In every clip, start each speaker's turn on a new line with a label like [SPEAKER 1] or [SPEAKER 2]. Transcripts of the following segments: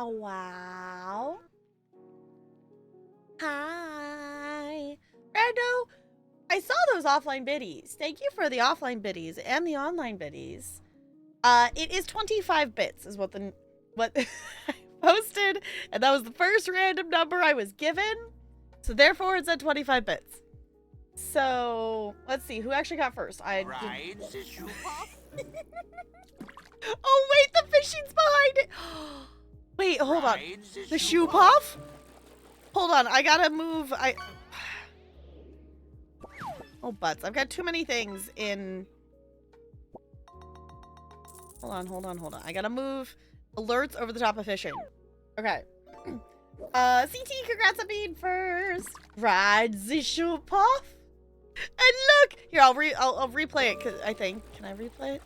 [SPEAKER 1] Oh, wow. Hi. Rando, I saw those offline biddies. Thank you for the offline biddies and the online biddies. It is 25 bits is what I posted, and that was the first random number I was given. So therefore it's at 25 bits. So let's see who actually got first. Oh wait, the fishing's behind it. Wait, hold on. The shoe puff? Hold on, I gotta move. Oh, butts. I've got too many things in. Hold on. I gotta move alerts over the top of fishing. Okay. CT, congrats on being first. Ride the shoe puff. And look! Here, I'll replay it, cause I think. Can I replay it?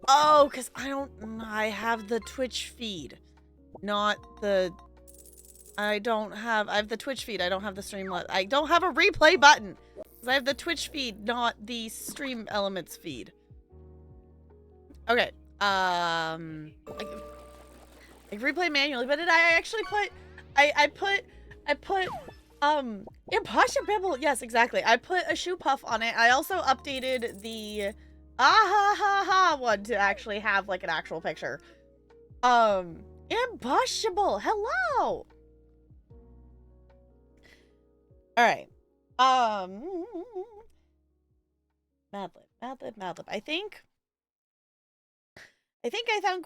[SPEAKER 1] Oh, because I have the Twitch feed. Not the... I have the Twitch feed. I don't have the Streamlabs. I don't have a replay button. Because I have the Twitch feed, not the Stream Elements feed. Okay. I replay manually, but did I actually put... I put Impossible. Yes, exactly. I put a shoe puff on it. I also updated the one to actually have like an actual picture. Impossible. Hello. All right. Madlib. I think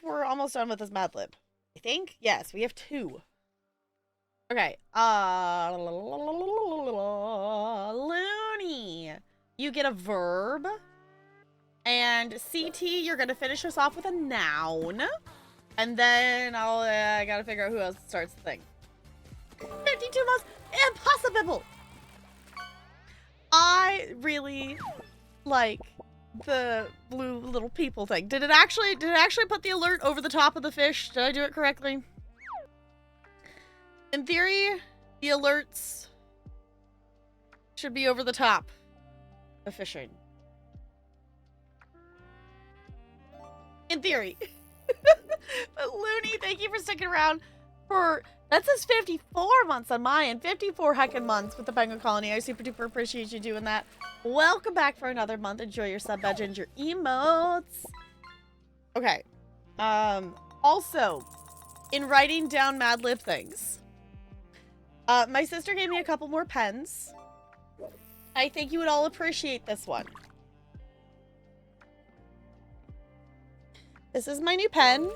[SPEAKER 1] we're almost done with this Madlib. I think. Yes, we have 2. Okay. Looney. You get a verb. And CT, you're gonna finish us off with a noun. And then I gotta figure out who else starts the thing. 52 months. Impossible. I really like the blue little people thing. Did it actually put the alert over the top of the fish? Did I do it correctly? In theory, the alerts should be over the top of fishing. In theory. But Looney, thank you for sticking around for... That says 54 months on my end. 54 heckin' months with the Penguin Colony. I super duper appreciate you doing that. Welcome back for another month. Enjoy your sub badge and your emotes. Okay. Also, in writing down Mad Lib things, my sister gave me a couple more pens. I think you would all appreciate this one. This is my new pen.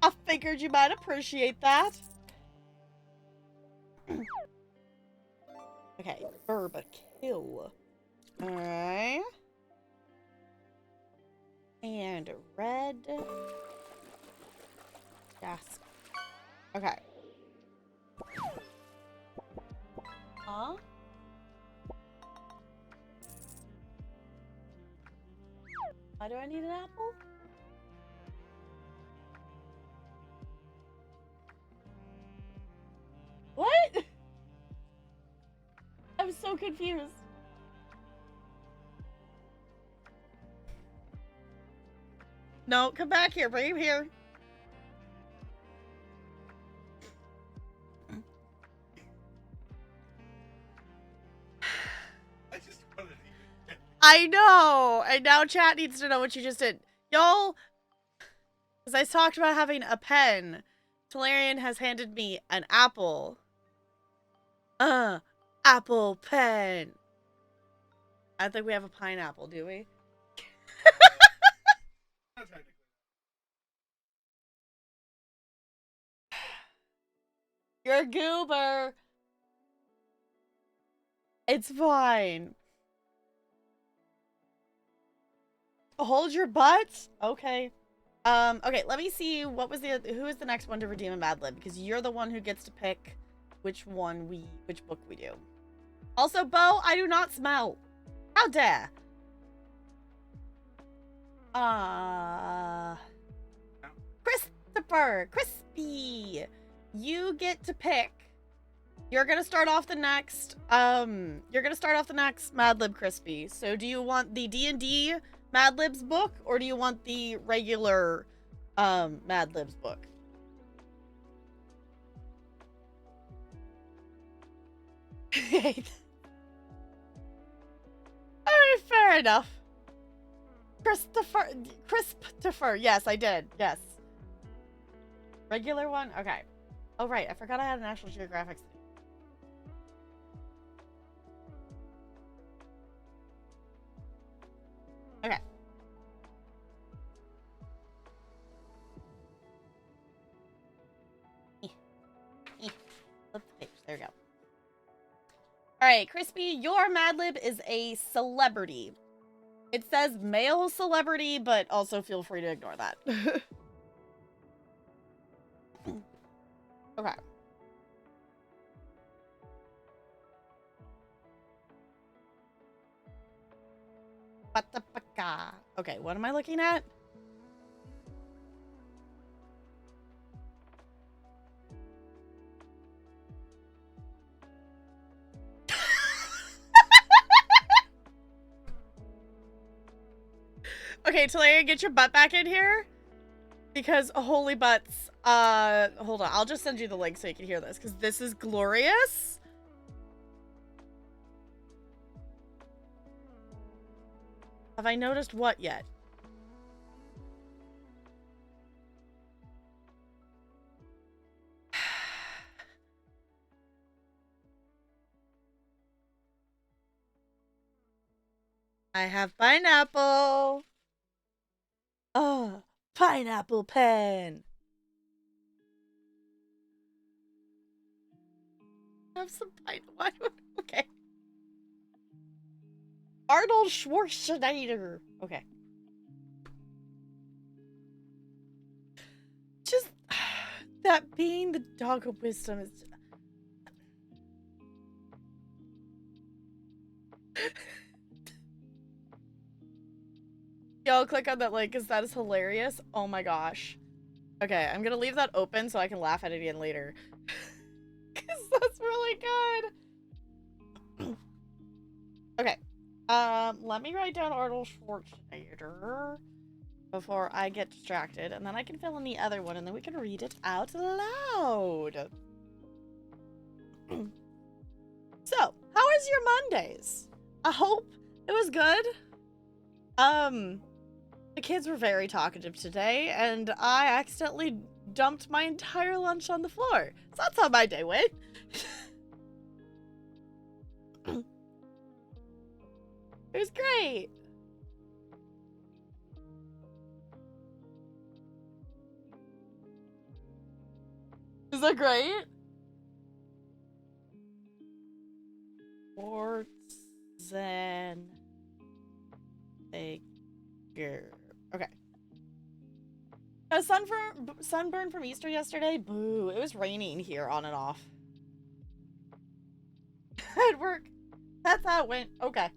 [SPEAKER 1] I figured you might appreciate that. Okay, verb kill. Alright. And red. Yes. Okay. Huh? Why do I need an apple? What? I'm so confused. No, come back here. Bring him here. I know! And now chat needs to know what you just did. Y'all, as I talked about having a pen, Talarian has handed me an apple. Apple pen. I think we have a pineapple, do we? You're a goober. It's fine. Hold your butts? Okay. Okay, let me see who is the next one to redeem a Mad Lib, because you're the one who gets to pick which book we do. Also, Bo, I do not smell. How dare? Christopher, Crispy, you get to pick You're gonna start off the next, Mad Lib Crispy. So do you want the D&D Mad Libs book, or do you want the regular, Mad Libs book? Alright, fair enough. Christopher, yes, I did, yes. Regular one? Okay. Oh, right, I forgot I had a National Geographic. Okay. Flip the page. There we go. Alright, Crispy, your Mad Lib is a celebrity. It says male celebrity, but also feel free to ignore that. Okay. Okay, what am I looking at? Okay, Talaria, get your butt back in here. Because, holy butts. Hold on. I'll just send you the link so you can hear this. Because this is glorious. Have I noticed what yet? I have pineapple. Oh, pineapple pen. Have some pineapple. Okay. Arnold Schwarzenegger. Okay. Just that being the dog of wisdom is. Yo, click on that link because that is hilarious. Oh my gosh. Okay, I'm gonna leave that open so I can laugh at it again later. Because that's really good. Okay. Let me write down Arnold Schwarzenegger before I get distracted, and then I can fill in the other one, and then we can read it out loud. So, how was your Mondays? I hope it was good. The kids were very talkative today, and I accidentally dumped my entire lunch on the floor. So that's how my day went. It was great. Is that great? Schwarzenegger. Okay. A sunburn from Easter yesterday? Boo. It was raining here on and off. At work. That's how it went. Okay.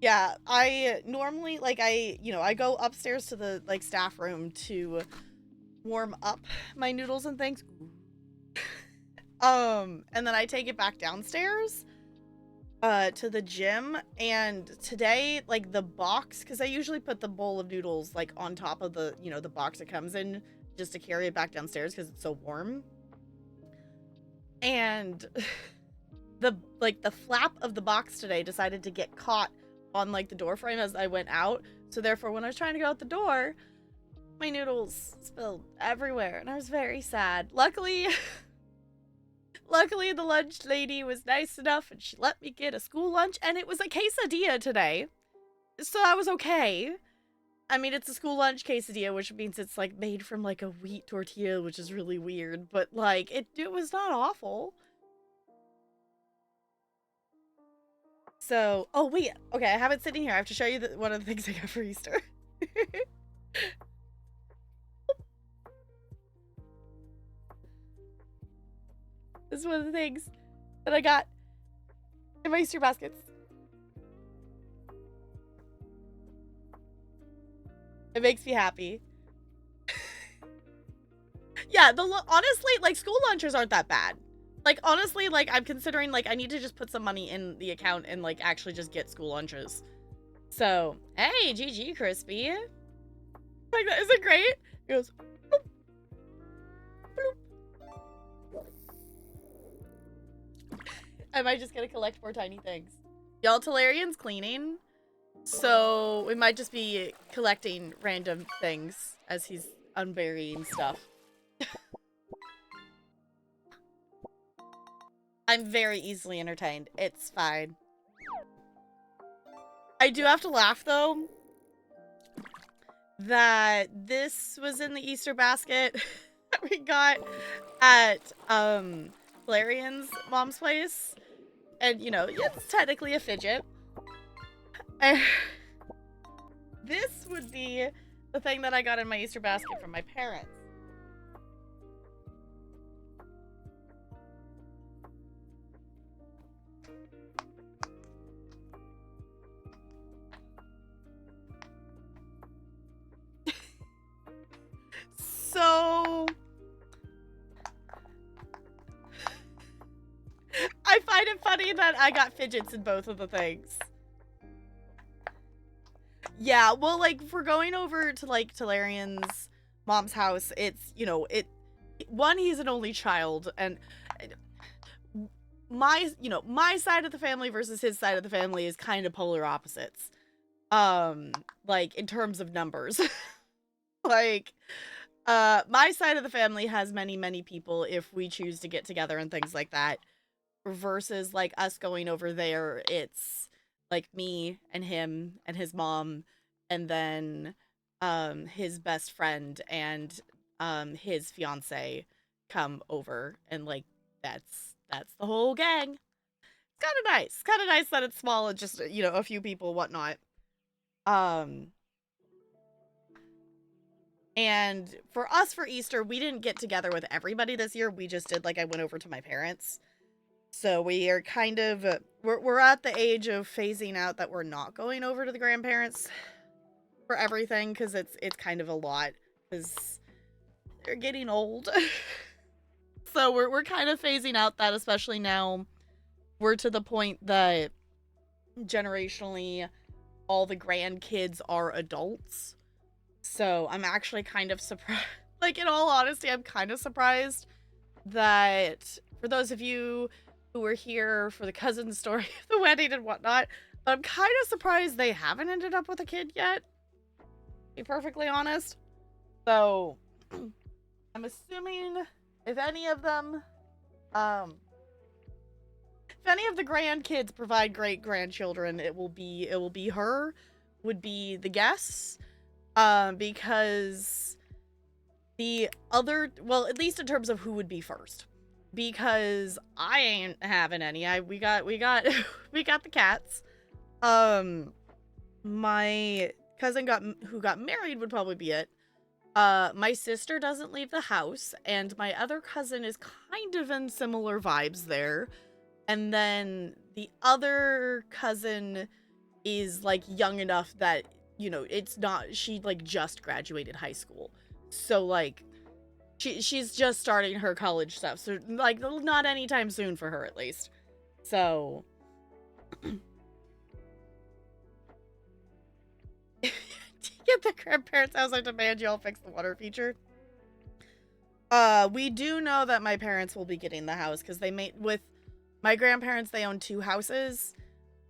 [SPEAKER 1] Yeah, I normally, like, I go upstairs to the, like, staff room to warm up my noodles and things. And then I take it back downstairs to the gym, and today, like, the box, because I usually put the bowl of noodles, like, on top of the, the box it comes in just to carry it back downstairs because it's so warm. And the flap of the box today decided to get caught on, like, the door frame as I went out. So therefore, when I was trying to go out the door, my noodles spilled everywhere, and I was very sad. Luckily, the lunch lady was nice enough, and she let me get a school lunch, and it was a quesadilla today. So I was okay. I mean, it's a school lunch quesadilla, which means it's, like, made from, like, a wheat tortilla, which is really weird, but, like, it was not awful. So, oh wait, okay, I have it sitting here. I have to show you one of the things I got for Easter. This is one of the things that I got in my Easter baskets. It makes me happy. Yeah, honestly, like, school lunches aren't that bad. Like, honestly, like, I'm considering, like, I need to just put some money in the account and, like, actually just get school lunches. So, hey, GG, Crispy. Like, that isn't great? He goes, bloop, bloop. I might just gonna collect more tiny things. Y'all, Talarian's cleaning, so we might just be collecting random things as he's unburying stuff. I'm very easily entertained. It's fine. I do have to laugh, though, that this was in the Easter basket that we got at, Valerian's mom's place. And, you know, it's technically a fidget. And this would be the thing that I got in my Easter basket from my parents. So I find it funny that I got fidgets in both of the things. Yeah, well, like, if we're going over to, like, Talarian's mom's house, it's, you know, one, he's an only child, and my side of the family versus his side of the family is kind of polar opposites. Like, in terms of numbers. Like, my side of the family has many, many people if we choose to get together and things like that. Versus, like, us going over there, it's, like, me and him and his mom, and then, his best friend and, his fiance come over, and, like, that's the whole gang. It's kind of nice. Kind of nice that it's small and just, you know, a few people, whatnot. And for us, for Easter, we didn't get together with everybody this year. We just did, like, I went over to my parents. So we are kind of, we're at the age of phasing out that we're not going over to the grandparents for everything, because it's kind of a lot, because they're getting old. So we're kind of phasing out that, especially now we're to the point that generationally all the grandkids are adults. So I'm actually kind of surprised. Like, in all honesty, I'm kind of surprised that, for those of you who were here for the cousin story of the wedding and whatnot, I'm kind of surprised they haven't ended up with a kid yet, to be perfectly honest. So I'm assuming if any of them, if any of the grandkids provide great grandchildren, it will be her, would be the guess. Because the other, well, at least in terms of who would be first, because I ain't having any. We got we got the cats. My cousin who got married would probably be it. My sister doesn't leave the house, and my other cousin is kind of in similar vibes there. And then the other cousin is, like, young enough that, you know, it's not, she, like, just graduated high school. So, like, she's just starting her college stuff. So, like, not anytime soon for her, at least. So, get the grandparents' house, I demand y'all fix the water feature. We do know that my parents will be getting the house, because they made, with my grandparents, they own 2 houses.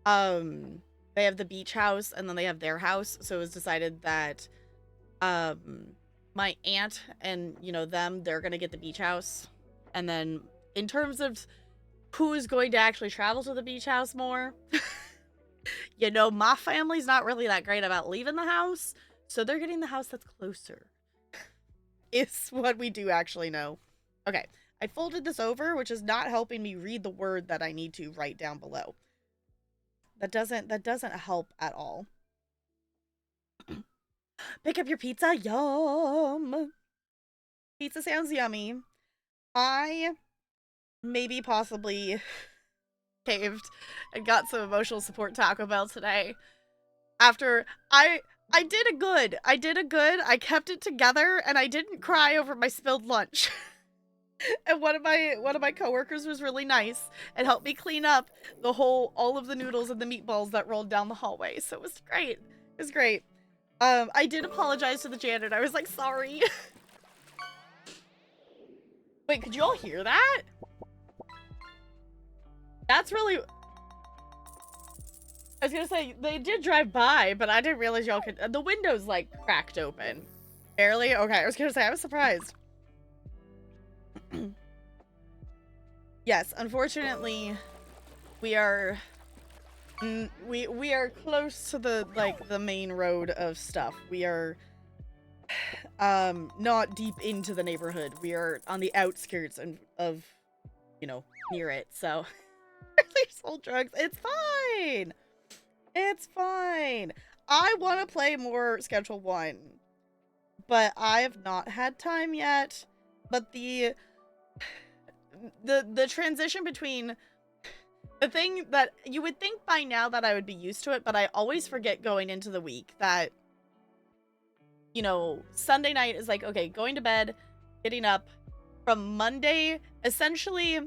[SPEAKER 1] They have the beach house, and then they have their house. So it was decided that, my aunt and, you know, they're gonna get the beach house. And then, in terms of who is going to actually travel to the beach house more, you know, my family's not really that great about leaving the house, so they're getting the house that's closer. Is what we do actually know. Okay, I folded this over, which is not helping me read the word that I need to write down below. That doesn't help at all. Pick up your pizza. Yum. Pizza sounds yummy. I maybe possibly caved and got some emotional support Taco Bell today. After I did a good. I kept it together, and I didn't cry over my spilled lunch. And one of my coworkers was really nice and helped me clean up all of the noodles and the meatballs that rolled down the hallway. So it was great. It was great. I did apologize to the janitor. I was like, sorry. Wait, could you all hear that? That's really... I was gonna say, they did drive by, but I didn't realize y'all could... The window's, like, cracked open. Barely? Okay, I was gonna say, I was surprised. Yes, unfortunately, we are... We are close to the main road of stuff. We are... not deep into the neighborhood. We are on the outskirts of you know, near it, so... They sold drugs. It's fine! It's fine. I want to play more Schedule 1, but I have not had time yet. But the transition between the thing that you would think by now that I would be used to it, but I always forget going into the week that, you know, Sunday night is like, okay, going to bed, getting up from Monday, essentially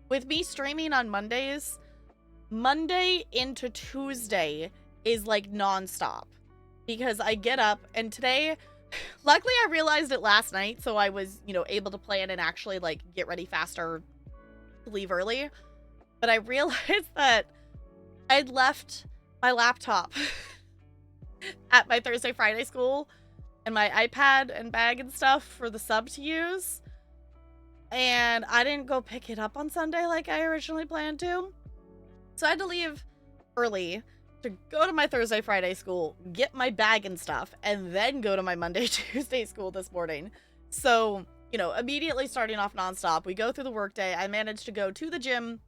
[SPEAKER 1] with me streaming on Mondays, Monday into Tuesday is like non-stop because I get up, and today, luckily I realized it last night, so I was, you know, able to plan and actually like get ready faster to leave early. But I realized that I'd left my laptop at my Thursday Friday school and my iPad and bag and stuff for the sub to use, and I didn't go pick it up on Sunday like I originally planned to. So I had to leave early to go to my Thursday, Friday school, get my bag and stuff, and then go to my Monday, Tuesday school this morning. So, you know, immediately starting off nonstop, we go through the workday. I managed to go to the gym,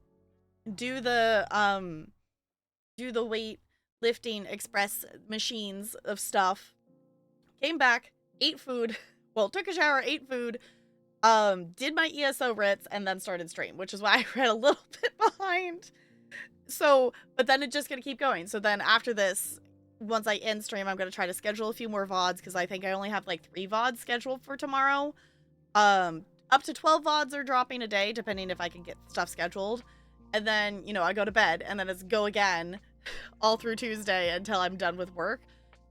[SPEAKER 1] do the weight lifting express machines of stuff, came back, ate food, well, took a shower, ate food, did my ESO writs, and then started stream, which is why I ran a little bit behind. So, but then it's just gonna keep going. So then after this, once I end stream, I'm gonna try to schedule a few more VODs because I think I only have like 3 VODs scheduled for tomorrow. Up to 12 VODs are dropping a day, depending if I can get stuff scheduled. And then, you know, I go to bed, and then it's go again all through Tuesday until I'm done with work.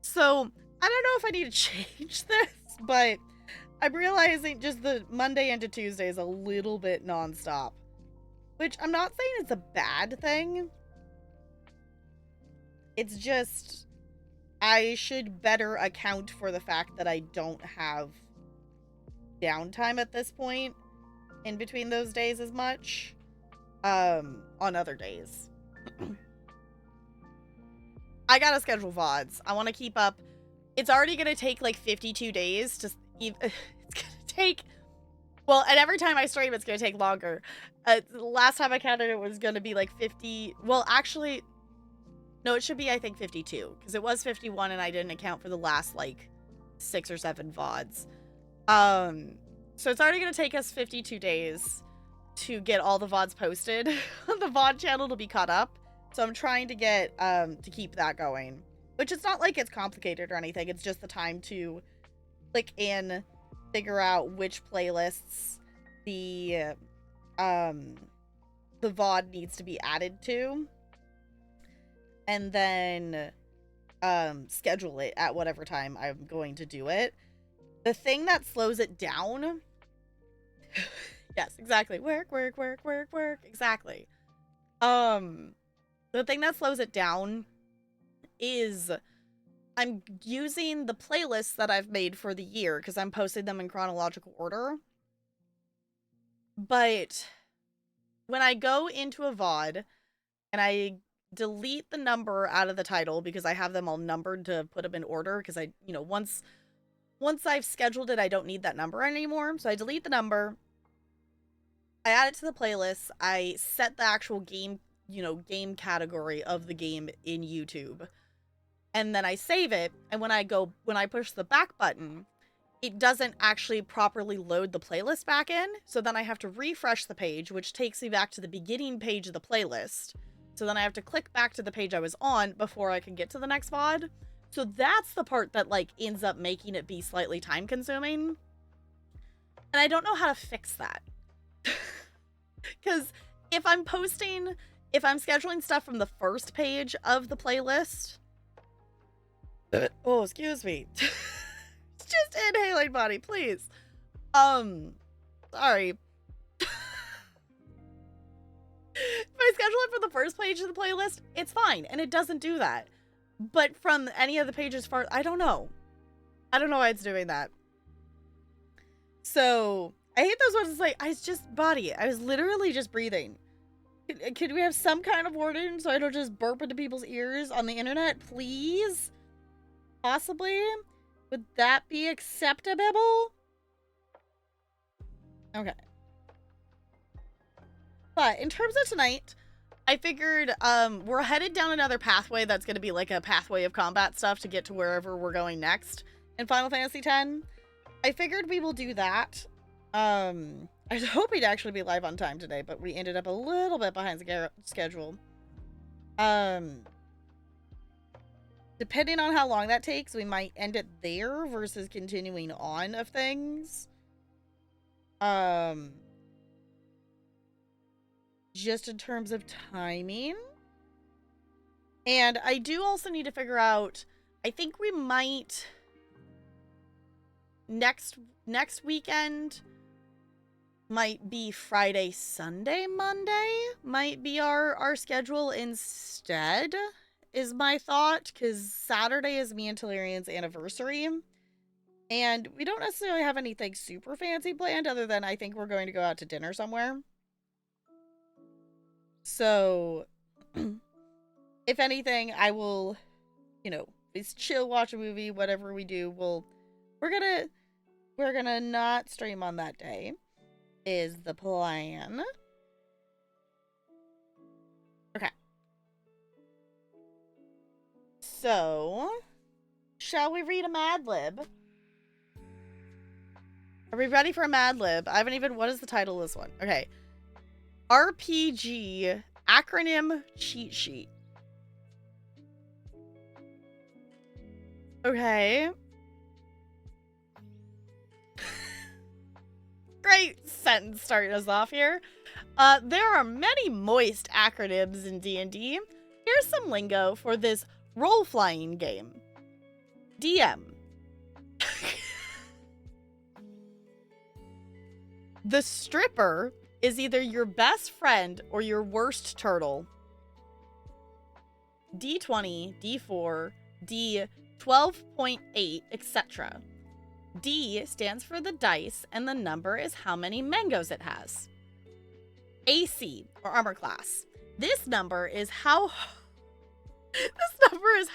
[SPEAKER 1] So, I don't know if I need to change this, but I'm realizing just the Monday into Tuesday is a little bit nonstop. Which, I'm not saying it's a bad thing. It's just, I should better account for the fact that I don't have downtime at this point in between those days as much, on other days. I gotta schedule VODs. I want to keep up. It's already gonna take like 52 days to, it's gonna take, well, and every time I stream, it's gonna take longer. Last time I counted, it was gonna be like 50, well, actually, no, it should be, I think, 52, because it was 51, and I didn't account for the last, like, 6 or 7 VODs. So it's already gonna take us 52 days to get all the VODs posted on the VOD channel to be caught up. So I'm trying to get, to keep that going. Which it's not like it's complicated or anything, it's just the time to click in, figure out which playlists the VOD needs to be added to, and then schedule it at whatever time I'm going to do it. The thing that slows it down, yes, exactly, work, exactly. The thing that slows it down is I'm using the playlists that I've made for the year because I'm posting them in chronological order. But when I go into a VOD and I delete the number out of the title because I have them all numbered to put them in order because I, you know, once I've scheduled it, I don't need that number anymore. So I delete the number. I add it to the playlist. I set the actual game, you know, game category of the game in YouTube. And then I save it. And when I push the back button, it doesn't actually properly load the playlist back in. So then I have to refresh the page, which takes me back to the beginning page of the playlist. So then I have to click back to the page I was on before I can get to the next VOD. So that's the part that, like, ends up making it be slightly time consuming. And I don't know how to fix that. Because if I'm scheduling stuff from the first page of the playlist. Oh, excuse me. Just inhaling, body, please. Sorry. If I schedule it for the first page of the playlist, it's fine, and it doesn't do that. But from any of the pages far, I don't know. I don't know why it's doing that. So, I hate those ones. It's like, I was literally just breathing. Could we have some kind of wording so I don't just burp into people's ears on the internet, please? Possibly? Would that be acceptable? Okay. But in terms of tonight, I figured we're headed down another pathway that's going to be like a pathway of combat stuff to get to wherever we're going next in Final Fantasy X. I figured we will do that. I was hoping to actually be live on time today, but we ended up a little bit behind the schedule. Depending on how long that takes, we might end it there versus continuing on of things. Just in terms of timing. And I do also need to figure out, I think we might next weekend might be Friday, Sunday, Monday might be our schedule instead, is my thought, because Saturday is me and Talarian's anniversary. And we don't necessarily have anything super fancy planned other than I think we're going to go out to dinner somewhere. So, if anything, I will, just chill, watch a movie, whatever we do, we're gonna not stream on that day, is the plan. Okay. So, shall we read a Mad Lib? Are we ready for a Mad Lib? I haven't even, what is the title of this one? Okay. RPG acronym cheat sheet. Okay. Great sentence starting us off here. There are many moist acronyms in D&D. Here's some lingo for this role-playing game. DM. The stripper is either your best friend or your worst turtle. D20, D4, D12.8, etc. D stands for the dice, and the number is how many mangoes it has. AC, or armor class. This number is how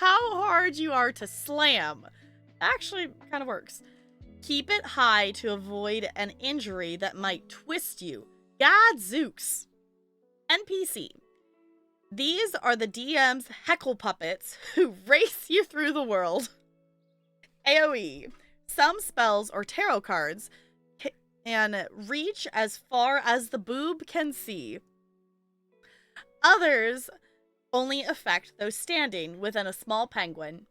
[SPEAKER 1] hard you are to slam. Actually, kind of works. Keep it high to avoid an injury that might twist you. Gadzooks. NPC. These are the DM's heckle puppets who race you through the world. AoE. Some spells or tarot cards can reach as far as the boob can see. Others only affect those standing within a small penguin.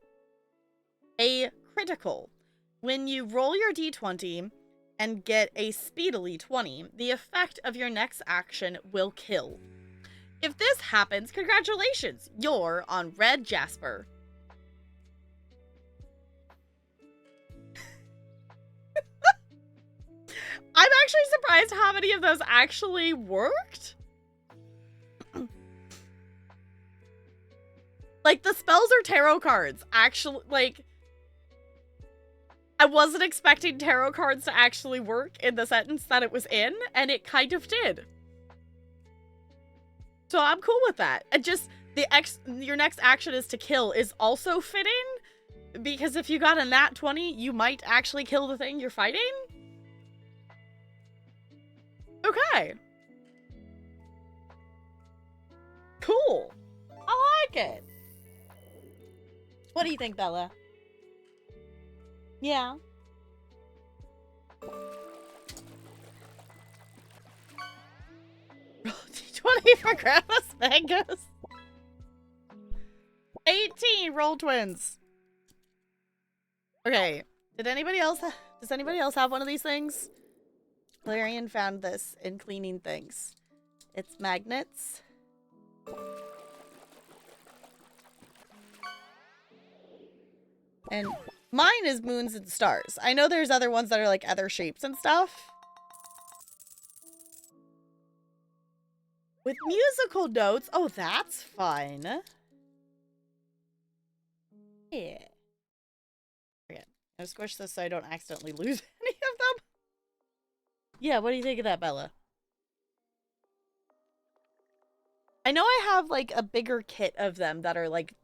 [SPEAKER 1] A critical. When you roll your d20 and get a speedily 20, the effect of your next action will kill. If this happens, congratulations, you're on Red Jasper. I'm actually surprised how many of those actually worked. Like, the spells are tarot cards. Actually, like, I wasn't expecting tarot cards to actually work in the sentence that it was in, and it kind of did. So I'm cool with that. And just your next action is to kill is also fitting, because if you got a nat 20, you might actually kill the thing you're fighting. Okay. Cool. I like it. What do you think, Bella? Yeah. Roll d20 for Grandma's mangoes. 18, roll twins. Okay. Does anybody else have one of these things? Valerian found this in cleaning things. It's magnets. And mine is moons and stars. I know there's other ones that are like other shapes and stuff. With musical notes. Oh, that's fun. Yeah. Okay. I'll squish this so I don't accidentally lose any of them. Yeah, what do you think of that, Bella? I know I have like a bigger kit of them that are like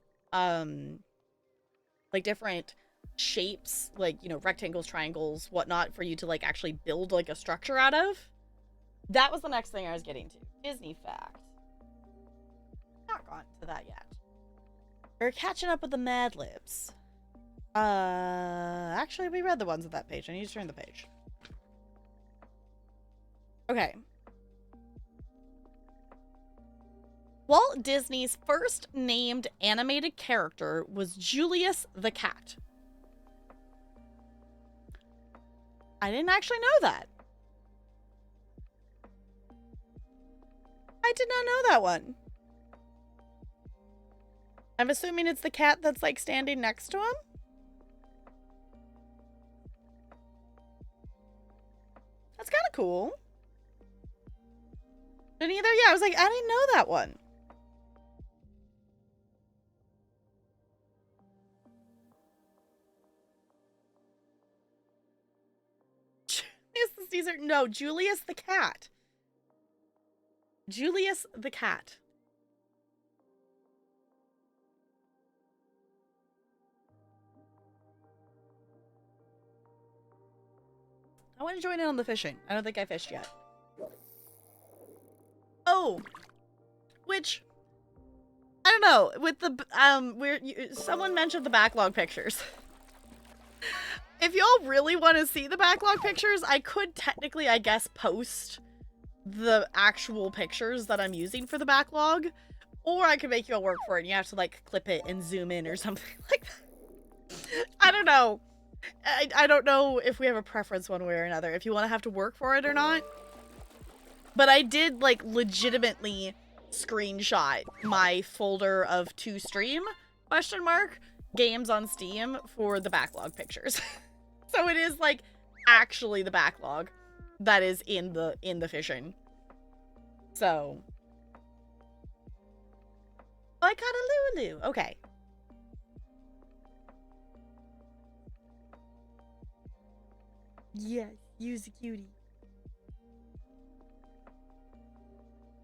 [SPEAKER 1] different shapes, like, you know, rectangles, triangles, whatnot, for you to like actually build like a structure out of. That was the next thing I was getting to. Disney fact. Not gone to that yet. We're catching up with the Mad Libs. Actually, we read the ones on that page. I need to turn the page. Okay. Walt Disney's first named animated character was Julius the Cat. I didn't actually know that. I did not know that one. I'm assuming it's the cat that's like standing next to him. That's kind of cool. And either, yeah, I was like, I didn't know that one. Julius the Caesar. No, Julius the cat. Julius the cat. I want to join in on the fishing. I don't think I fished yet. Oh, which I don't know. With the someone mentioned the backlog pictures. If y'all really want to see the backlog pictures, I could technically, I guess, post the actual pictures that I'm using for the backlog, or I could make you all work for it and you have to like clip it and zoom in or something like that. I don't know. I don't know if we have a preference one way or another, if you want to have to work for it or not. But I did like legitimately screenshot my folder of to stream games on Steam for the backlog pictures. So it is like actually the backlog that is in the fishing. So I caught a Lulu. Okay. Yes, use a cutie.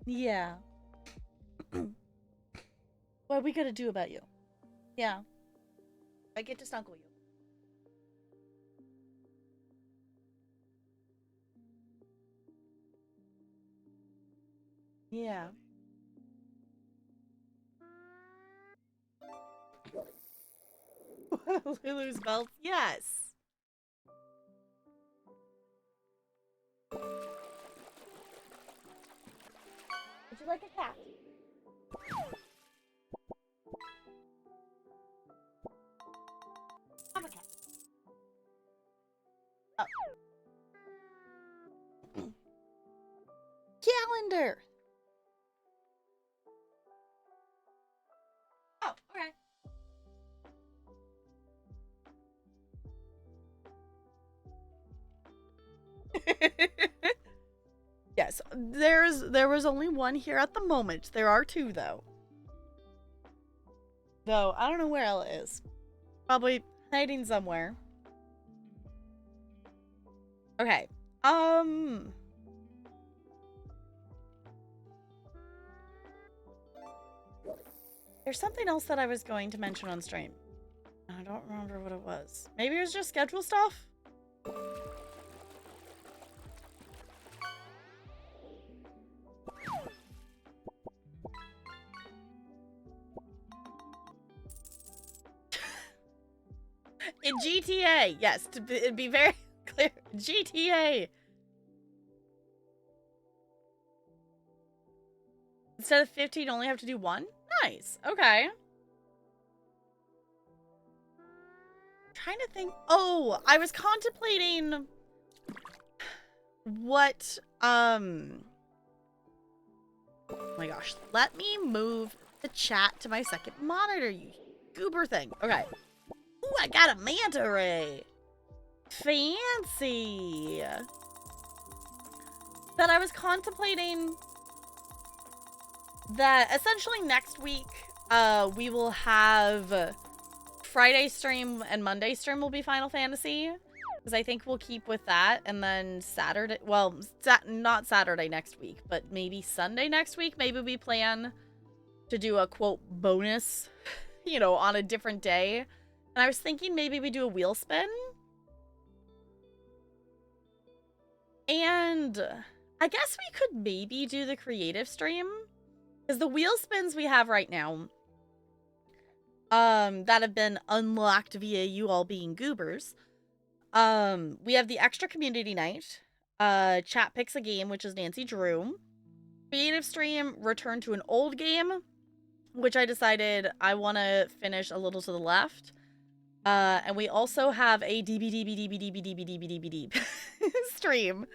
[SPEAKER 1] Yeah. What are we gonna do about you? Yeah. I get to snuggle you. Yeah. Lulu's belt. Yes. Would you like a cat? Have a cat. Oh. Calendar. Oh, okay. Yes, there was only one here at the moment. There are two though. Though I don't know where Ella is. Probably hiding somewhere. Okay. There's something else that I was going to mention on stream. I don't remember what it was. Maybe it was just schedule stuff? In GTA, yes, to be very clear, GTA. Instead of 15, you only have to do one? Nice, okay. I'm trying to think. Oh, I was contemplating what, oh my gosh. Let me move the chat to my second monitor, you goober thing. Okay. Ooh, I got a manta ray. Fancy. That I was contemplating that essentially next week, we will have Friday stream and Monday stream will be Final Fantasy. Because I think we'll keep with that. And then Saturday, well, not Saturday next week, but maybe Sunday next week. Maybe we plan to do a, quote, bonus, you know, on a different day. And I was thinking maybe we do a wheel spin. And I guess we could maybe do the creative stream. Because the wheel spins we have right now, that have been unlocked via you all being goobers. We have the extra community night. Chat picks a game, which is Nancy Drew. Creative stream, return to an old game, which I decided I want to finish a little to the left. And we also have a DBD stream.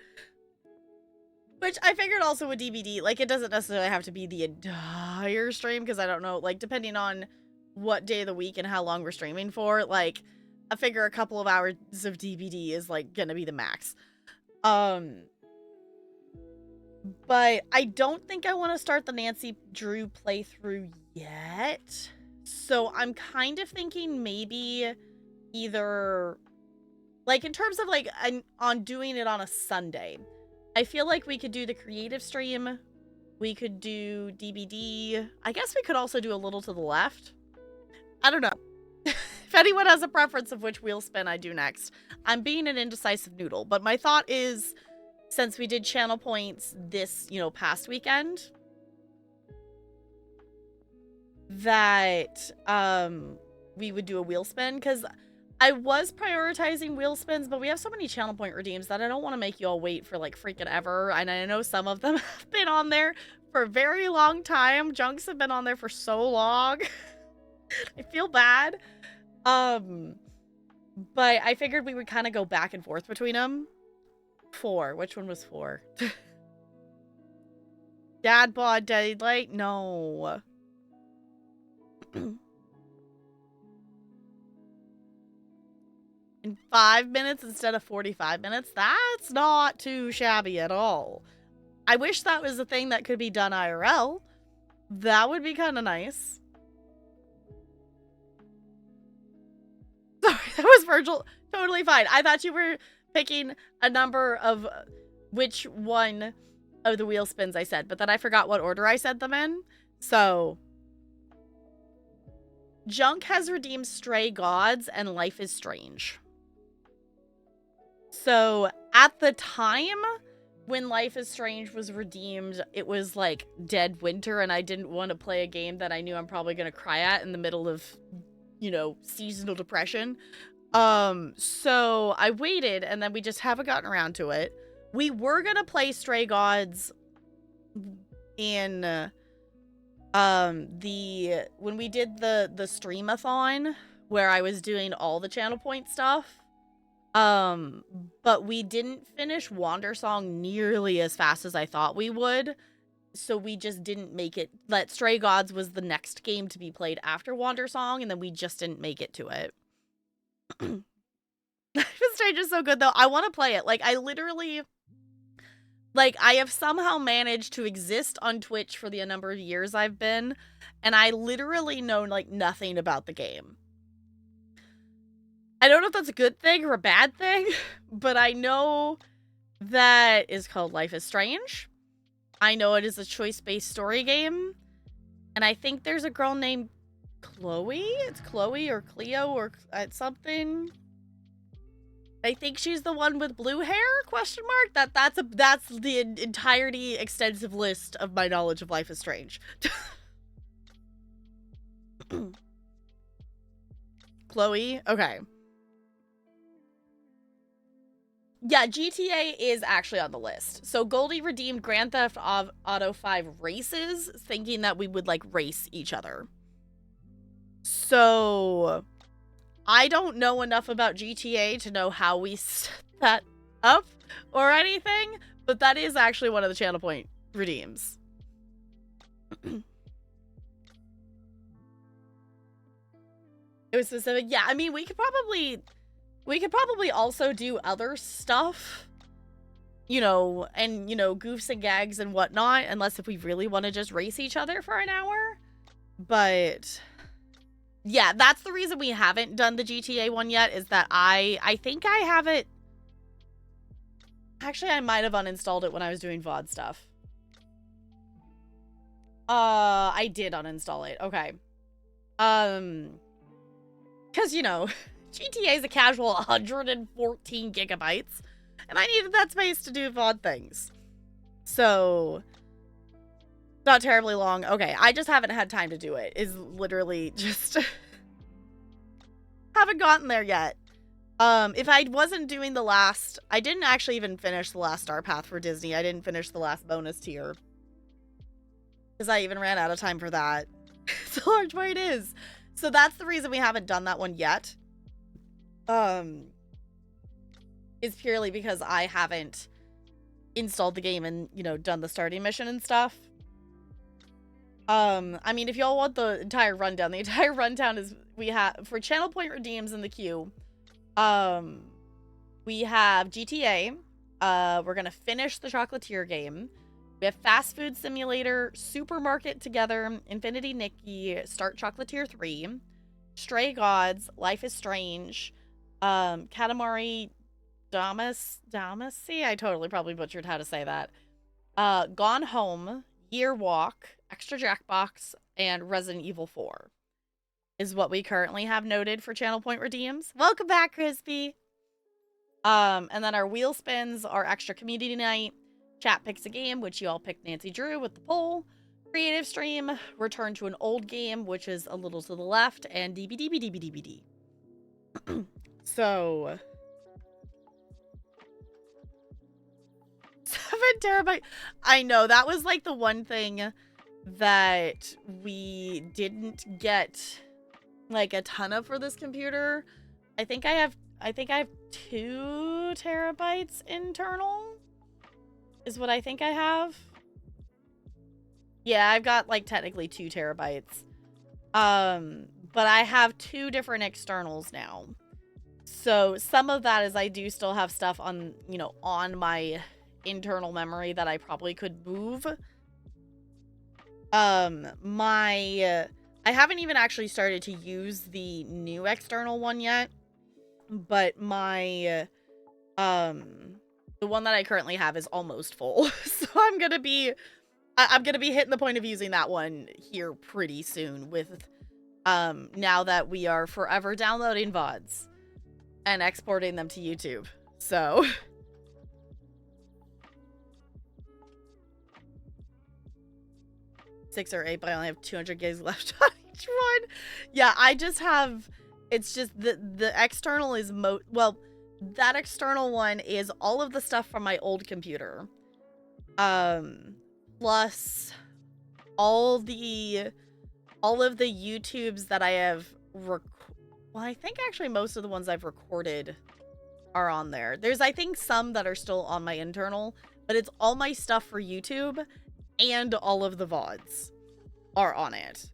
[SPEAKER 1] Which I figured also with DVD, like, it doesn't necessarily have to be the entire stream, because I don't know, like, depending on what day of the week and how long we're streaming for, like, I figure a couple of hours of DVD is, like, gonna be the max. But I don't think I want to start the Nancy Drew playthrough yet. So I'm kind of thinking maybe either, like, in terms of, like, on doing it on a Sunday, I feel like we could do the creative stream. We could do DBD. I guess we could also do a little to the left. I don't know. If anyone has a preference of which wheel spin I do next. I'm being an indecisive noodle, but my thought is, since we did channel points this, you know, past weekend, that we would do a wheel spin, because I was prioritizing wheel spins, but we have so many channel point redeems that I don't want to make you all wait for, like, freaking ever. And I know some of them have been on there for a very long time. Junks have been on there for so long. I feel bad. But I figured we would kind of go back and forth between them. 4. Which one was 4? Dad bod daylight? No. In 5 minutes instead of 45 minutes? That's not too shabby at all. I wish that was a thing that could be done IRL. That would be kind of nice. Sorry, that was Virgil. Totally fine. I thought you were picking a number of which one of the wheel spins I said, but then I forgot what order I said them in. So, Junk has redeemed Stray Gods and Life is Strange. So, at the time when Life is Strange was redeemed, it was like dead winter, and I didn't want to play a game that I knew I'm probably going to cry at in the middle of, you know, seasonal depression. So I waited, and then we just haven't gotten around to it. We were going to play Stray Gods in, when we did the stream-a-thon, where I was doing all the channel point stuff. But we didn't finish Wandersong nearly as fast as I thought we would. So we just didn't make it. That Stray Gods was the next game to be played after Wandersong, and then we just didn't make it to it. Life is Strange is so good, though. I want to play it. Like, I literally, like, I have somehow managed to exist on Twitch for the number of years I've been, and I literally know, like, nothing about the game. I don't know if that's a good thing or a bad thing, but I know that is called Life is Strange. I know it is a choice-based story game, and I think there's a girl named Chloe. It's Chloe or Cleo or something. I think she's the one with blue hair? Question mark. That's the entirety extensive list of my knowledge of Life is Strange. Chloe. Okay. Yeah, GTA is actually on the list. So Goldie redeemed Grand Theft Auto 5 Races, thinking that we would, like, race each other. So I don't know enough about GTA to know how we set that up or anything, but that is actually one of the channel point redeems. It was specific. Yeah, I mean, we could probably also do other stuff, you know, and, you know, goofs and gags and whatnot, unless if we really want to just race each other for an hour. But yeah, that's the reason we haven't done the GTA one yet, is that I think I have it. Actually, I might have uninstalled it when I was doing VOD stuff. I did uninstall it. Okay. Because, you know, GTA is a casual 114 gigabytes, and I needed that space to do VOD things. So, not terribly long. Okay, I just haven't had time to do it. Is literally just haven't gotten there yet. If I wasn't doing the last, I didn't actually even finish the last Star Path for Disney. I didn't finish the last bonus tier because I even ran out of time for that. It's a large way it is. So that's the reason we haven't done that one yet. Is purely because I haven't installed the game and, you know, done the starting mission and stuff. I mean, if y'all want the entire rundown, the entire rundown is we have for channel point redeems in the queue. We have GTA. We're gonna finish the Chocolatier game. We have Fast Food Simulator, Supermarket Together, Infinity Nikki, Start Chocolatier 3, Stray Gods, Life is Strange, Katamari Damacy? I totally probably butchered how to say that. Gone Home, Year Walk, Extra Jackbox, and Resident Evil 4 is what we currently have noted for channel point redeems. Welcome back, Crispy! And then our wheel spins are Extra Community Night, Chat Picks a Game, which you all picked Nancy Drew with the poll, Creative Stream, Return to an Old Game, which is a little to the left, and DBDBDBDBD. So 7 terabyte. I know, that was like the one thing that we didn't get like a ton of for this computer. I think I have 2 terabytes internal is what I think I have. Yeah, I've got like technically 2 terabytes. But I have 2 different externals now. So some of that is I do still have stuff on, you know, on my internal memory that I probably could move. I haven't even actually started to use the new external one yet, but my the one that I currently have is almost full. So I'm gonna be hitting the point of using that one here pretty soon with now that we are forever downloading VODs and exporting them to YouTube. So 6 or 8, but I only have 200 gigs left on each one. Yeah, I just have, it's just the external is well, that external one is all of the stuff from my old computer. Plus all of the YouTubes that I have well, I think actually most of the ones I've recorded are on there. There's, I think, some that are still on my internal, but it's all my stuff for YouTube and all of the VODs are on it.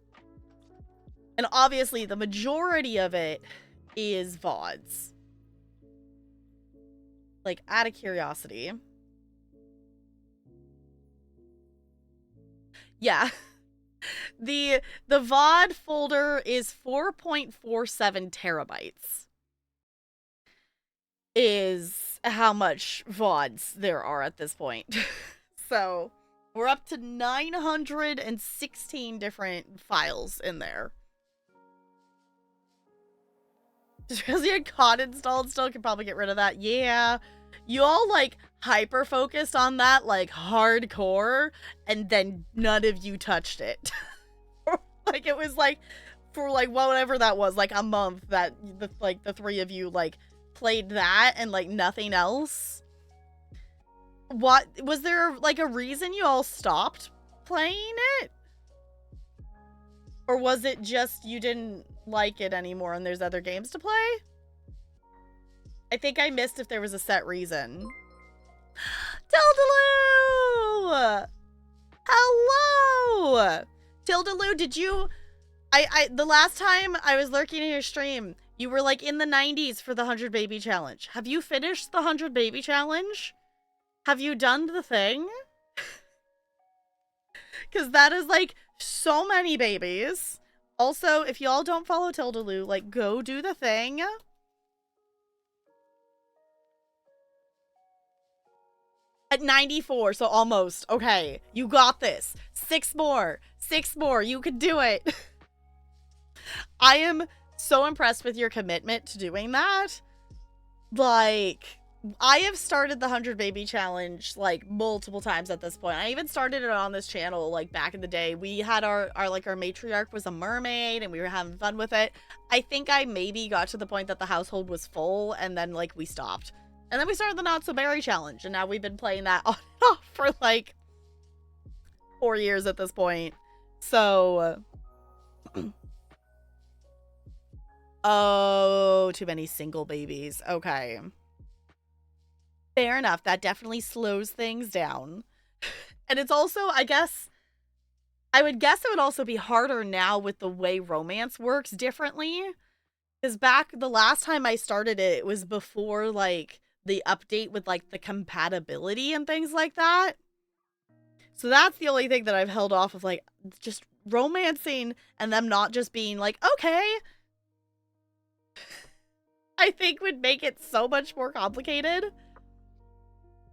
[SPEAKER 1] And obviously the majority of it is VODs. Like, out of curiosity. Yeah. The VOD folder is 4.47 terabytes. Is how much VODs there are at this point. So, we're up to 916 different files in there. Just because you had COD installed still, could probably get rid of that. Yeah. You all, like, hyper-focused on that, like, hardcore, and then none of you touched it. Like, it was, like, for, like, whatever that was, like, a month that, the 3 of you, like, played that and, like, nothing else. What, was there, like, a reason you all stopped playing it? Or was it just you didn't like it anymore and there's other games to play. I think I missed if there was a set reason. Tildaloo! Hello! Tildaloo, did you... the last time I was lurking in your stream, you were like in the 90s for the 100 baby challenge. Have you finished the 100 baby challenge? Have you done the thing? Because that is like so many babies. Also, if y'all don't follow Tildaloo, like go do the thing. At 94, so almost. Okay, you got this. 6 more. 6 more. You can do it. I am so impressed with your commitment to doing that. Like, I have started the 100 baby challenge like multiple times at this point. I even started it on this channel like back in the day. We had our matriarch was a mermaid and we were having fun with it. I think I maybe got to the point that the household was full and then like we stopped. And then we started the Not So Berry challenge and now we've been playing that on and off for like 4 years at this point. So oh, too many single babies. Okay. Fair enough. That definitely slows things down. And it's also, I would guess it would also be harder now with the way romance works differently. Because back the last time I started it, it was before like the update with like the compatibility and things like that. So that's the only thing that I've held off of like just romancing and them not just being like, okay. I think would make it so much more complicated.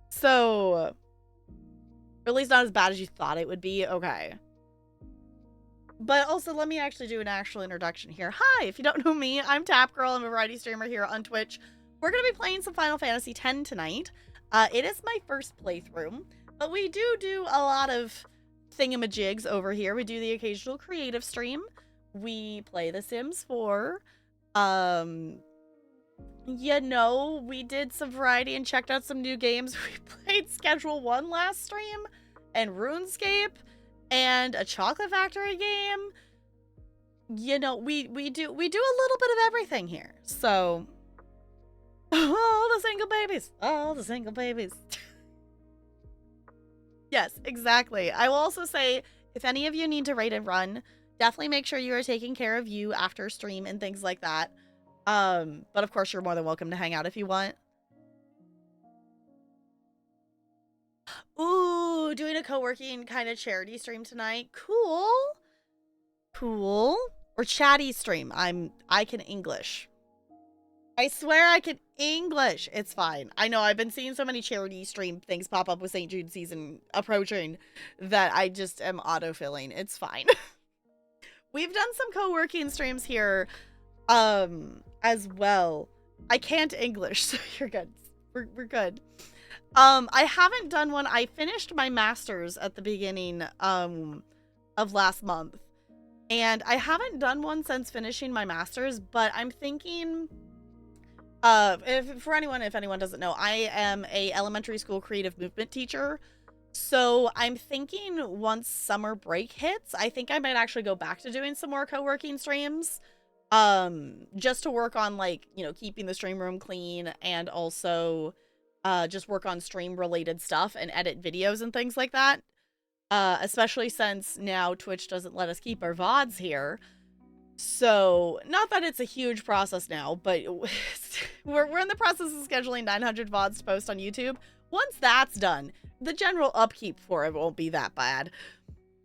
[SPEAKER 1] So, or at least not as bad as you thought it would be. Okay. But also, let me actually do an actual introduction here. Hi, if you don't know me, I'm TapGirl. I'm a variety streamer here on Twitch. We're going to be playing some Final Fantasy X tonight. It is my first playthrough, but we do a lot of thingamajigs over here. We do the occasional creative stream. We play The Sims 4. You know, we did some variety and checked out some new games. We played Schedule 1 last stream, and RuneScape, and a Chocolate Factory game. You know, we do a little bit of everything here. So, all the single babies. All the single babies. Yes, exactly. I will also say, if any of you need to raid and run, definitely make sure you are taking care of you after stream and things like that. But of course, you're more than welcome to hang out if you want. Ooh, doing a co-working kind of charity stream tonight. Cool. Cool. Or chatty stream. I can English. I swear I can English. It's fine. I know I've been seeing so many charity stream things pop up with St. Jude season approaching that I just am autofilling. It's fine. We've done some co-working streams here as well. I can't English, so you're good. We're good. I haven't done one. I finished my master's at the beginning of last month, and I haven't done one since finishing my master's, but I'm thinking if anyone doesn't know, I am a elementary school creative movement teacher. So I'm thinking once summer break hits, I think I might actually go back to doing some more co-working streams. Just to work on like, you know, keeping the stream room clean and also just work on stream related stuff and edit videos and things like that. Especially since now Twitch doesn't let us keep our VODs here. So, not that it's a huge process now, but we're in the process of scheduling 900 VODs to post on YouTube. Once that's done, the general upkeep for it won't be that bad.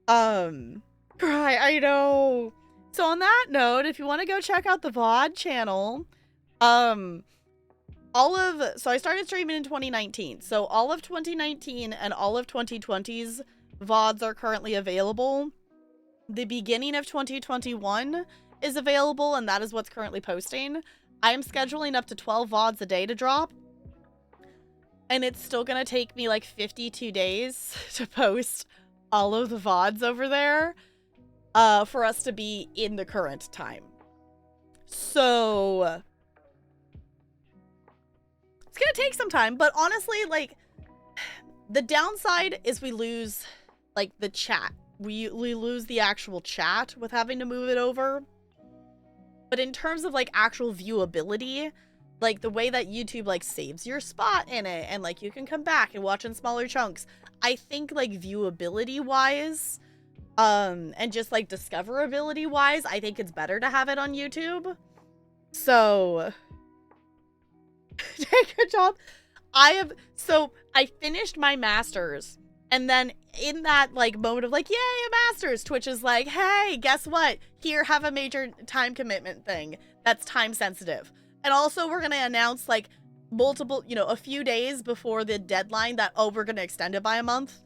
[SPEAKER 1] I know. So on that note, if you want to go check out the VOD channel, so I started streaming in 2019. So all of 2019 and all of 2020's VODs are currently available. The beginning of 2021 is available, and that is what's currently posting. I am scheduling up to 12 VODs a day to drop. And it's still going to take me like 52 days to post all of the VODs over there. For us to be in the current time. So it's gonna take some time, but honestly, like, the downside is we lose like the chat. We lose the actual chat with having to move it over. But in terms of, like, actual viewability, like, the way that YouTube, like, saves your spot in it, and, like, you can come back and watch in smaller chunks, I think, like, viewability-wise, and just, like, discoverability-wise, I think it's better to have it on YouTube. So, good job. I finished my master's, and then in that, like, moment of, like, yay, a master's, Twitch is like, hey, guess what? Here, have a major time commitment thing that's time sensitive. And also, we're gonna announce, like, multiple, you know, a few days before the deadline that, oh, we're gonna extend it by a month.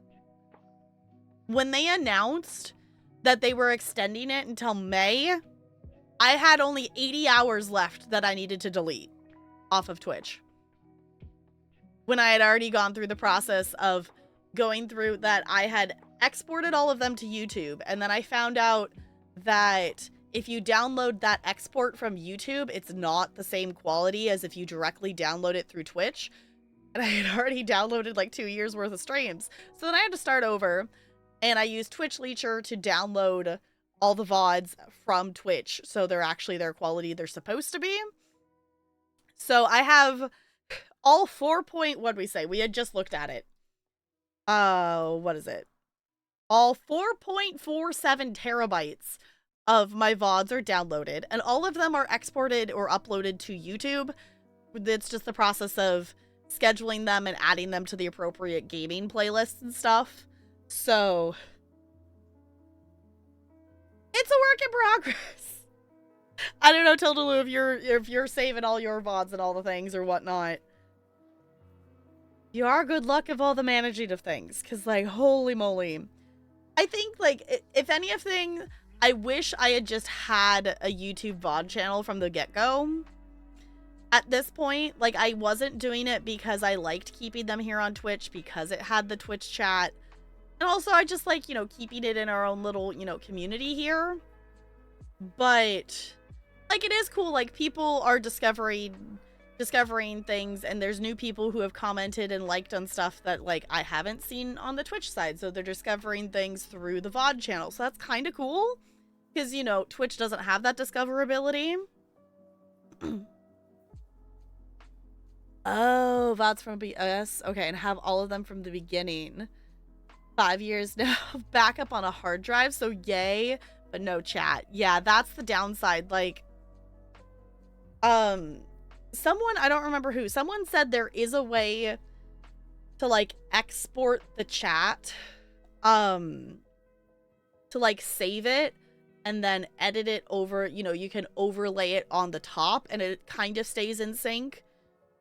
[SPEAKER 1] When they announced that they were extending it until May, I had only 80 hours left that I needed to delete off of Twitch. When I had already gone through the process of going through that, I had exported all of them to YouTube, and then I found out that if you download that export from YouTube, it's not the same quality as if you directly download it through Twitch. And I had already downloaded like 2 years worth of streams. So then I had to start over, and I used Twitch Leecher to download all the VODs from Twitch, so they're actually their quality they're supposed to be. So I have all 4.what we say? We had just looked at it. What is it? All 4.47 terabytes of my VODs are downloaded, and all of them are exported or uploaded to YouTube. It's just the process of scheduling them and adding them to the appropriate gaming playlists and stuff. So it's a work in progress. I don't know, Tildalu, if you're saving all your VODs and all the things or whatnot. You are good luck of all the managing of things, because, like, holy moly. I think, like, if anything, I wish I had just had a YouTube VOD channel from the get-go. At this point, like, I wasn't doing it because I liked keeping them here on Twitch, because it had the Twitch chat. And also, I just like, you know, keeping it in our own little, you know, community here. But, like, it is cool. Like, people are discovering things, and there's new people who have commented and liked on stuff that, like, I haven't seen on the Twitch side. So they're discovering things through the VOD channel. So that's kind of cool. Because, you know, Twitch doesn't have that discoverability. Oh, VODs from BS. Okay, and have all of them from the beginning. 5 years now. Backup on a hard drive, so yay, but no chat. Yeah, that's the downside. Like, someone, I don't remember who, someone said there is a way to, like, export the chat, to, like, save it, and then edit it over, you know, you can overlay it on the top, and it kind of stays in sync.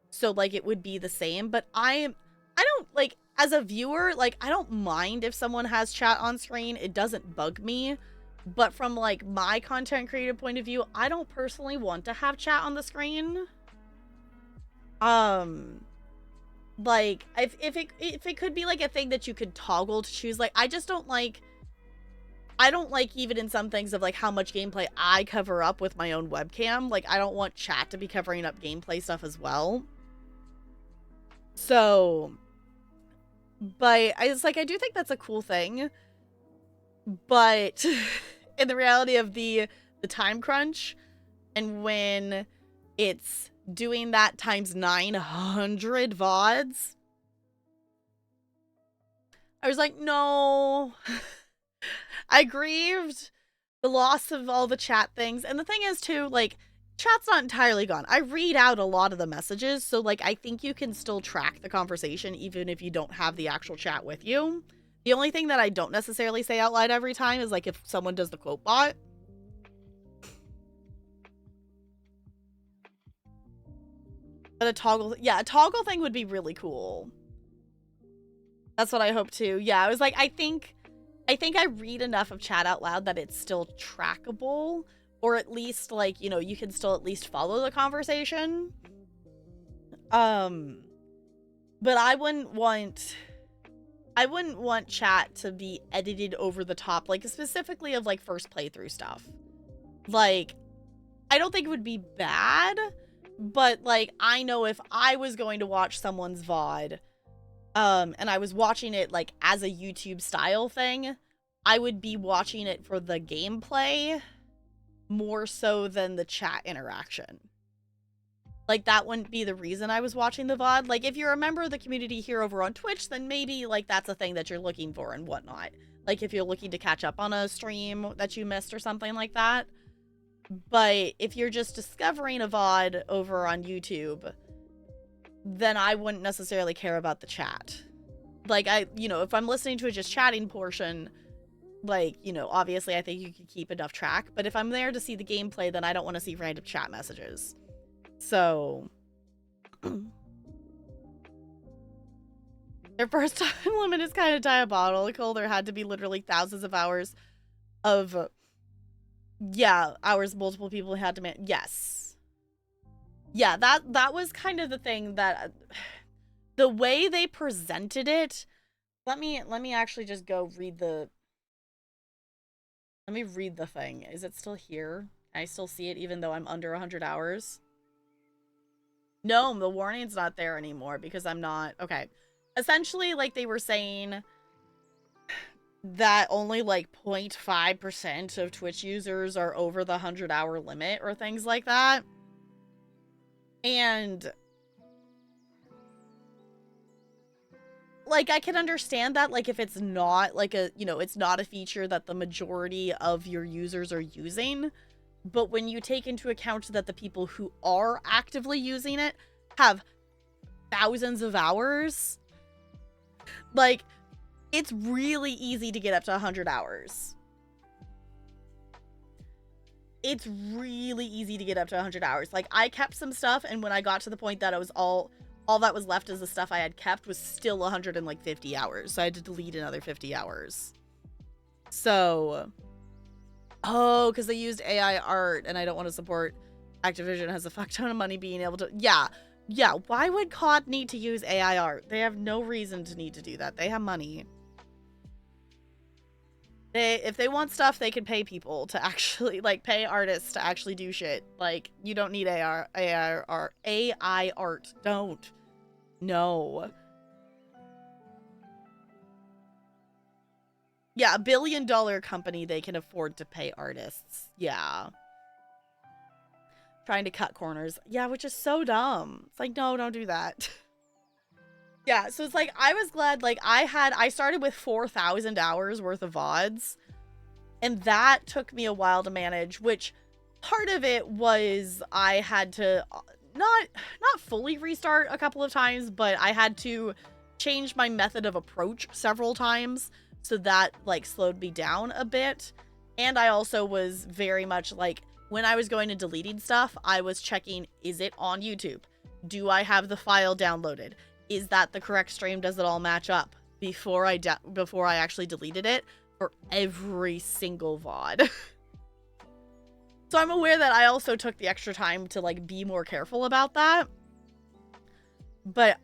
[SPEAKER 1] So, like, it would be the same, but I don't, like, as a viewer, like, I don't mind if someone has chat on screen. It doesn't bug me. But from, like, my content creator point of view, I don't personally want to have chat on the screen. Like, if it could be, like, a thing that you could toggle to choose, like, I don't like even in some things of, like, how much gameplay I cover up with my own webcam. Like, I don't want chat to be covering up gameplay stuff as well. So, but it's like, I do think that's a cool thing, but in the reality of the time crunch, and when it's doing that times 900 VODs, I was like, no. I grieved the loss of all the chat things, and the thing is too, like, chat's not entirely gone. I read out a lot of the messages, so, like, I think you can still track the conversation even if you don't have the actual chat with you. The only thing that I don't necessarily say out loud every time is, like, if someone does the quote bot. But a toggle thing would be really cool. That's what I hope too. Yeah, I was like, I think I read enough of chat out loud that it's still trackable. Or at least, like, you know, you can still at least follow the conversation. But I wouldn't want chat to be edited over the top, like, specifically of, like, first playthrough stuff. Like, I don't think it would be bad, but, like, I know if I was going to watch someone's VOD, and I was watching it, like, as a YouTube style thing, I would be watching it for the gameplay more so than the chat interaction. Like, that wouldn't be the reason I was watching the VOD. Like, if you're a member of the community here over on Twitch, then maybe, like, that's a thing that you're looking for and whatnot. Like, if you're looking to catch up on a stream that you missed or something like that. But if you're just discovering a VOD over on YouTube, then I wouldn't necessarily care about the chat. Like, if I'm listening to a just chatting portion, like, obviously I think you can keep enough track. But if I'm there to see the gameplay, then I don't want to see random chat messages. So, their first time limit is kind of diabolical. There had to be literally thousands of hours of, hours multiple people had to yes. Yeah, that was kind of the thing that, the way they presented it, let me actually just go read the, let me read the thing. Is it still here? Can I still see it even though I'm under 100 hours? No, the warning's not there anymore because I'm not. Okay. Essentially, like, they were saying that only, like, 0.5% of Twitch users are over the 100-hour limit or things like that. And, like, I can understand that, like, if it's not, like, it's not a feature that the majority of your users are using. But when you take into account that the people who are actively using it have thousands of hours, like, it's really easy to get up to 100 hours. It's really easy to get up to 100 hours. Like, I kept some stuff, and when I got to the point that it was all that was left as the stuff I had kept was still 150 hours. So I had to delete another 50 hours. So... Oh, because they used AI art, and I don't want to support Activision has a fuck ton of money being able to... Yeah. Why would COD need to use AI art? They have no reason to need to do that. They have money. If they want stuff, they can pay people to actually, like, pay artists to actually do shit. Like, you don't need AI art. Don't. No. Yeah, $1 billion company, they can afford to pay artists. Yeah. Trying to cut corners. Yeah, which is so dumb. It's like, no, don't do that. Yeah, so it's like, I was glad, like, I started with 4,000 hours worth of VODs. And that took me a while to manage, which part of it was I had to not fully restart a couple of times, but I had to change my method of approach several times. So that, like, slowed me down a bit. And I also was very much, like, when I was going and deleting stuff, I was checking, is it on YouTube? Do I have the file downloaded? Is that the correct stream? Does it all match up? Before I actually deleted it for every single VOD. So I'm aware that I also took the extra time to, like, be more careful about that. But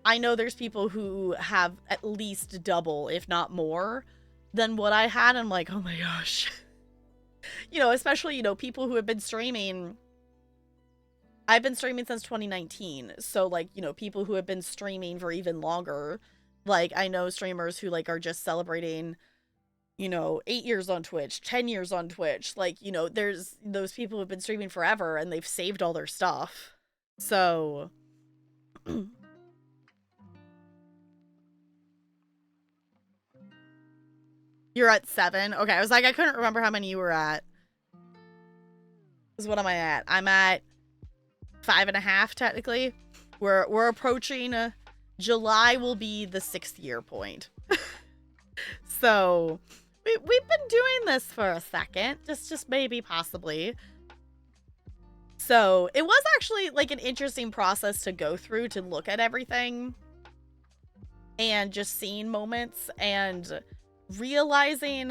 [SPEAKER 1] I know there's people who have at least double, if not more, than what I had. I'm like, oh my gosh. Especially, people who have been streaming. I've been streaming since 2019. So, like, people who have been streaming for even longer. Like, I know streamers who, like, are just celebrating, 8 years on Twitch, 10 years on Twitch. Like, there's those people who have been streaming forever and they've saved all their stuff. So... You're at 7? Okay, I was like, I couldn't remember how many you were at. Because what am I at? I'm at 5.5, technically. We're approaching... July will be the 6th year point. So, we've been doing this for a second. Just maybe, possibly. So, it was actually, like, an interesting process to go through to look at everything. And just seeing moments and... realizing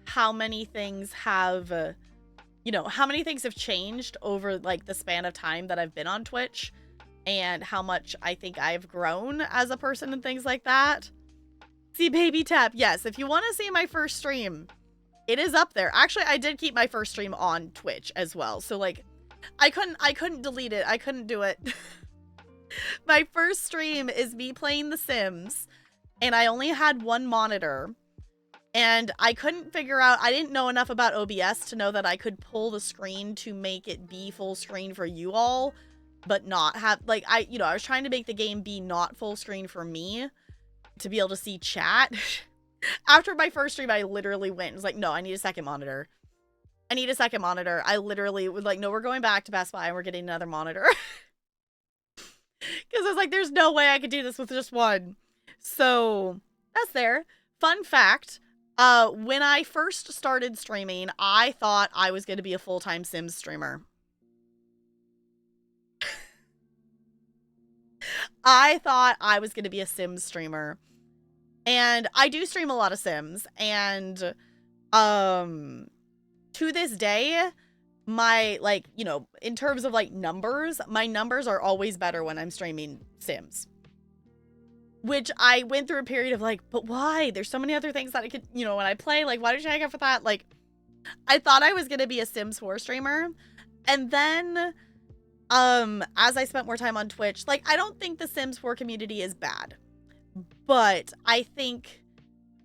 [SPEAKER 1] how many things have, how many things have changed over, like, the span of time that I've been on Twitch, and how much I think I've grown as a person and things like that. See Baby Tap. Yes, if you want to see my first stream, it is up there. Actually, I did keep my first stream on Twitch as well. So, like, I couldn't delete it. I couldn't do it. My first stream is me playing The Sims, and I only had one monitor. And I couldn't figure out, I didn't know enough about OBS to know that I could pull the screen to make it be full screen for you all, but not have, like, I was trying to make the game be not full screen for me to be able to see chat. After my first stream, I literally went and was like, no, I need a second monitor. I need a second monitor. I literally was like, no, we're going back to Best Buy and we're getting another monitor. Because I was like, there's no way I could do this with just one. So, that's there. Fun fact, when I first started streaming, I thought I was going to be a full-time Sims streamer. I thought I was going to be a Sims streamer. And I do stream a lot of Sims. And, to this day, my, like, you know, in terms of, like, numbers, my numbers are always better when I'm streaming Sims. Which I went through a period of, like, but why? There's so many other things that I could, you know, when I play, like, why did I go for that? Like, I thought I was going to be a Sims 4 streamer. And then, as I spent more time on Twitch, like, I don't think the Sims 4 community is bad. But I think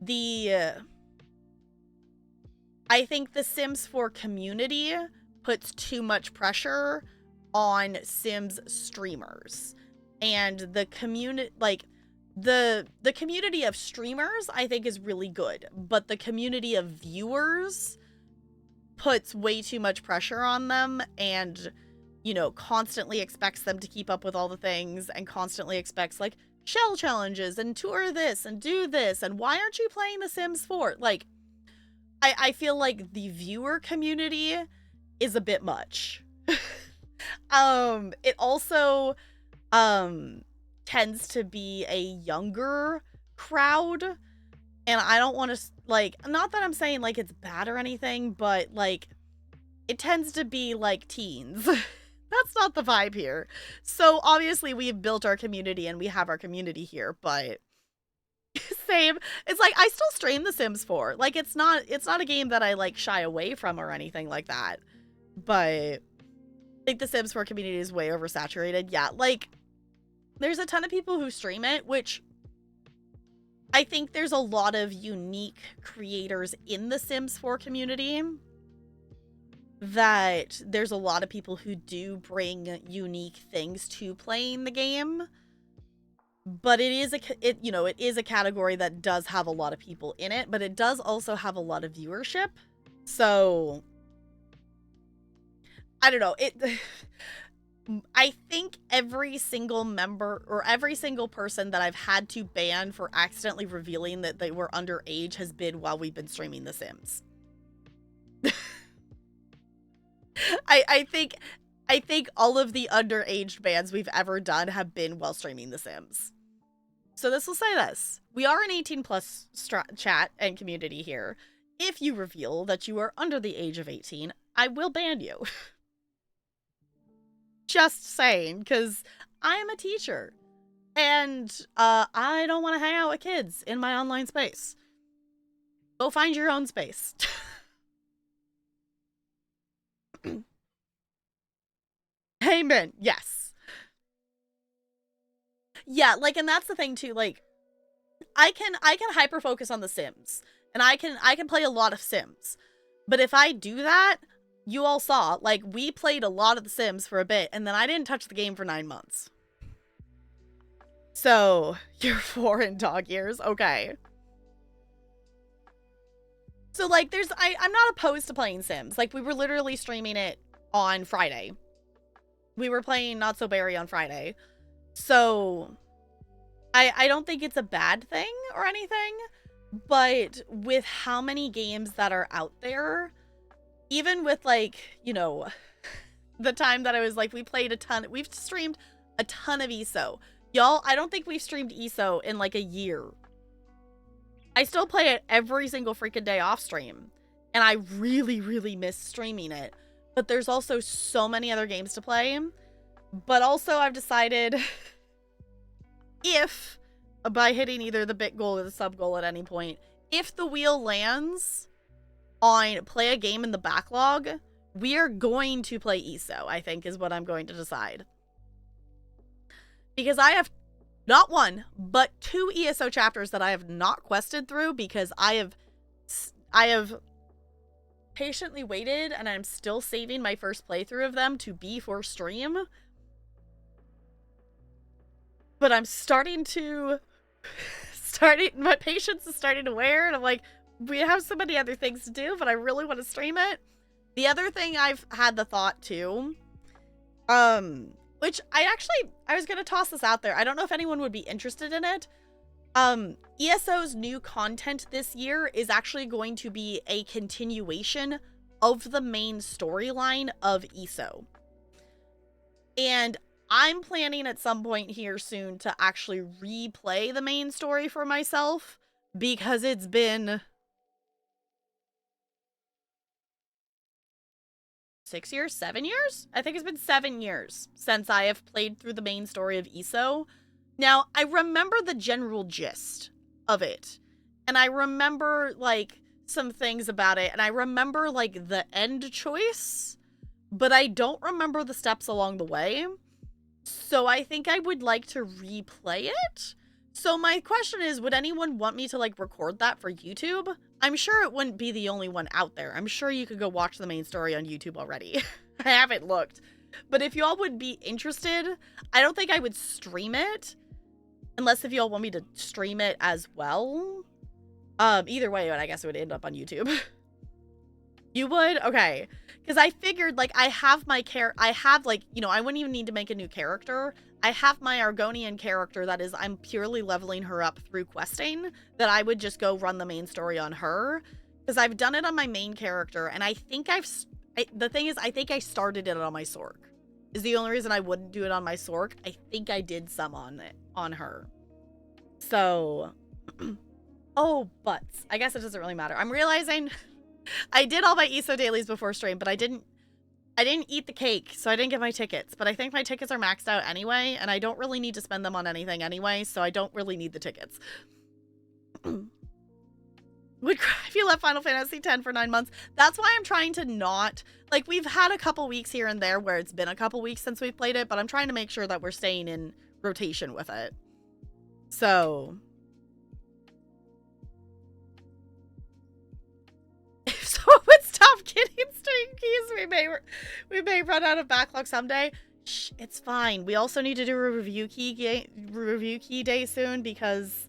[SPEAKER 1] the Sims 4 community puts too much pressure on Sims streamers. And the community, like, the community of streamers, I think, is really good. But the community of viewers puts way too much pressure on them and, you know, constantly expects them to keep up with all the things and constantly expects, like, shell challenges and tour this and do this and why aren't you playing The Sims 4? Like, I feel like the viewer community is a bit much. It also tends to be a younger crowd, and I don't want to, like, not that I'm saying, like, it's bad or anything, but, like, it tends to be, like, teens. That's not the vibe here. So, obviously, we've built our community, and we have our community here, but same. It's like, I still stream The Sims 4. Like, it's not a game that I, like, shy away from or anything like that. But I think The Sims 4 community is way oversaturated. Yeah, like, there's a ton of people who stream it, which I think there's a lot of unique creators in the Sims 4 community, that there's a lot of people who do bring unique things to playing the game. But it is a category that does have a lot of people in it, but it does also have a lot of viewership. So I don't know. I think every single member or every single person that I've had to ban for accidentally revealing that they were underage has been while we've been streaming The Sims. I think all of the underage bans we've ever done have been while streaming The Sims. So this will say this. We are an 18+ chat and community here. If you reveal that you are under the age of 18, I will ban you. Just saying, because I am a teacher. And I don't want to hang out with kids in my online space. Go find your own space. Amen. Yes. Yeah, like, and that's the thing too, like, I can hyper focus on The Sims, and I can play a lot of Sims. But if I do that, you all saw, like, we played a lot of The Sims for a bit, and then I didn't touch the game for 9 months. So, you're 4 in dog years, okay. So, like, I'm not opposed to playing Sims. Like, we were literally streaming it on Friday. We were playing Not So Berry on Friday. So, I don't think it's a bad thing or anything, but with how many games that are out there, even with, like, you know, the time that I was, like, we've streamed a ton of ESO. Y'all, I don't think we've streamed ESO in, like, a year. I still play it every single freaking day off stream, and I really, really miss streaming it. But there's also so many other games to play. But also, I've decided if, by hitting either the bit goal or the sub goal at any point, if the wheel lands on play a game in the backlog, we are going to play ESO, I think, is what I'm going to decide. Because I have not one, but 2 ESO chapters that I have not quested through because I have I have patiently waited, and I'm still saving my first playthrough of them to be for stream. But I'm my patience is starting to wear, and I'm like, we have so many other things to do, but I really want to stream it. The other thing I've had the thought too, which I was gonna toss this out there. I don't know if anyone would be interested in it. ESO's new content this year is actually going to be a continuation of the main storyline of ESO. And I'm planning at some point here soon to actually replay the main story for myself, because it's been 6 years, 7 years? I think it's been 7 years since I have played through the main story of ESO. Now, I remember the general gist of it, and I remember, like, some things about it, and I remember, like, the end choice, but I don't remember the steps along the way. So I think I would like to replay it. So my question is, would anyone want me to, like, record that for YouTube? I'm sure it wouldn't be the only one out there. I'm sure you could go watch the main story on YouTube already. I haven't looked. But if y'all would be interested, I don't think I would stream it. Unless if y'all want me to stream it as well. Either way, I guess it would end up on YouTube. You would? Okay. Because I figured, like, I have my like, you know, I wouldn't even need to make a new character. I have my Argonian character that is, I'm purely leveling her up through questing, that I would just go run the main story on her. Because I've done it on my main character, and I think the thing is, I think I started it on my Sork. Is the only reason I wouldn't do it on my Sork. I think I did some on her. So, oh, but I guess it doesn't really matter. I'm realizing I did all my ESO dailies before stream, but I didn't eat the cake, so I didn't get my tickets. But I think my tickets are maxed out anyway, and I don't really need to spend them on anything anyway, so I don't really need the tickets. Would cry if you left Final Fantasy X for 9 months. That's why I'm trying to not, like, we've had a couple weeks here and there where it's been a couple weeks since we've played it, but I'm trying to make sure that we're staying in rotation with it. So if someone would stop getting stream keys, we may run out of backlog someday. Shh, it's fine. We also need to do a review key day soon, because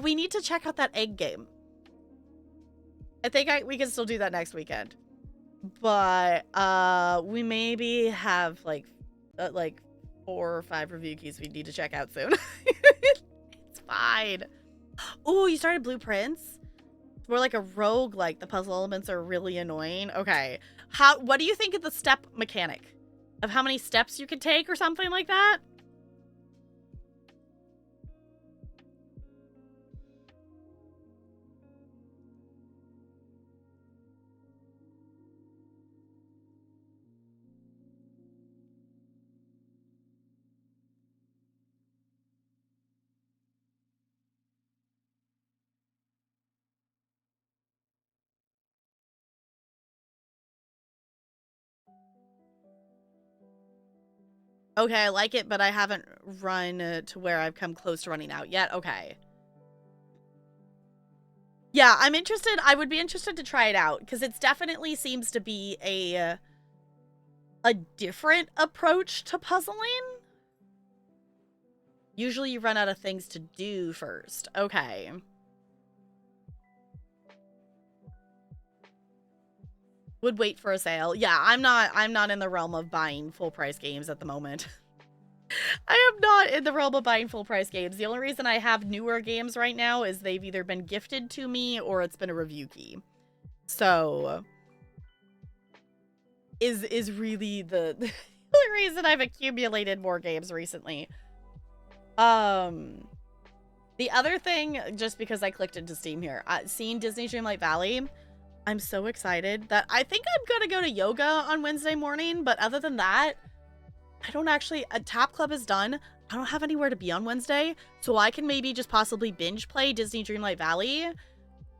[SPEAKER 1] we need to check out that egg game. I think we can still do that next weekend. But we maybe have like 4 or 5 review keys we need to check out soon. It's fine. Oh, you started Blueprints? It's more like a rogue, like the puzzle elements are really annoying. Okay. What do you think of the step mechanic? Of how many steps you could take or something like that? Okay, I like it, but I haven't run to where I've come close to running out yet. Okay. Yeah, I'm interested. I would be interested to try it out, because it definitely seems to be a different approach to puzzling. Usually you run out of things to do first. Okay. Would wait for a sale. Yeah, I'm not in the realm of buying full price games at the moment. I am not in the realm of buying full price games. The only reason I have newer games right now is they've either been gifted to me or it's been a review key. So is really the only reason I've accumulated more games recently. The other thing, just because I clicked into Steam here, seeing Disney Dreamlight Valley, I'm so excited that I think I'm gonna go to yoga on Wednesday morning, but other than that, I don't actually, Tap Club is done. I don't have anywhere to be on Wednesday, so I can maybe just possibly binge play Disney Dreamlight Valley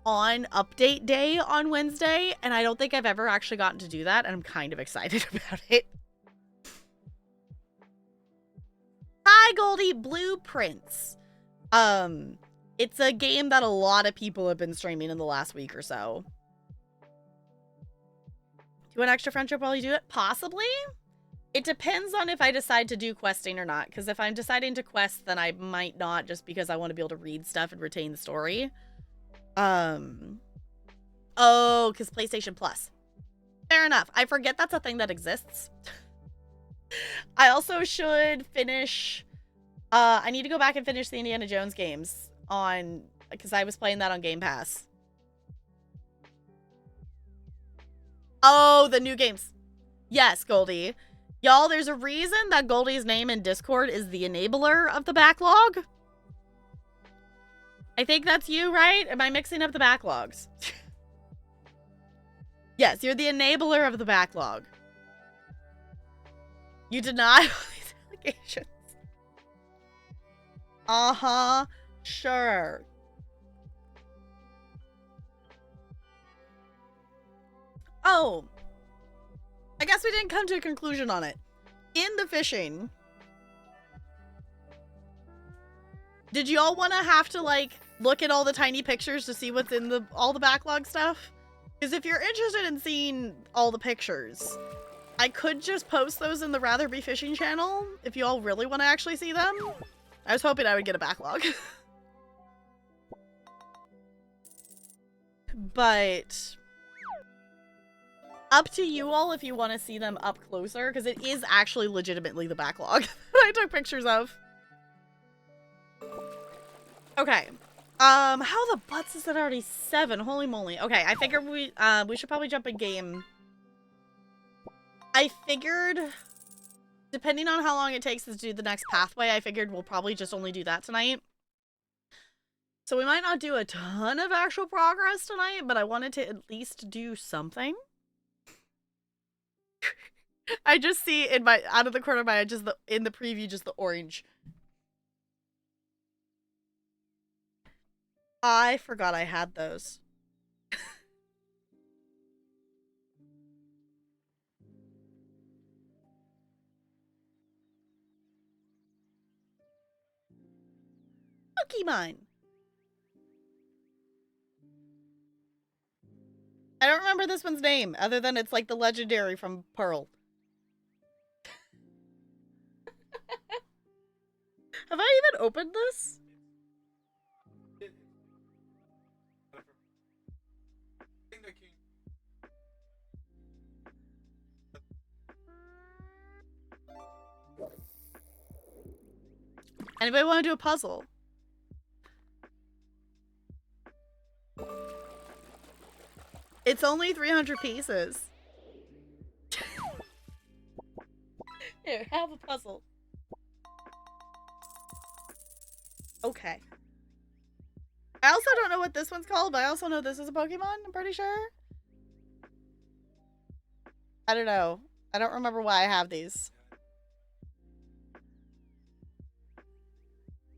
[SPEAKER 1] on update day on Wednesday, and I don't think I've ever actually gotten to do that, and I'm kind of excited about it. Hi, Goldie. Blueprints. It's a game that a lot of people have been streaming in the last week or so. you want extra friendship while you do it? Possibly. It depends on if I decide to do questing or not. Because if I'm deciding to quest, then I might not, just because I want to be able to read stuff and retain the story. Oh, because PlayStation Plus. Fair enough. I forget that's a thing that exists. I also should finish... I need to go back and finish the Indiana Jones games on... Because I was playing that on Game Pass. Oh, the new games. Yes, Goldie. Y'all, there's a reason that Goldie's name in Discord is the enabler of the backlog. I think that's you, right? Am I mixing up the backlogs? Yes, you're the enabler of the backlog. You deny all these allegations. Uh-huh. Sure. Oh. I guess we didn't come to a conclusion on it. In the fishing, did you all want to have to, like, look at all the tiny pictures to see what's in all the backlog stuff? Because if you're interested in seeing all the pictures, I could just post those in the Rather Be Fishing channel if you all really want to actually see them. I was hoping I would get a backlog. But up to you all if you want to see them up closer, because it is actually legitimately the backlog that I took pictures of. Okay. How the butts is it already 7? Holy moly. Okay, I figured we should probably jump in game. I figured, depending on how long it takes to do the next pathway, I figured we'll probably just only do that tonight. So we might not do a ton of actual progress tonight, but I wanted to at least do something. I just see in my, out of the corner of my eye, just in the preview, just the orange. I forgot I had those. Pokemon. I don't remember this one's name, other than it's like the legendary from Pearl. Have I even opened this? Anybody want to do a puzzle? It's only 300 pieces. Here, have a puzzle. Okay. I also don't know what this one's called, but I also know this is a Pokemon, I'm pretty sure. I don't know. I don't remember why I have these.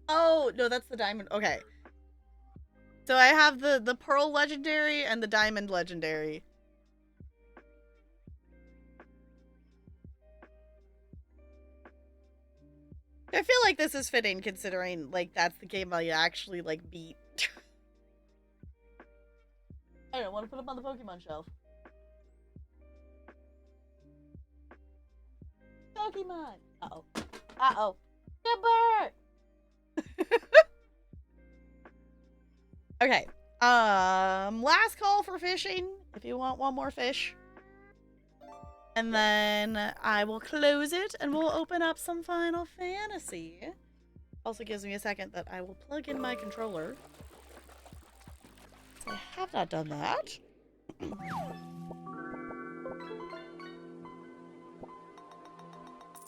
[SPEAKER 1] Oh, no, that's the diamond. Okay. So I have the Pearl Legendary and the Diamond Legendary. I feel like this is fitting considering, like, that's the game I actually, like, beat. I don't want to put them on the Pokemon shelf. Pokemon! Uh-oh. Uh-oh. Good bird! Okay. Last call for fishing, if you want one more fish. And then I will close it and we'll open up some Final Fantasy. Also gives me a second that I will plug in my controller. So I have not done that.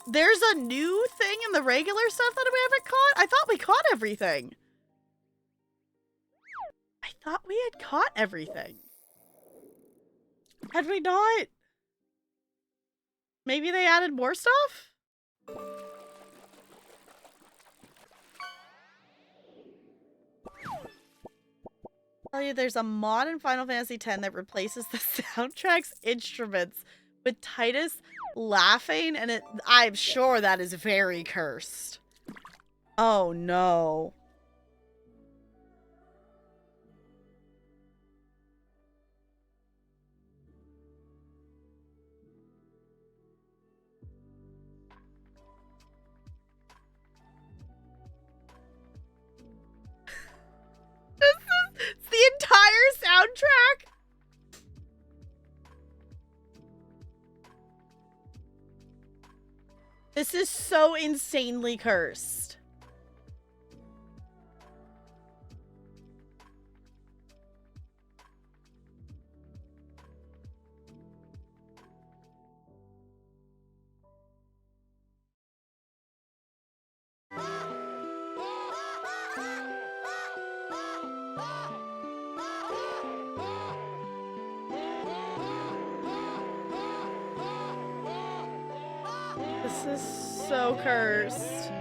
[SPEAKER 1] There's a new thing in the regular stuff that we haven't caught? I thought we caught everything. I thought we had caught everything. Had we not? Maybe they added more stuff? Tell you there's a mod in Final Fantasy X that replaces the soundtrack's instruments with Titus laughing, and I'm sure that is very cursed. Oh no. This is so insanely cursed. This is so cursed.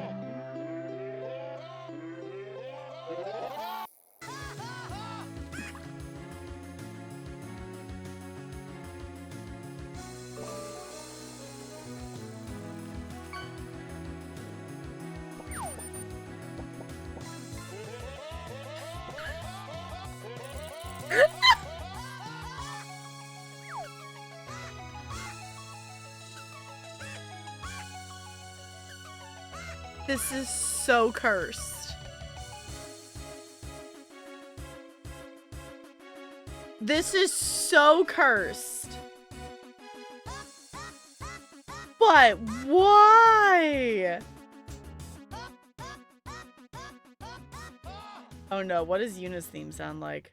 [SPEAKER 1] This is so cursed. This is so cursed. But why? Oh no, what does Yuna's theme sound like?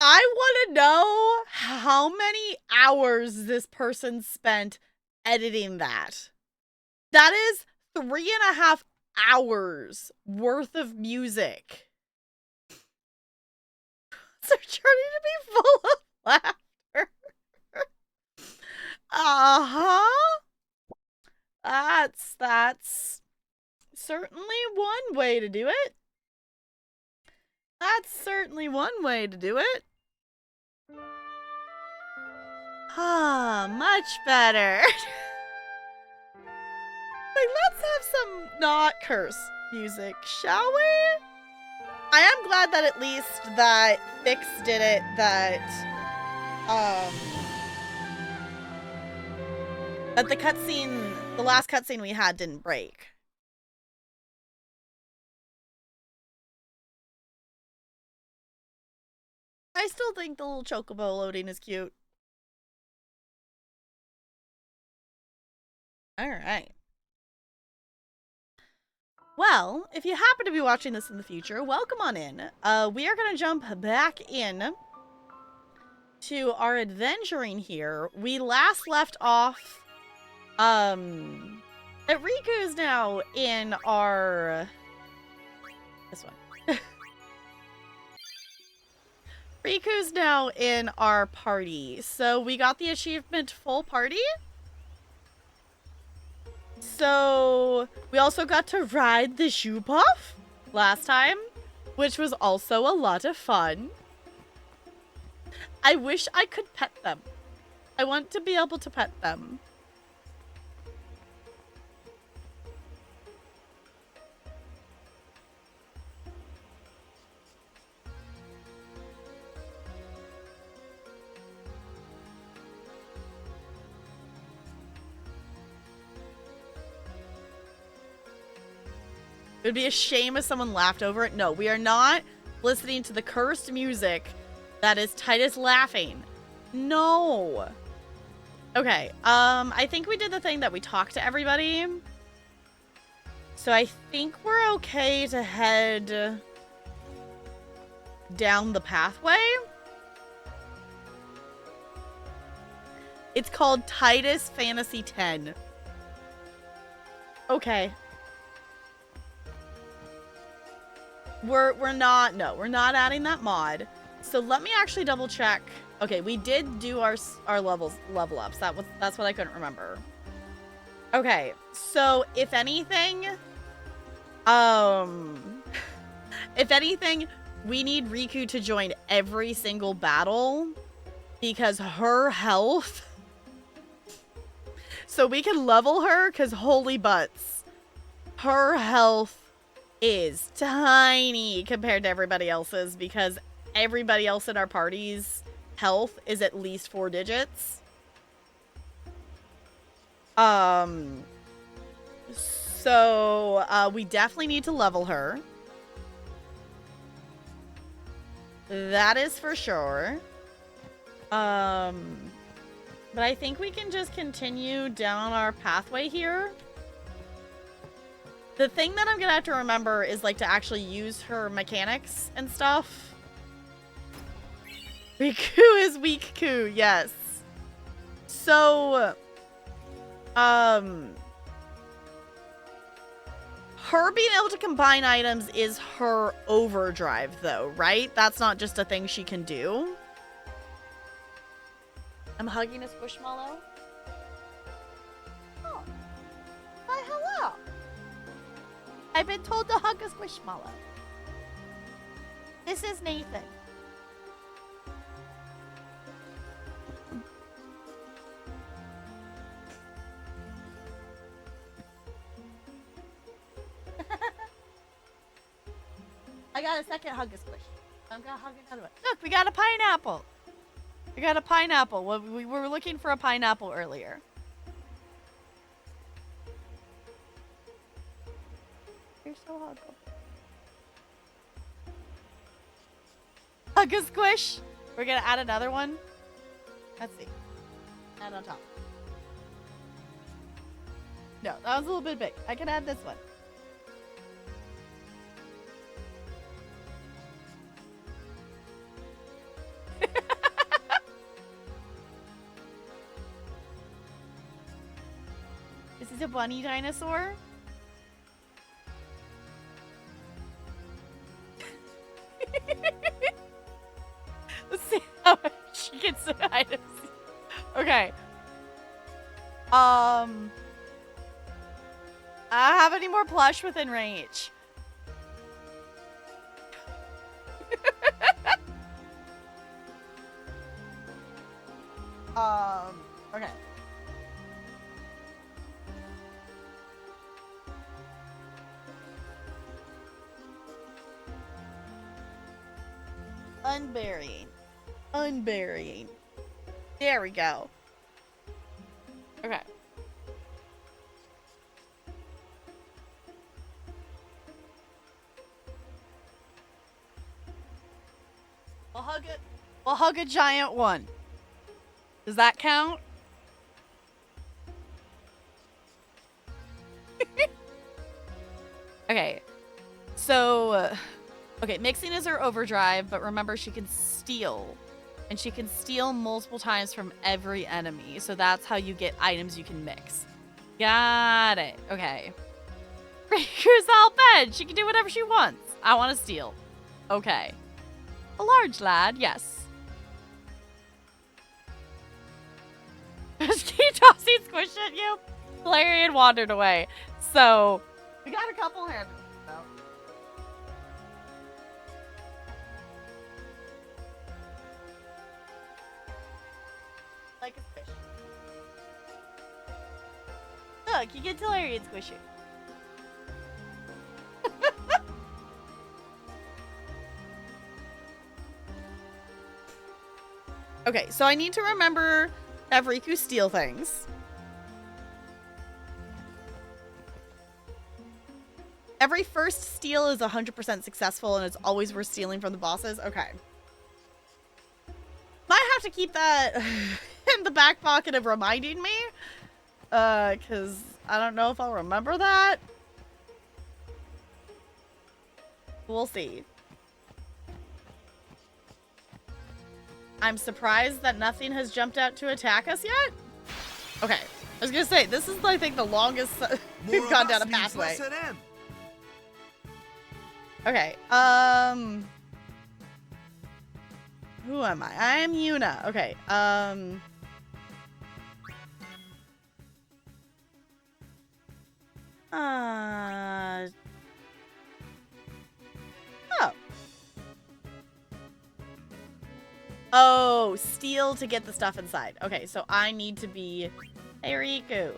[SPEAKER 1] I want to know how many hours this person spent editing that. That is 3.5 hours worth of music. So turning to be full of laughter. That's certainly one way to do it. That's certainly one way to do it. Ah, much better. Like, let's have some not curse music, shall we? I am glad that at least that Fix did it, that the cutscene, the last cutscene we had didn't break. I still think the little chocobo loading is cute. Alright. Well, if you happen to be watching this in the future, welcome on in. We are going to jump back in to our adventuring here. We last left off, that Riku's now in our... This one. Riku's now in our party. So we got the achievement full party. So we also got to ride the Shoopuf last time, which was also a lot of fun. I wish I could pet them. I want to be able to pet them. It would be a shame if someone laughed over it. No, we are not listening to the cursed music that is Tidus laughing. No. Okay, I think we did the thing that we talked to everybody. So I think we're okay to head down the pathway. It's called Tidus Fantasy 10. Okay. We're not adding that mod. So let me actually double check. Okay, we did do our level ups. That's what I couldn't remember. Okay, so if anything, we need Riku to join every single battle because her health. So we can level her because holy butts, her health is tiny compared to everybody else's because everybody else in our party's health is at least 4 digits. So we definitely need to level her. That is for sure. But I think we can just continue down our pathway here. The thing that I'm gonna have to remember is like to actually use her mechanics and stuff. Riku is weak Ku, yes. So, her being able to combine items is her overdrive though, right? That's not just a thing she can do. I'm hugging a squishmallow. Oh. Hi, hello. I've been told to hug a squishmallow. This is Nathan. I got a second hug a squish. I'm gonna hug another one. Look, we got a pineapple. We got a pineapple. We were looking for a pineapple earlier. You're so huggable. Hug a squish. We're gonna add another one. Let's see. Add on top. No, that was a little bit big. I can add this one. This is a bunny dinosaur. Let's see how much she gets the items. Okay. I have any more plush within range? Okay. Unburying. Unburying. There we go. Okay. We'll hug it. We'll hug a giant one. Does that count? Okay. So, okay, mixing is her overdrive, but remember she can steal. And she can steal multiple times from every enemy. So that's how you get items you can mix. Got it. Okay. Riku's all bed. She can do whatever she wants. I want to steal. Okay. A large lad, yes. Keep tossing squish at you. Larian wandered away. So, we got a couple hands. Like a fish. Look, you get Tolarian squishing. Okay, so I need to remember to have Riku steal things. Every first steal is 100% successful and it's always worth stealing from the bosses. Okay. Might have to keep that in the back pocket of reminding me. Because I don't know if I'll remember that. We'll see. I'm surprised that nothing has jumped out to attack us yet. Okay. I was gonna say, this is, I think, the longest we've gone down a pathway. Okay, who am I? I am Yuna. Okay, Oh, steal to get the stuff inside. Okay, so I need to be... Hey, Riku.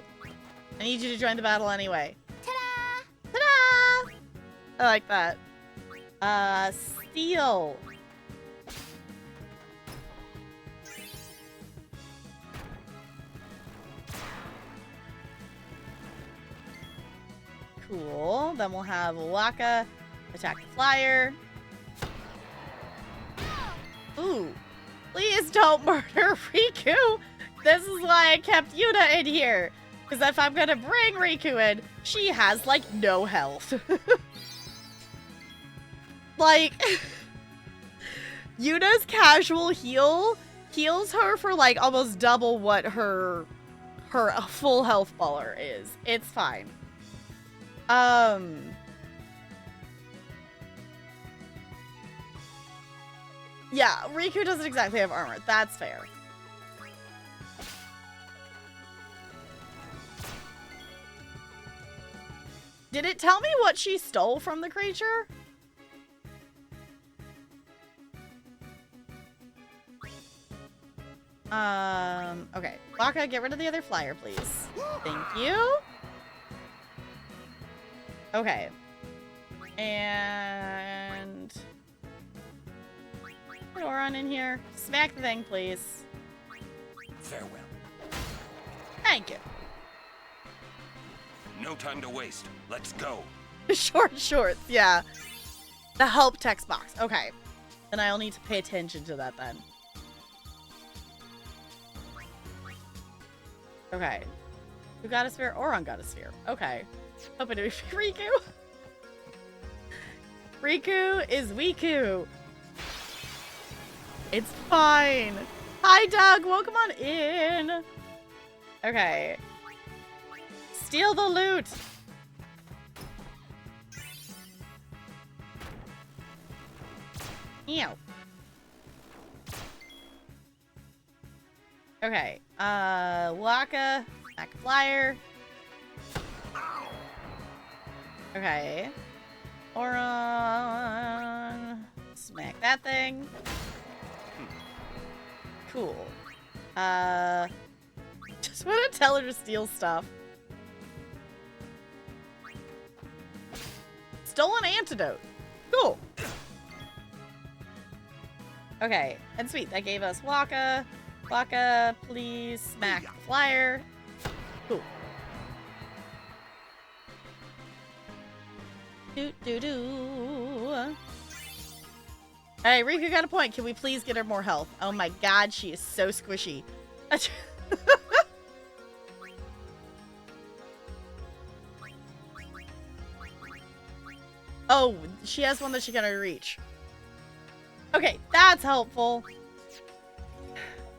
[SPEAKER 1] I need you to join the battle anyway. Ta-da! Ta-da! I like that. Steel. Cool. Then we'll have Waka attack the flyer. Ooh. Please don't murder Riku. This is why I kept Yuna in here. Because if I'm going to bring Riku in, she has, like, no health. Like, Yuna's casual heal heals her for, like, almost double what her full health baller is. It's fine. Yeah, Riku doesn't exactly have armor. That's fair. Did it tell me what she stole from the creature? Okay. Waka, get rid of the other flyer, please. Thank you. Okay. And... put Auron in here. Smack the thing, please.
[SPEAKER 2] Farewell.
[SPEAKER 1] Thank you.
[SPEAKER 2] No time to waste. Let's go.
[SPEAKER 1] Short shorts, yeah. The help text box. Okay. Then I'll need to pay attention to that then. Okay. Who got a sphere? Auron got a sphere. Okay. Hoping to be Riku. Riku is Wiku. It's fine. Hi, Doug. Welcome on in. Okay. Steal the loot. Ew. Okay. Waka. Smack a flyer. Okay. Auron. Smack that thing. Cool. Just want to tell her to steal stuff. Stolen antidote. Cool. Okay, and sweet. That gave us Waka. Waka, please smack the flyer. Cool. Doo-doo-doo. Hey, Riku got a point. Can we please get her more health? Oh my god, she is so squishy. Oh, she has one that she can reach. Okay, that's helpful.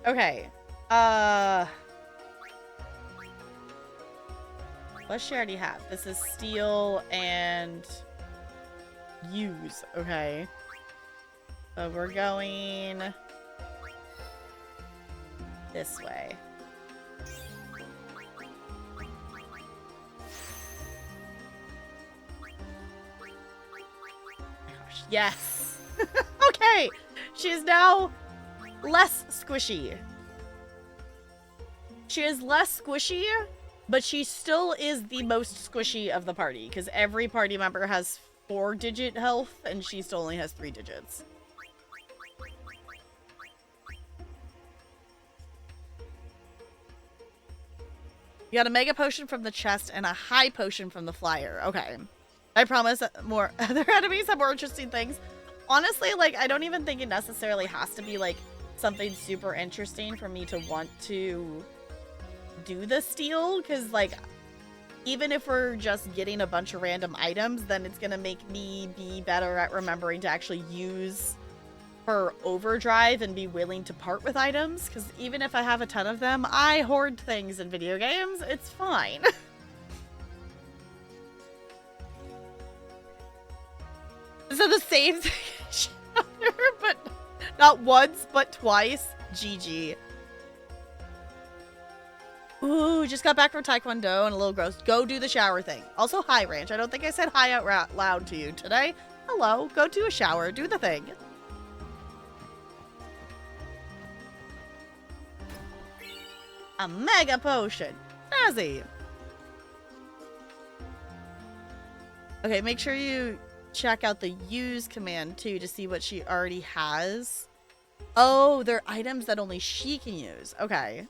[SPEAKER 1] Okay. What does she already have? This is steal and use. Okay. So we're going this way. Gosh, yes. Okay. She is now less squishy. She is less squishy, but she still is the most squishy of the party because every party member has 4-digit health and she still only has 3 digits. You got a mega potion from the chest and a high potion from the flyer. Okay. I promise more other enemies have more interesting things. Honestly, like, I don't even think it necessarily has to be, like, something super interesting for me to want to do the steal. Because, like, even if we're just getting a bunch of random items, then it's going to make me be better at remembering to actually use her overdrive and be willing to part with items. Because even if I have a ton of them, I hoard things in video games. It's fine. So the same thing, but not once, but twice. GG. Ooh, just got back from Taekwondo and a little gross. Go do the shower thing. Also, hi, Ranch. I don't think I said hi out loud to you today. Hello. Go do a shower. Do the thing. A mega potion. Snazzy. Okay, make sure you check out the use command too to see what she already has. Oh, they're items that only she can use. Okay.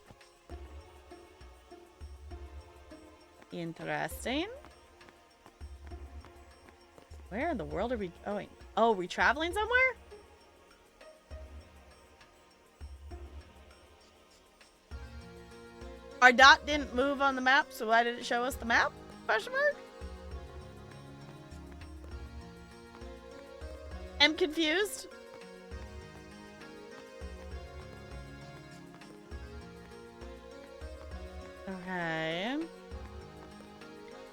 [SPEAKER 1] Interesting. Where in the world are we going? Oh, are we traveling somewhere? Our dot didn't move on the map, so why did it show us the map? Question mark? I'm confused. Okay.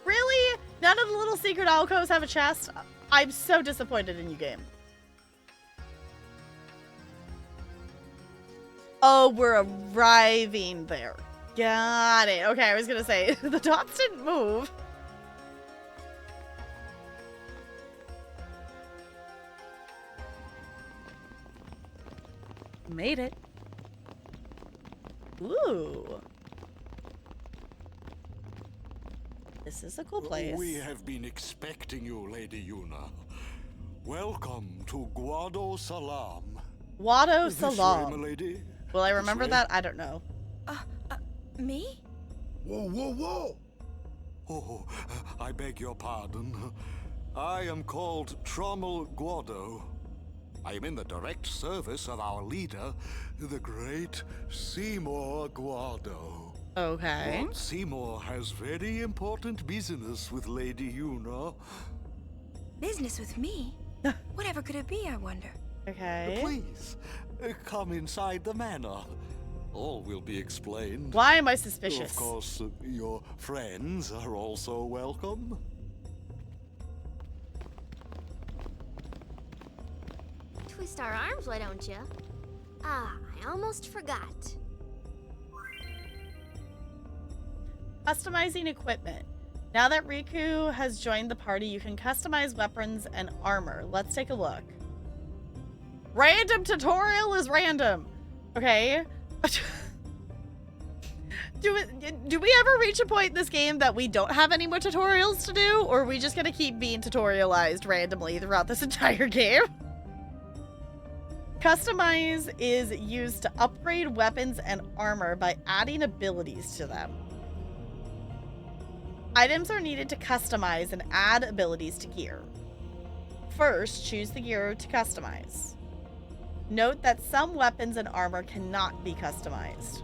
[SPEAKER 1] Really? None of the little secret alcoves have a chest? I'm so disappointed in you, game. Oh, we're arriving there. Got it. Okay, I was gonna say, the dots didn't move. Made it. Ooh. This is a cool place.
[SPEAKER 3] We have been expecting you, Lady Yuna. Welcome to Guado Salam.
[SPEAKER 1] Guado
[SPEAKER 3] This way,
[SPEAKER 1] Salam.
[SPEAKER 3] my lady.
[SPEAKER 1] Will I
[SPEAKER 3] This
[SPEAKER 1] remember
[SPEAKER 3] way.
[SPEAKER 1] that? I don't know.
[SPEAKER 4] Me?
[SPEAKER 3] Whoa, whoa, whoa! Oh, I beg your pardon. I am called Trommel Guado. I am in the direct service of our leader, the great Seymour Guado.
[SPEAKER 1] Okay.
[SPEAKER 3] Lord Seymour has very important business with Lady Yuna.
[SPEAKER 4] Business with me? Whatever could it be, I wonder?
[SPEAKER 1] Okay.
[SPEAKER 3] Please, come inside the manor. All will be explained.
[SPEAKER 1] Why am I suspicious?
[SPEAKER 3] Of course, your friends are also welcome.
[SPEAKER 5] Twist our arms, why don't you? Ah, I almost forgot.
[SPEAKER 1] Customizing equipment. Now that Riku has joined the party, you can customize weapons and armor. Let's take a look. Random tutorial is random. Okay. Do we ever reach a point in this game that we don't have any more tutorials to do? Or are we just gonna keep being tutorialized randomly throughout this entire game? Customize is used to upgrade weapons and armor by adding abilities to them. Items are needed to customize and add abilities to gear. First, choose the gear to customize. Note that some weapons and armor cannot be customized.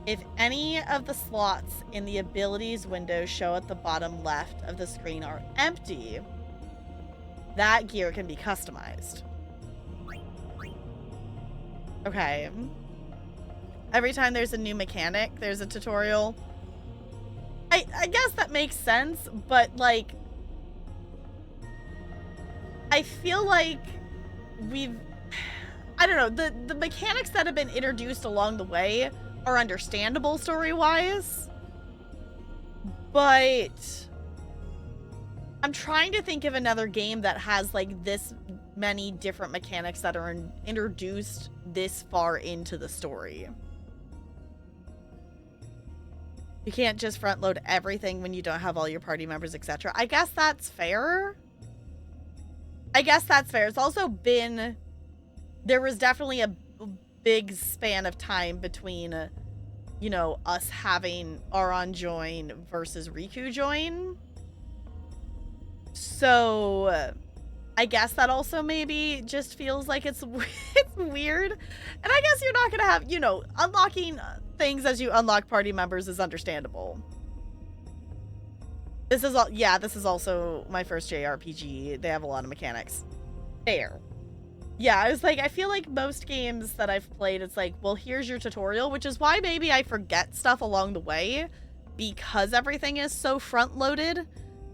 [SPEAKER 1] If any of the slots in the abilities window show at the bottom left of the screen are empty, that gear can be customized. Okay. Every time there's a new mechanic, there's a tutorial. I guess that makes sense, but like, I feel like I don't know, the mechanics that have been introduced along the way are understandable story-wise, but I'm trying to think of another game that has like this many different mechanics that are introduced this far into the story. You can't just front load everything when you don't have all your party members, etc. I guess that's fair. It's also been, there was definitely a big span of time between, you know, us having Auron join versus Riku join. So I guess that also maybe just feels like it's weird. And I guess you're not going to have, you know, unlocking things as you unlock party members is understandable. This is also my first JRPG. They have a lot of mechanics. Fair. Yeah, I was like, I feel like most games that I've played, it's like, well, here's your tutorial, which is why maybe I forget stuff along the way, because everything is so front-loaded,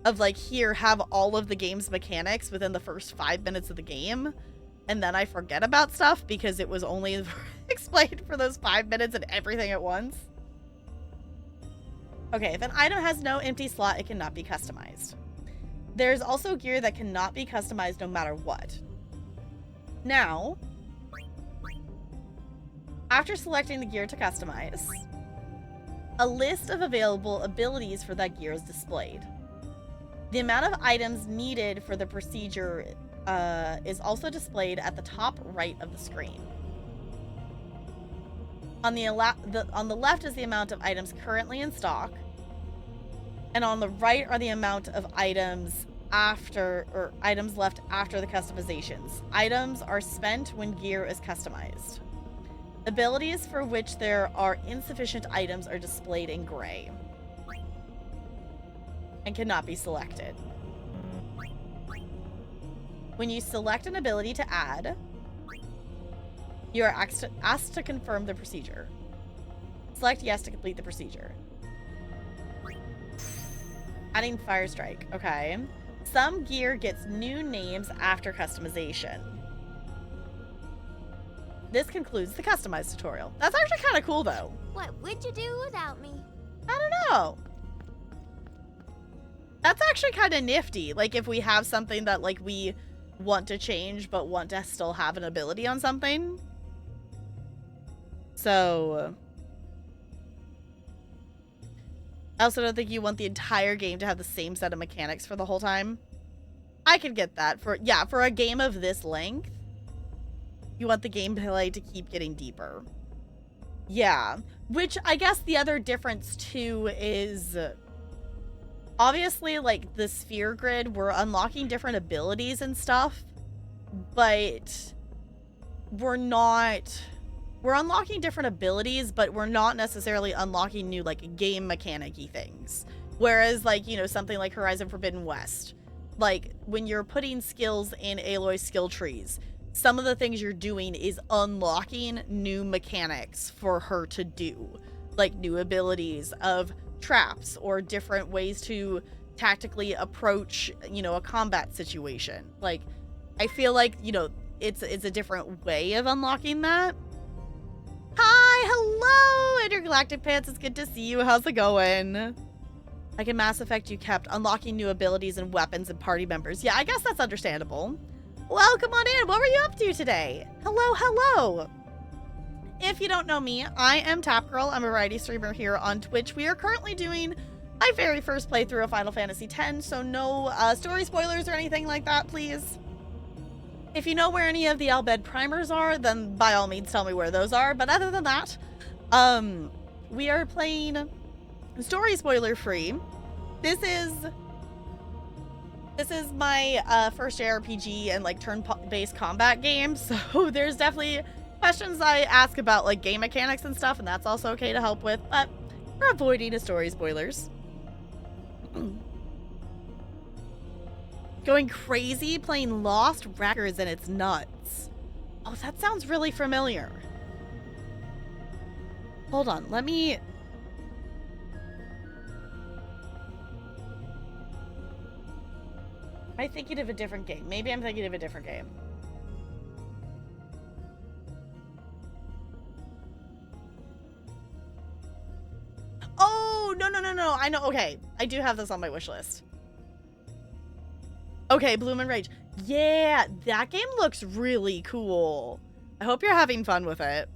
[SPEAKER 1] of like, here, have all of the game's mechanics within the first 5 minutes of the game, and then I forget about stuff because it was only explained for those 5 minutes and everything at once. Okay, if an item has no empty slot, it cannot be customized. There's also gear that cannot be customized no matter what. Now, after selecting the gear to customize, a list of available abilities for that gear is displayed. The amount of items needed for the procedure is also displayed at the top right of the screen. On the left is the amount of items currently in stock, and on the right are the amount of items left after the customizations. Items are spent when gear is customized. Abilities for which there are insufficient items are displayed in gray and cannot be selected. When you select an ability to add, you are asked to confirm the procedure. Select yes to complete the procedure. Adding Fire Strike. Okay. Some gear gets new names after customization. This concludes the customized tutorial. That's actually kind of cool, though.
[SPEAKER 5] What would you do without me?
[SPEAKER 1] I don't know. That's actually kind of nifty. Like, if we have something that, like, we want to change but want to still have an ability on something. So... I also don't think you want the entire game to have the same set of mechanics for the whole time. I could get that. For a game of this length, you want the gameplay to keep getting deeper. Yeah. Which, I guess the other difference, too, is... obviously, like, the sphere grid, we're unlocking different abilities and stuff, but we're unlocking different abilities, but we're not necessarily unlocking new, like, game mechanic-y things. Whereas, like, you know, something like Horizon Forbidden West, like, when you're putting skills in Aloy's skill trees, some of the things you're doing is unlocking new mechanics for her to do. Like, new abilities of traps or different ways to tactically approach, you know, a combat situation. Like, I feel like, you know, it's a different way of unlocking that. Hi, hello, Intergalactic Pants. It's good to see you. How's it going? Like in Mass Effect, you kept unlocking new abilities and weapons and party members. Yeah, I guess that's understandable. Welcome on in. What were you up to today? Hello, hello. If you don't know me, I am Tapgirl. I'm a variety streamer here on Twitch. We are currently doing my very first playthrough of Final Fantasy X, so no story spoilers or anything like that, please. If you know where any of the Al Bhed primers are, then by all means tell me where those are. But other than that, we are playing story spoiler free. This is my first JRPG and like turn-based combat game, so there's definitely questions I ask about like game mechanics and stuff, and that's also okay to help with, but we're avoiding the story spoilers. Going crazy playing Lost Records and it's nuts. Oh, that sounds really familiar. Hold on, let me... Am I thinking of a different game? Maybe I'm thinking of a different game. Oh, no. I know. Okay. I do have this on my wish list. Okay, Bloom and Rage. Yeah, that game looks really cool. I hope you're having fun with it.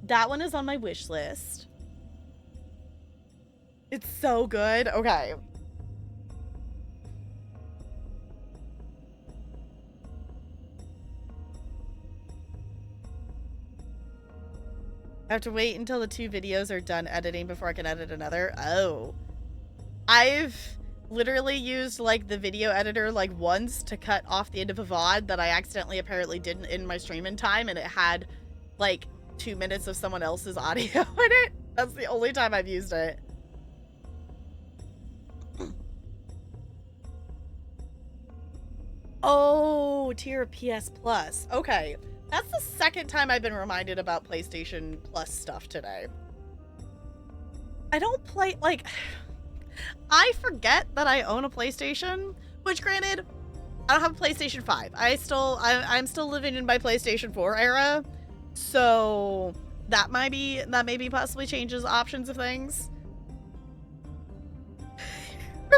[SPEAKER 1] That one is on my wish list. It's so good. Okay. I have to wait until the 2 videos are done editing before I can edit another. Oh. I've literally used like the video editor like once to cut off the end of a VOD that I accidentally apparently didn't in my streaming time, and it had like 2 minutes of someone else's audio in it. That's the only time I've used it. Oh, tier PS Plus. Okay. That's the second time I've been reminded about PlayStation Plus stuff today. I don't play, like, I forget that I own a PlayStation, which granted, I don't have a PlayStation 5. I'm still living in my PlayStation 4 era, so that maybe possibly changes options of things.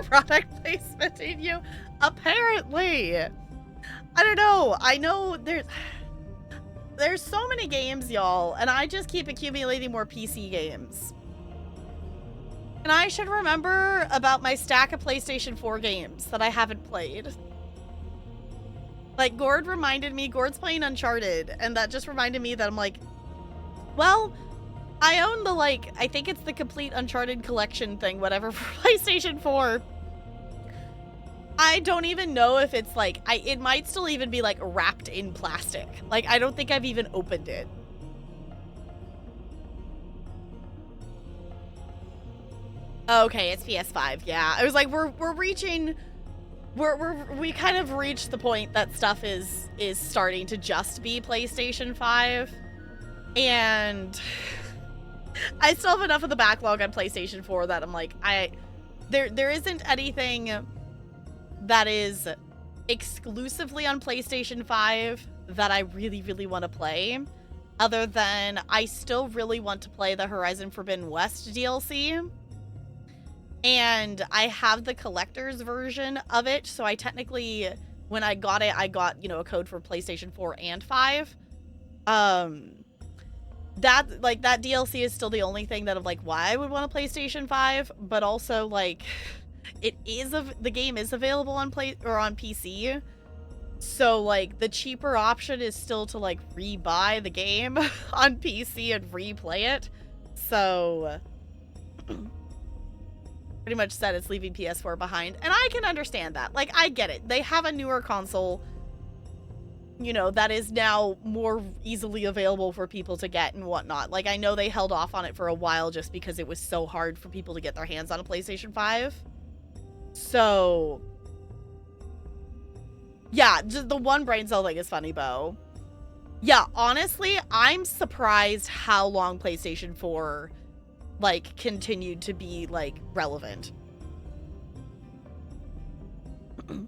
[SPEAKER 1] Product placement in you? Apparently. I don't know. I know there's so many games, y'all, and I just keep accumulating more PC games. And I should remember about my stack of PlayStation 4 games that I haven't played. Like, Gord reminded me, Gord's playing Uncharted, and that just reminded me that I'm like, well, I own the, like, I think it's the complete Uncharted collection thing, whatever, for PlayStation 4. I don't even know if it's, like, it might still even be, like, wrapped in plastic. Like, I don't think I've even opened it. Okay, it's PS5, yeah. I was like, we're reaching... We kind of reached the point that stuff is starting to just be PlayStation 5. And I still have enough of the backlog on PlayStation 4 that I'm like, there isn't anything that is exclusively on PlayStation 5 that I really, really want to play. Other than I still really want to play the Horizon Forbidden West DLC. And I have the collector's version of it, so I technically, when I got it, I got, you know, a code for PlayStation 4 and 5. That DLC is still the only thing that I'm like, why I would want a PlayStation 5, but also, like, the game is available on PC. So, like, the cheaper option is still to, like, rebuy the game on PC and replay it. So... pretty much said it's leaving PS4 behind. And I can understand that. Like, I get it. They have a newer console, you know, that is now more easily available for people to get and whatnot. Like, I know they held off on it for a while just because it was so hard for people to get their hands on a PlayStation 5. So, yeah, just the one brain cell thing is funny, Bo. Yeah, honestly, I'm surprised how long PlayStation 4 like continued to be like relevant. Gonna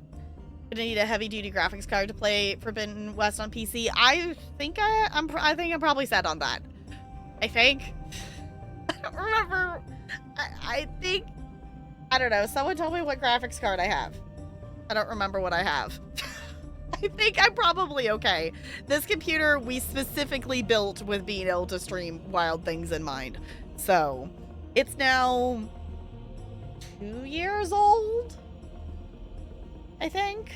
[SPEAKER 1] need a heavy duty graphics card to play Forbidden West on PC. I think I'm probably set on that. I think. I don't remember. I think, I don't know. Someone told me what graphics card I have. I don't remember what I have. I think I'm probably okay. This computer we specifically built with being able to stream Wild Things in mind. So, it's now 2 years old, I think.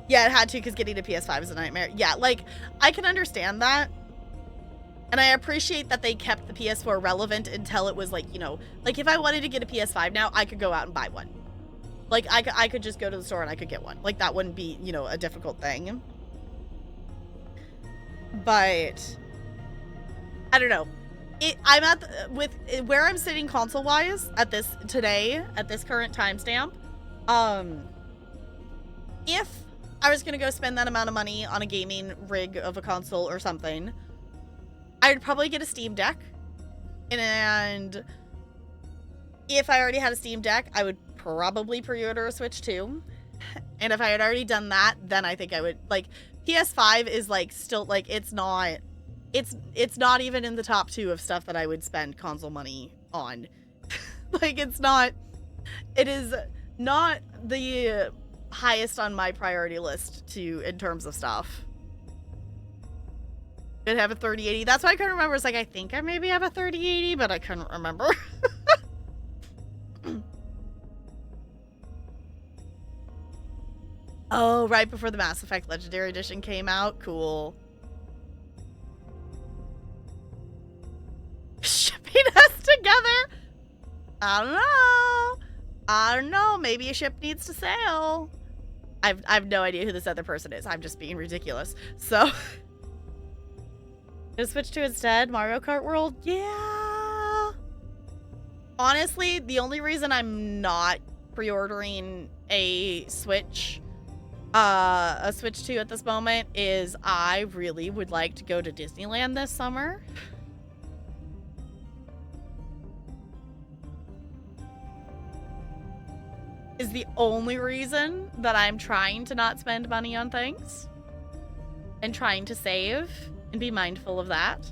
[SPEAKER 1] Yeah, it had to because getting a PS5 is a nightmare. Yeah, like, I can understand that. And I appreciate that they kept the PS4 relevant until it was like, you know, like if I wanted to get a PS5 now, I could go out and buy one. Like, I could just go to the store and I could get one. Like, that wouldn't be, you know, a difficult thing. But I don't know. I'm at where I'm sitting console wise at this current timestamp. If I was gonna go spend that amount of money on a gaming rig of a console or something, I would probably get a Steam Deck. And if I already had a Steam Deck, I would probably pre-order a Switch 2. And if I had already done that, then I think I would, like, PS5 is, like, still, like, it's not even in the top 2 of stuff that I would spend console money on. Like, it is not the highest on my priority list in terms of stuff. Could have a 3080. That's what I couldn't remember. It's like, I think I maybe have a 3080, but I couldn't remember. Oh, right before the Mass Effect Legendary Edition came out. Cool. Shipping us together? I don't know. Maybe a ship needs to sail. I've no idea who this other person is. I'm just being ridiculous. So, gonna switch to instead Mario Kart World? Yeah. Honestly, the only reason I'm not pre-ordering a Switch 2 at this moment is I really would like to go to Disneyland this summer. Is the only reason that I'm trying to not spend money on things and trying to save and be mindful of that.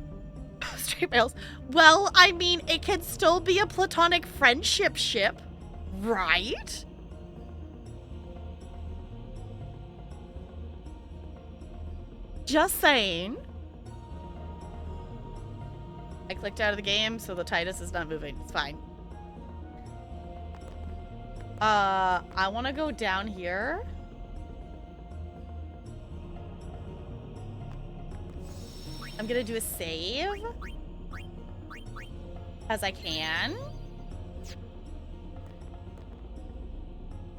[SPEAKER 1] Straight males. Well, I mean, it could still be a platonic friendship ship, right? Just saying. I clicked out of the game, so the Titus is not moving. It's fine. I want to go down here. I'm gonna do a save. As I can.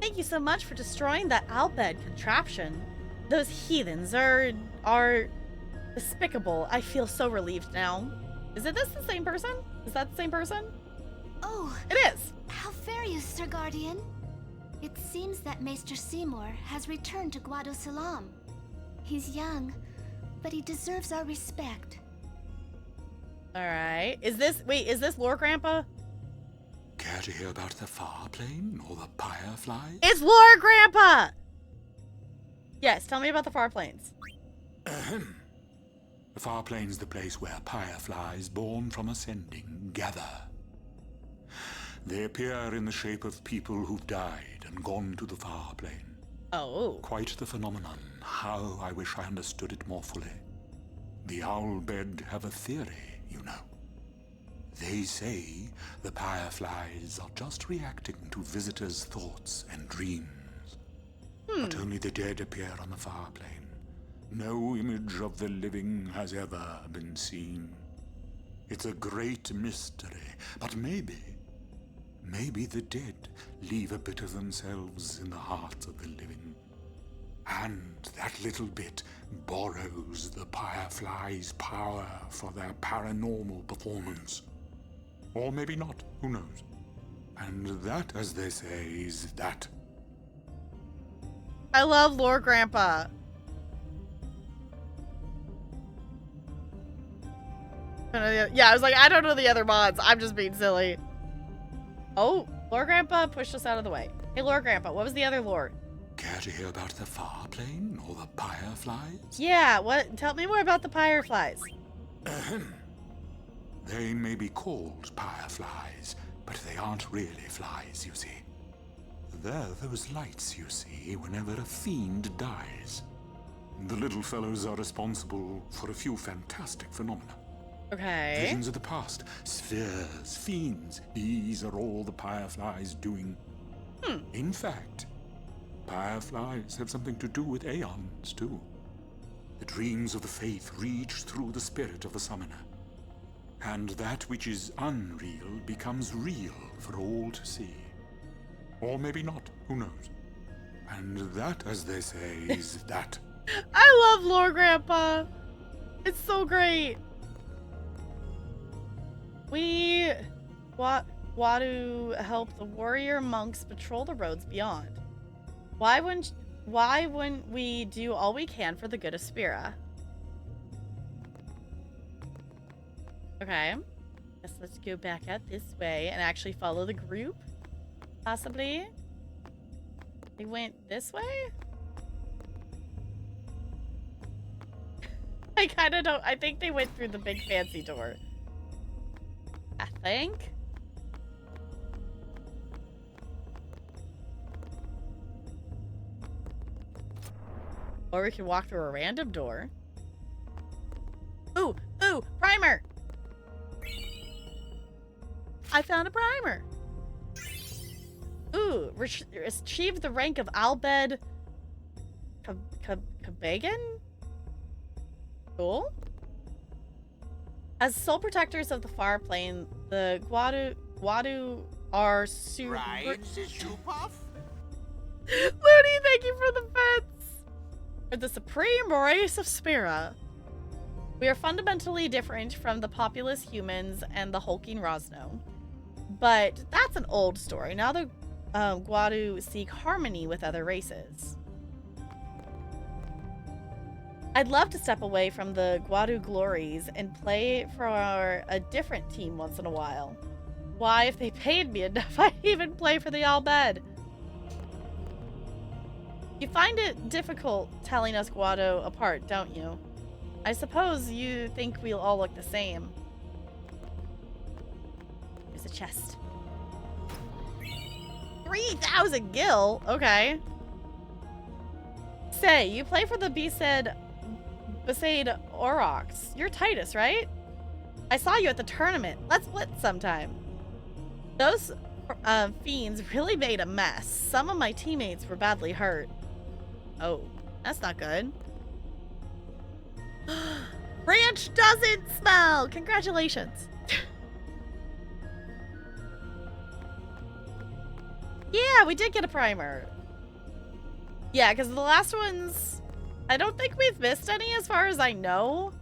[SPEAKER 1] Thank you so much for destroying that Albed contraption. Those heathens are despicable. I feel so relieved now. Is it this the same person? Is that the same person?
[SPEAKER 6] Oh,
[SPEAKER 1] It is.
[SPEAKER 6] how fare you, Sir Guardian? It seems that Maester Seymour has returned to Guado Salam. He's young, but he deserves our respect.
[SPEAKER 1] All right. Is this Lore Grandpa?
[SPEAKER 3] Care to hear about the far plane or the pyre fly?
[SPEAKER 1] It's Lore Grandpa. Yes, tell me about the far plains.
[SPEAKER 3] Ahem. The far plane's the place where pyre flies born from ascending gather. They appear in the shape of people who've died and gone to the far plane.
[SPEAKER 1] Oh.
[SPEAKER 3] Quite the phenomenon. How I wish I understood it more fully. The Owlbed have a theory, you know. They say the pyre flies are just reacting to visitors' thoughts and dreams. But only the dead appear on the far plane. No image of the living has ever been seen. It's a great mystery, but maybe the dead leave a bit of themselves in the heart of the living. And that little bit borrows the Firefly's power for their paranormal performance. Or maybe not, who knows? And that, as they say, is that.
[SPEAKER 1] I love Lore Grandpa. Yeah, I was like, I don't know the other mods. I'm just being silly. Oh, Lore Grandpa pushed us out of the way. Hey, Lore Grandpa, what was the other lore?
[SPEAKER 3] Care to hear about the far plane or the pyre flies?
[SPEAKER 1] Yeah, what? Tell me more about the pyre flies.
[SPEAKER 3] Ahem. They may be called pyre flies, but they aren't really flies, you see. They're those lights you see whenever a fiend dies. The little fellows are responsible for a few fantastic phenomena.
[SPEAKER 1] Okay.
[SPEAKER 3] Visions of the past, spheres, fiends, these are all the pyre flies doing. In fact, pyre flies have something to do with aeons, too. The dreams of the faith reach through the spirit of the summoner. And that which is unreal becomes real for all to see. Or maybe not, who knows? And that, as they say, is that.
[SPEAKER 1] I love Lore Grandpa. It's so great. We want to help the warrior monks patrol the roads beyond. Why wouldn't we do all we can for the good of Spira? Okay. Guess let's go back out this way and actually follow the group. Possibly. They went this way? I kind of don't. I think they went through the big fancy door. I think. Or we can walk through a random door. Ooh, primer! I found a primer. Ooh, achieve the rank of Albed Kabagan? Cool. As sole protectors of the far plane, the Guadu are super. Looney, thank you for the fence. Are the supreme race of Spira. We are fundamentally different from the populous humans and the hulking Rosno. But that's an old story. Now the Guadu seek harmony with other races. I'd love to step away from the Guadu glories and play for a different team once in a while. Why, if they paid me enough, I'd even play for the Albed. You find it difficult telling us Guado apart, don't you? I suppose you think we'll all look the same. There's a chest. 3,000 gil? Okay. Say, you play for the Besaid Aurochs. You're Titus, right? I saw you at the tournament. Let's blitz sometime. Those fiends really made a mess. Some of my teammates were badly hurt. Oh, that's not good. Branch doesn't smell! Congratulations. Yeah, we did get a primer. Yeah, because the last ones, I don't think we've missed any as far as I know.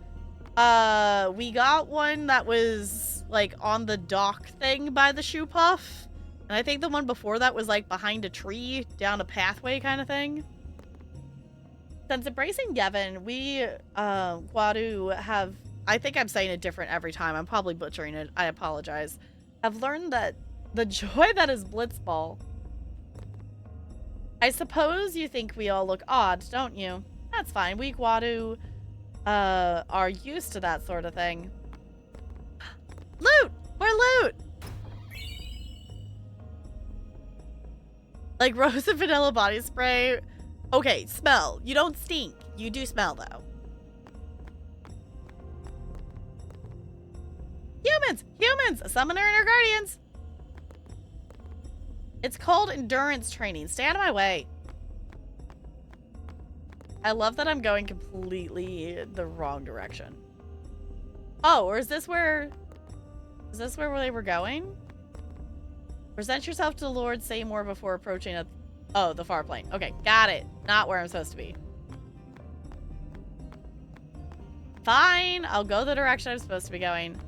[SPEAKER 1] We got one that was like on the dock thing by the shoe puff. And I think the one before that was like behind a tree, down a pathway kind of thing. Since embracing Yevon, we, Guadu, have, I think I'm saying it different every time. I'm probably butchering it. I apologize. I've learned that the joy that is Blitzball. I suppose you think we all look odd, don't you? That's fine. We Guadu are used to that sort of thing. Loot! More loot! Like rose and vanilla body spray. Okay, smell. You don't stink. You do smell, though. Humans! Humans! A summoner and her guardians! It's called endurance training. Stay out of my way. I love that I'm going completely the wrong direction. Oh, or is this where... Is this where they were going? Present yourself to Lord Seymour before approaching a... Oh, the far plane. Okay, got it. Not where I'm supposed to be. Fine, I'll go the direction I'm supposed to be going.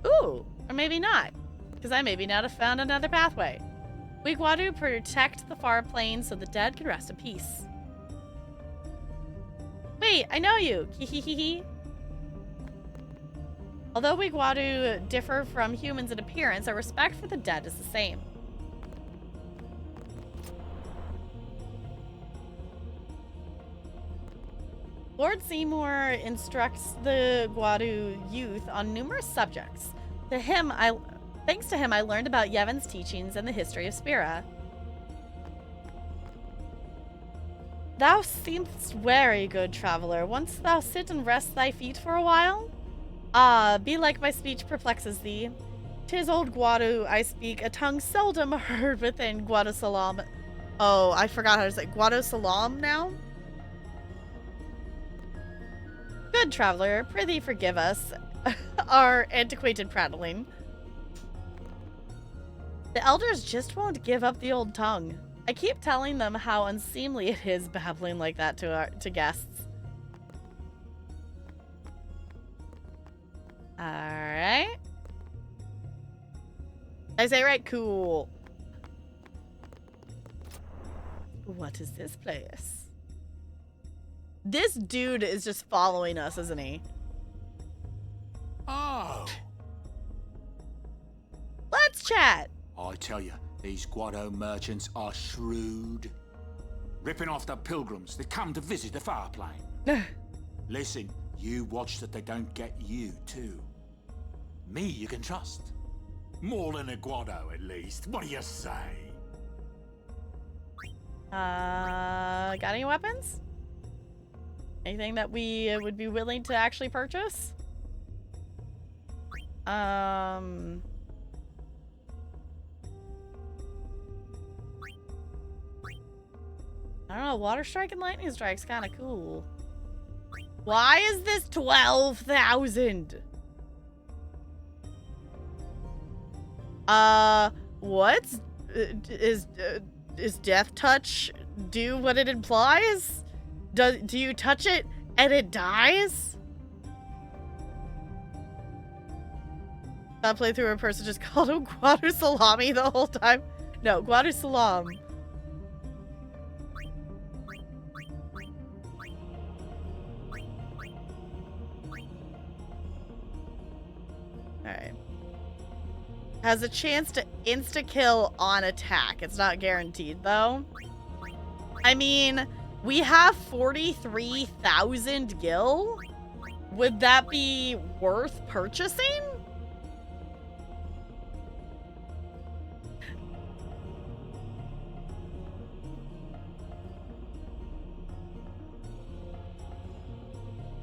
[SPEAKER 1] Ooh, or maybe not. Because I maybe not have found another pathway. We Guadu protect the far plane so the dead can rest in peace. Wait, I know you. Hehehehe. Although we Guadu differ from humans in appearance, our respect for the dead is the same. Lord Seymour instructs the Guadu youth on numerous subjects. Thanks to him, I learned about Yevon's teachings and the history of Spira. Thou seemst very good, traveler. Once thou sit and rest thy feet for a while? Ah, be like my speech perplexes thee. 'Tis old Guadu I speak, a tongue seldom heard within Guadosalam. Oh, I forgot how to say Guadosalam now? Good traveler, prithee forgive us our antiquated prattling. The elders just won't give up the old tongue. I keep telling them how unseemly it is babbling like that to guests. Alright. I say right, cool. What is this place? This dude is just following us, isn't he?
[SPEAKER 3] Oh,
[SPEAKER 1] Let's chat.
[SPEAKER 7] I tell you, these Guado merchants are shrewd. Ripping off the pilgrims that come to visit the far plane. Listen, you watch that they don't get you, too. Me you can trust. More than a Guado, at least. What do you say?
[SPEAKER 1] Got any weapons? Anything that we would be willing to actually purchase? I don't know, Water Strike and Lightning Strike's kind of cool. Why is this 12,000? What? Is Death Touch do what it implies? Do you touch it and it dies? That playthrough where a person just called him Guadu Salami the whole time. No, Guadu Salam. Alright. Has a chance to insta-kill on attack. It's not guaranteed, though. I mean, we have 43,000 gil. Would that be worth purchasing?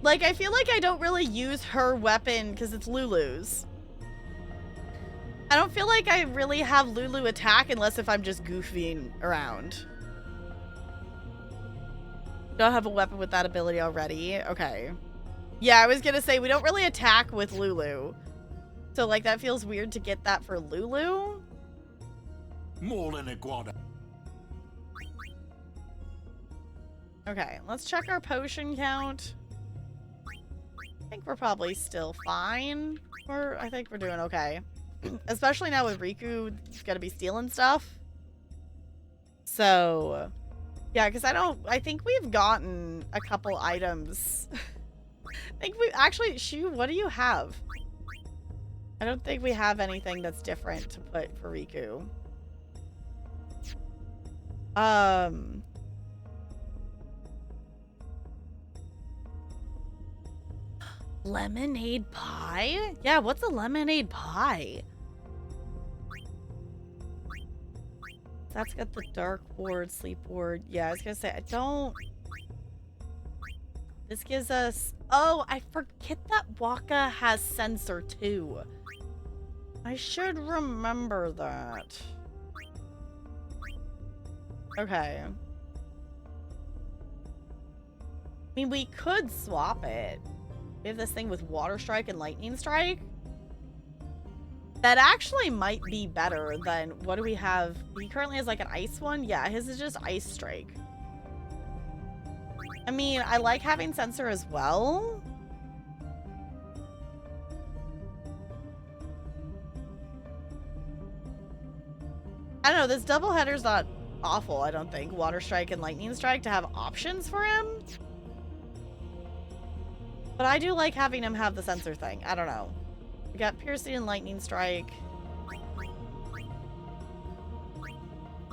[SPEAKER 1] Like, I feel like I don't really use her weapon because it's Lulu's. I don't feel like I really have Lulu attack unless if I'm just goofing around. Don't have a weapon with that ability already. Okay. Yeah, I was gonna say, we don't really attack with Lulu. So, like, that feels weird to get that for Lulu.
[SPEAKER 7] More than a Guado.
[SPEAKER 1] Okay, let's check our potion count. I think we're probably still fine. I think we're doing okay. Especially now with Riku gonna be stealing stuff. So, yeah, because I think we've gotten a couple items. I think we actually, Shu, what do you have? I don't think we have anything that's different to put for Riku. Lemonade pie? Yeah, what's a lemonade pie? That's got the dark ward, sleep ward. Yeah, I was gonna say, I don't... This gives us... Oh, I forget that Waka has sensor too. I should remember that. Okay. I mean, we could swap it. We have this thing with Water Strike and Lightning Strike. That actually might be better than... What do we have? He currently has like an ice one. Yeah, his is just Ice Strike. I mean, I like having Sensor as well. I don't know, this doubleheader's not awful, I don't think. Water Strike and Lightning Strike to have options for him. But I do like having him have the Sensor thing. I don't know. We got Piercing and Lightning Strike.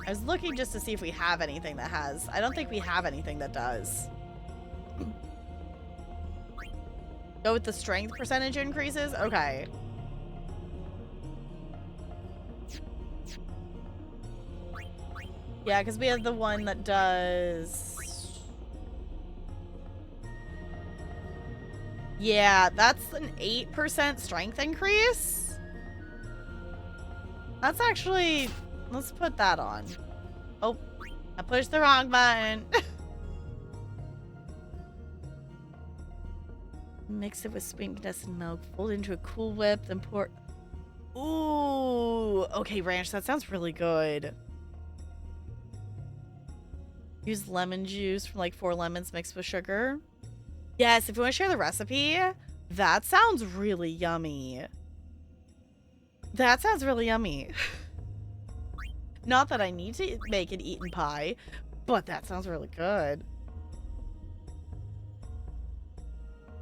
[SPEAKER 1] I was looking just to see if we have anything that has. I don't think we have anything that does. Go with the strength percentage increases? Okay. Yeah, because we have the one that does... Yeah, that's an 8% strength increase. That's actually... Let's put that on. Oh, I pushed the wrong button. Mix it with spring condensed milk, fold into a Cool Whip, then pour... Ooh, okay, Ranch, that sounds really good. Use lemon juice from like 4 lemons mixed with sugar. Yes, if you want to share the recipe, that sounds really yummy. That sounds really yummy. Not that I need to make an eaten pie, but that sounds really good.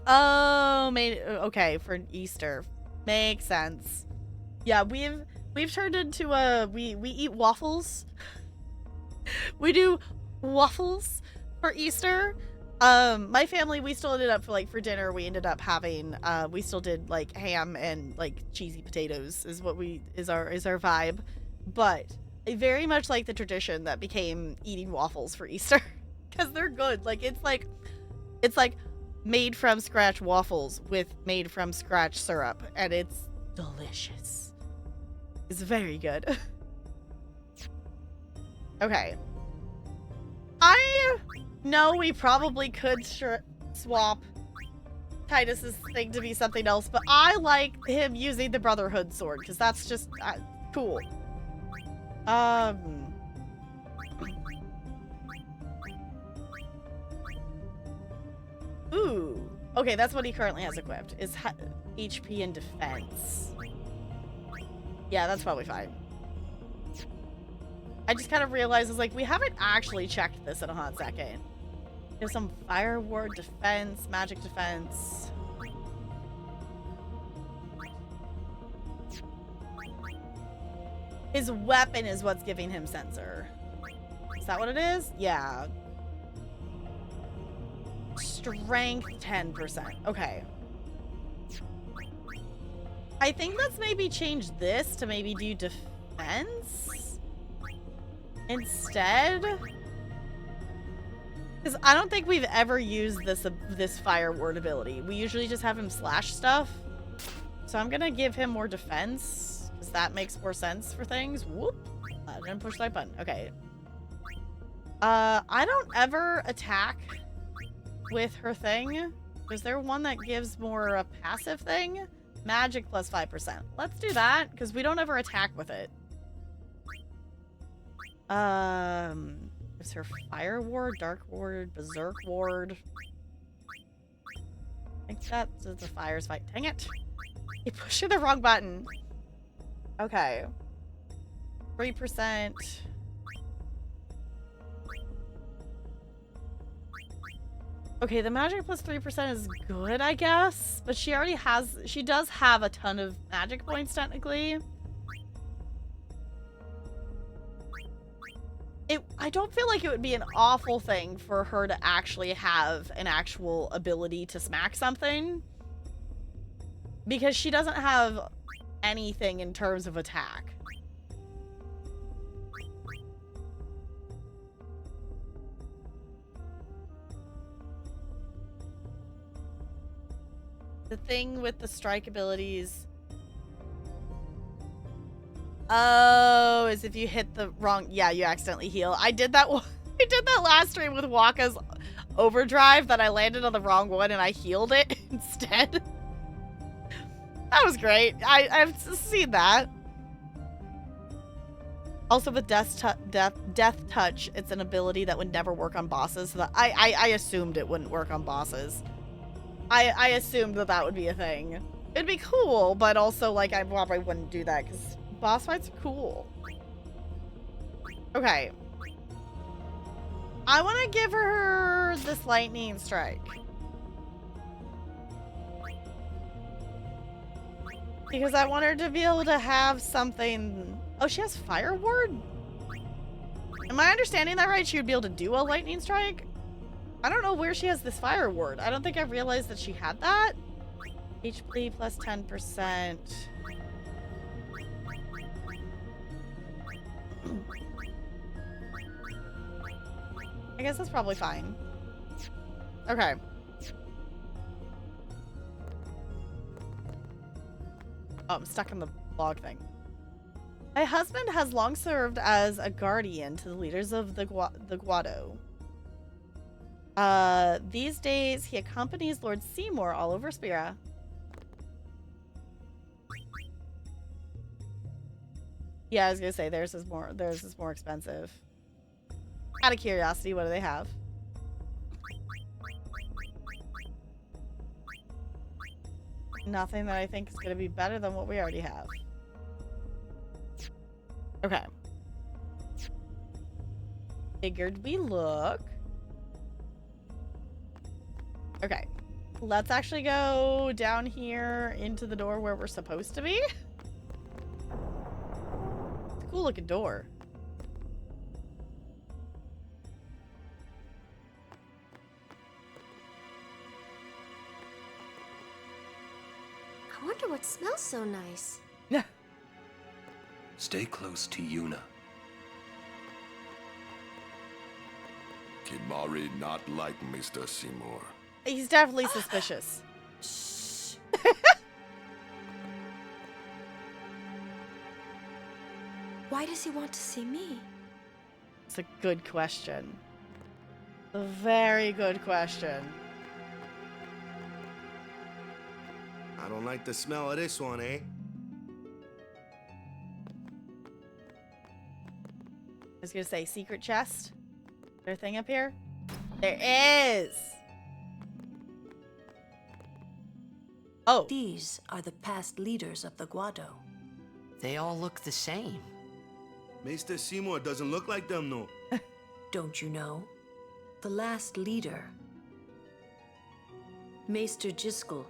[SPEAKER 1] Oh, okay, for Easter. Makes sense. Yeah, we've turned into we eat waffles. We do waffles for Easter. My family, we still ended up for dinner, we ended up having we still did like ham and like cheesy potatoes is what is our vibe. But I very much like the tradition that became eating waffles for Easter because they're good. Like it's like made from scratch waffles with made from scratch syrup, and it's delicious. It's very good. Okay. I know we probably could swap Titus's thing to be something else, but I like him using the Brotherhood sword because that's just cool. Ooh. Okay, that's what he currently has equipped, is HP and defense. Yeah, that's probably fine. I just kind of realized, we haven't actually checked this in a hot second. There's some fire ward defense, magic defense. His weapon is what's giving him sensor. Is that what it is? Yeah. Strength 10%. Okay. I think let's maybe change this to maybe do defense instead. Because I don't think we've ever used this fire ward ability. We usually just have him slash stuff. So I'm gonna give him more defense, because that makes more sense for things. Whoop! I didn't push the right button. Okay. I don't ever attack with her thing. Is there one that gives more a passive thing? Magic plus 5%. Let's do that, because we don't ever attack with it. Is her Fire Ward, Dark Ward, Berserk Ward? I think that's the Fire's fight. Dang it! You pushing the wrong button. Okay. 3%. Okay, the magic plus 3% is good, I guess. But she already has... She does have a ton of magic points, technically. I don't feel like it would be an awful thing for her to actually have an actual ability to smack something. Because she doesn't have anything in terms of attack. The thing with the strike abilities... Oh, is if you hit the wrong... Yeah, you accidentally heal. I did that I did that last stream with Waka's overdrive, that I landed on the wrong one and I healed it instead. That was great. I've seen that. Also with Death Touch, it's an ability that would never work on bosses. So that I assumed it wouldn't work on bosses. I assumed that would be a thing. It'd be cool, but also, like, I probably wouldn't do that, because boss fights are cool. Okay. I want to give her this lightning strike. Because I want her to be able to have something... Oh, she has Fire Ward? Am I understanding that right? She would be able to do a lightning strike? I don't know where she has this Fire Ward. I don't think I realized that she had that. HP plus 10%. I guess that's probably fine. Okay. Oh, I'm stuck in the log thing. My husband has long served as a guardian to the leaders of the Guado. These days, he accompanies Lord Seymour all over Spira. Yeah, I was gonna say theirs is more expensive. Out of curiosity, what do they have? Nothing that I think is gonna be better than what we already have. Okay. Figured we look. Okay. Let's actually go down here into the door where we're supposed to be. It's a cool looking door.
[SPEAKER 5] I wonder what smells so nice.
[SPEAKER 1] Yeah.
[SPEAKER 2] Stay close to Yuna.
[SPEAKER 8] Kimahri not like Mr. Seymour.
[SPEAKER 1] He's definitely suspicious.
[SPEAKER 5] Shh.
[SPEAKER 4] Why does he want to see me?
[SPEAKER 1] It's a good question. A very good question.
[SPEAKER 9] I don't like the smell of this one, eh?
[SPEAKER 1] I was gonna say secret chest. Is there a thing up here? There is! Oh.
[SPEAKER 10] These are the past leaders of the Guado.
[SPEAKER 11] They all look the same.
[SPEAKER 9] Mr. Seymour doesn't look like them, no.
[SPEAKER 10] Don't you know? The last leader, Maester Jyscal,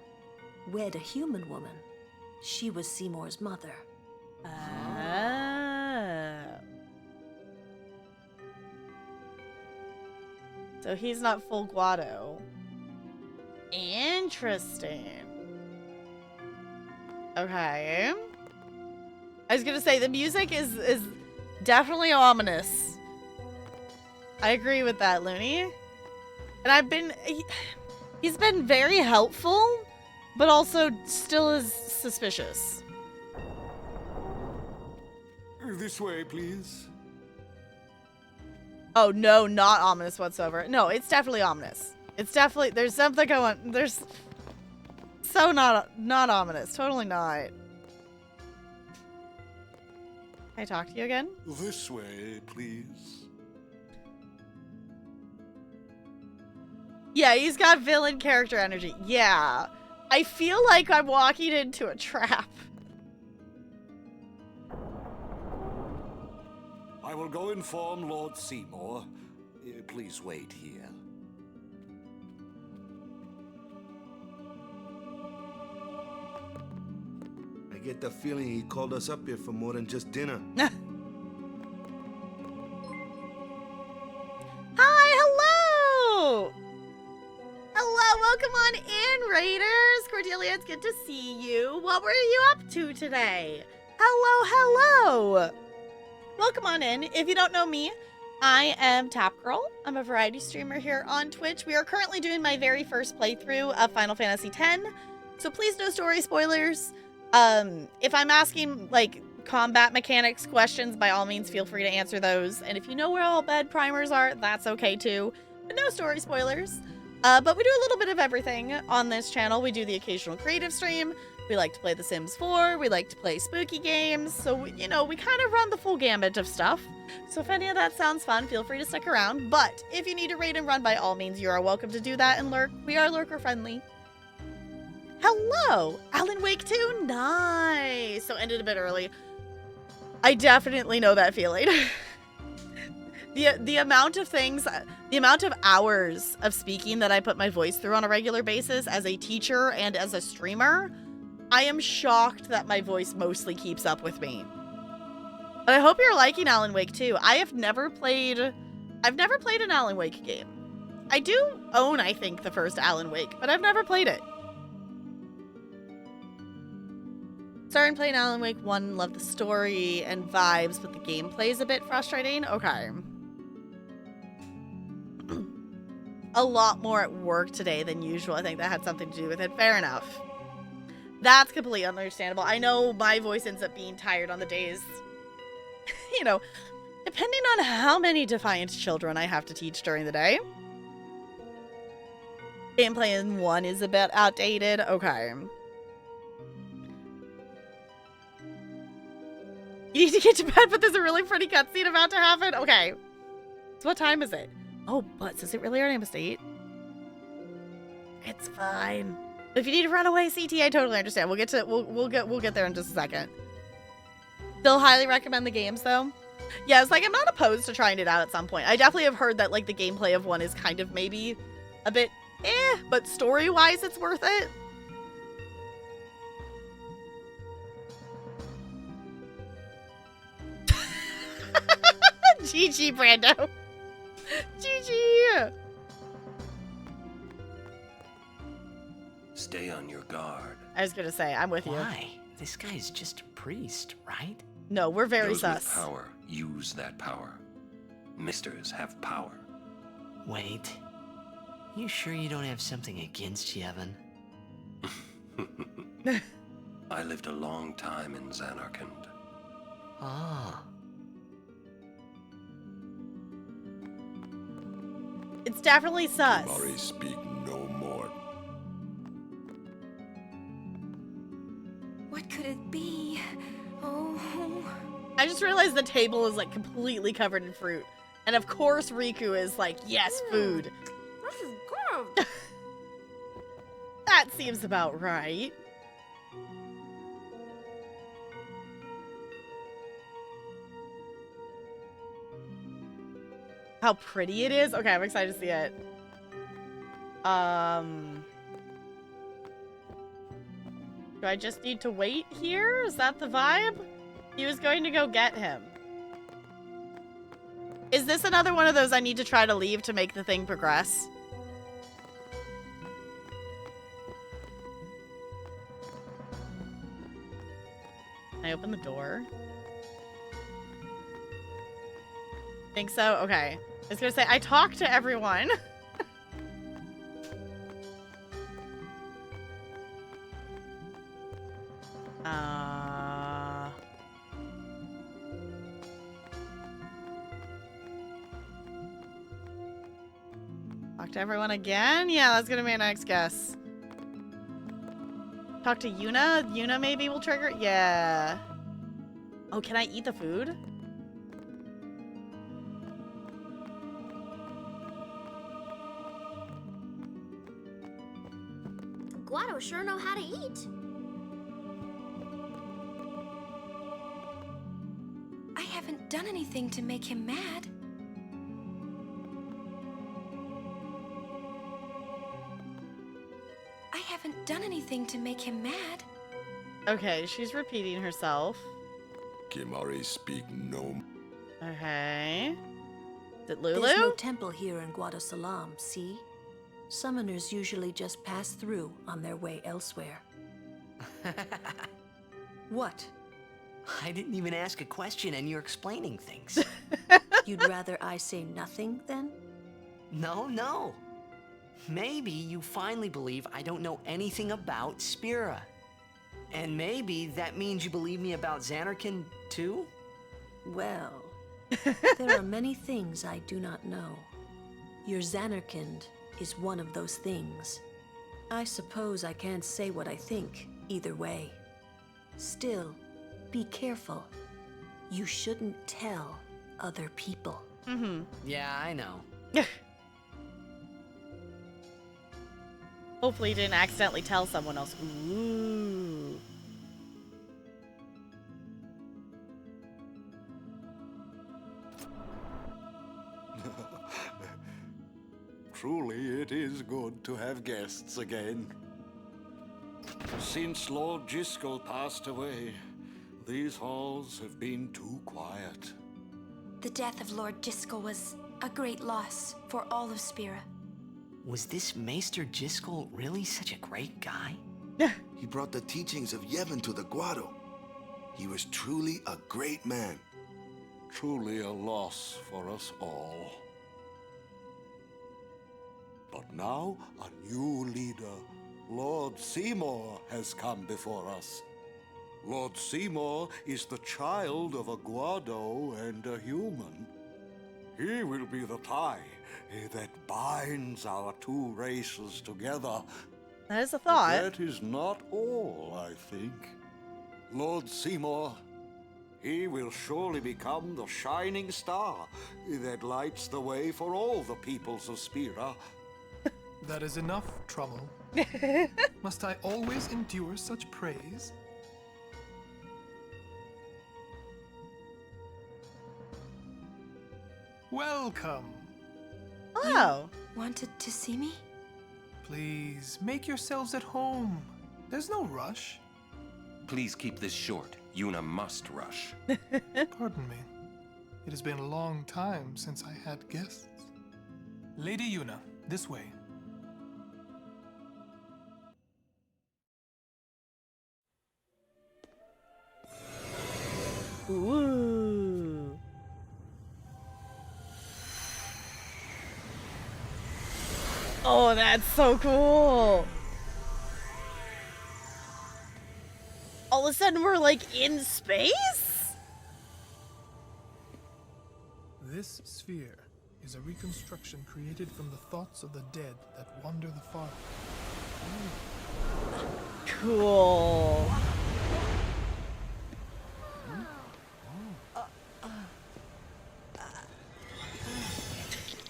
[SPEAKER 10] wed a human woman. She was Seymour's mother.
[SPEAKER 1] So he's not full Guado. Interesting. Okay. I was gonna say the music is definitely ominous. I agree with that, Looney. And he's been very helpful, but also still is suspicious.
[SPEAKER 3] This way, please.
[SPEAKER 1] Oh, no, not ominous whatsoever. No, it's definitely ominous. It's definitely, there's something going, there's, so not ominous. Totally not. Can I talk to you again?
[SPEAKER 3] This way, please.
[SPEAKER 1] Yeah, he's got villain character energy. Yeah. I feel like I'm walking into a trap.
[SPEAKER 3] I will go inform Lord Seymour. Please wait here.
[SPEAKER 9] I get the feeling he called us up here for more than just dinner.
[SPEAKER 1] Hi, hello! Hello, welcome on in, Raiders. Cordelia, it's good to see you. What were you up to today? Hello, hello. Welcome on in. If you don't know me, I am Tap Girl. I'm a variety streamer here on Twitch. We are currently doing my very first playthrough of Final Fantasy X, so please no story spoilers. If I'm asking, like, combat mechanics questions, by all means, feel free to answer those. And if you know where all bed primers are, that's okay too. But no story spoilers. But we do a little bit of everything on this channel. We do the occasional creative stream. We like to play The Sims 4. We like to play spooky games. So, you know, we kind of run the full gambit of stuff. So if any of that sounds fun, feel free to stick around. But if you need to raid and run, by all means, you are welcome to do that and lurk. We are lurker friendly. Hello! Alan Wake 2? Nice! So ended a bit early. I definitely know that feeling. The amount of things, the amount of hours of speaking that I put my voice through on a regular basis as a teacher and as a streamer, I am shocked that my voice mostly keeps up with me. But I hope you're liking Alan Wake 2. I've never played an Alan Wake game. I do own, I think, the first Alan Wake, but I've never played it. Started playing Alan Wake 1, love the story and vibes, but the gameplay is a bit frustrating. Okay. A lot more at work today than usual. I think that had something to do with it. Fair enough. That's completely understandable. I know my voice ends up being tired on the days, you know, depending on how many Defiant children I have to teach during the day. Gameplay in 1 is a bit outdated. Okay. You need to get to bed, but there's a really pretty cutscene about to happen. Okay. So what time is it? Oh, but is it really almost 8? It's fine. If you need to run away, CT, I totally understand. We'll get there in just a second. Still highly recommend the games though. Yeah, it's like I'm not opposed to trying it out at some point. I definitely have heard that like the gameplay of 1 is kind of maybe a bit but story-wise it's worth it. GG, Brando. GG.
[SPEAKER 2] Stay on your guard.
[SPEAKER 1] I was gonna say, I'm with you.
[SPEAKER 11] Why? This guy's just a priest, right?
[SPEAKER 1] No, we're very
[SPEAKER 2] Those
[SPEAKER 1] sus.
[SPEAKER 2] with power use that power. Misters have power.
[SPEAKER 11] Wait. You sure you don't have something against Yevon?
[SPEAKER 2] I lived a long time in Zanarkand.
[SPEAKER 11] Ah.
[SPEAKER 1] It's definitely sus.
[SPEAKER 8] Murray, speak no more.
[SPEAKER 4] What could it be? Oh.
[SPEAKER 1] I just realized the table is like completely covered in fruit. And of course Riku is like, yes, food.
[SPEAKER 5] This is good.
[SPEAKER 1] That seems about right. How pretty it is. Okay, I'm excited to see it. Do I just need to wait here? Is that the vibe? He was going to go get him. Is this another one of those I need to try to leave to make the thing progress? Can I open the door? Think so? Okay. I was gonna say, I talked to everyone. Talk to everyone again? Yeah, that's gonna be my next guess. Talk to Yuna? Yuna maybe will trigger? Yeah. Oh, can I eat the food?
[SPEAKER 5] Guado sure know how to eat.
[SPEAKER 4] I haven't done anything to make him mad. I haven't done anything to make him mad.
[SPEAKER 1] Okay, she's repeating herself.
[SPEAKER 8] Kimari speak no.
[SPEAKER 1] Okay. Is it Lulu?
[SPEAKER 10] There's no temple here in Guadosalam, see? Summoners usually just pass through on their way elsewhere. What?
[SPEAKER 11] I didn't even ask a question and you're explaining things.
[SPEAKER 10] You'd rather I say nothing, then?
[SPEAKER 11] No. Maybe you finally believe I don't know anything about Spira. And maybe that means you believe me about Xanarkand, too?
[SPEAKER 10] Well, there are many things I do not know. Your Xanarkand is one of those things. I suppose I can't say what I think, either way. Still, be careful. You shouldn't tell other people.
[SPEAKER 1] Mm-hmm.
[SPEAKER 11] Yeah, I know.
[SPEAKER 1] Hopefully you didn't accidentally tell someone else. Ooh.
[SPEAKER 3] Truly, it is good to have guests again. Since Lord Jiskel passed away, these halls have been too quiet.
[SPEAKER 4] The death of Lord Jiskel was a great loss for all of Spira.
[SPEAKER 11] Was this Maester Jiskel really such a great guy?
[SPEAKER 9] He brought the teachings of Yevon to the Guado. He was truly a great man.
[SPEAKER 3] Truly a loss for us all. But now a new leader, Lord Seymour, has come before us. Lord Seymour is the child of a Guado and a human. He will be the tie that binds our two races together.
[SPEAKER 1] That is a
[SPEAKER 3] But
[SPEAKER 1] thought.
[SPEAKER 3] that is not all, I think. Lord Seymour, he will surely become the shining star that lights the way for all the peoples of Spira.
[SPEAKER 12] That is enough, Trommel. Must I always endure such praise? Welcome.
[SPEAKER 1] Oh.
[SPEAKER 4] Wanted to see me?
[SPEAKER 12] Please, make yourselves at home. There's no rush.
[SPEAKER 2] Please keep this short. Yuna must rush.
[SPEAKER 12] Pardon me. It has been a long time since I had guests. Lady Yuna, this way.
[SPEAKER 1] Ooh. Oh, that's so cool. All of a sudden we're like in space?
[SPEAKER 12] This sphere is a reconstruction created from the thoughts of the dead that wander the far.
[SPEAKER 1] Cool.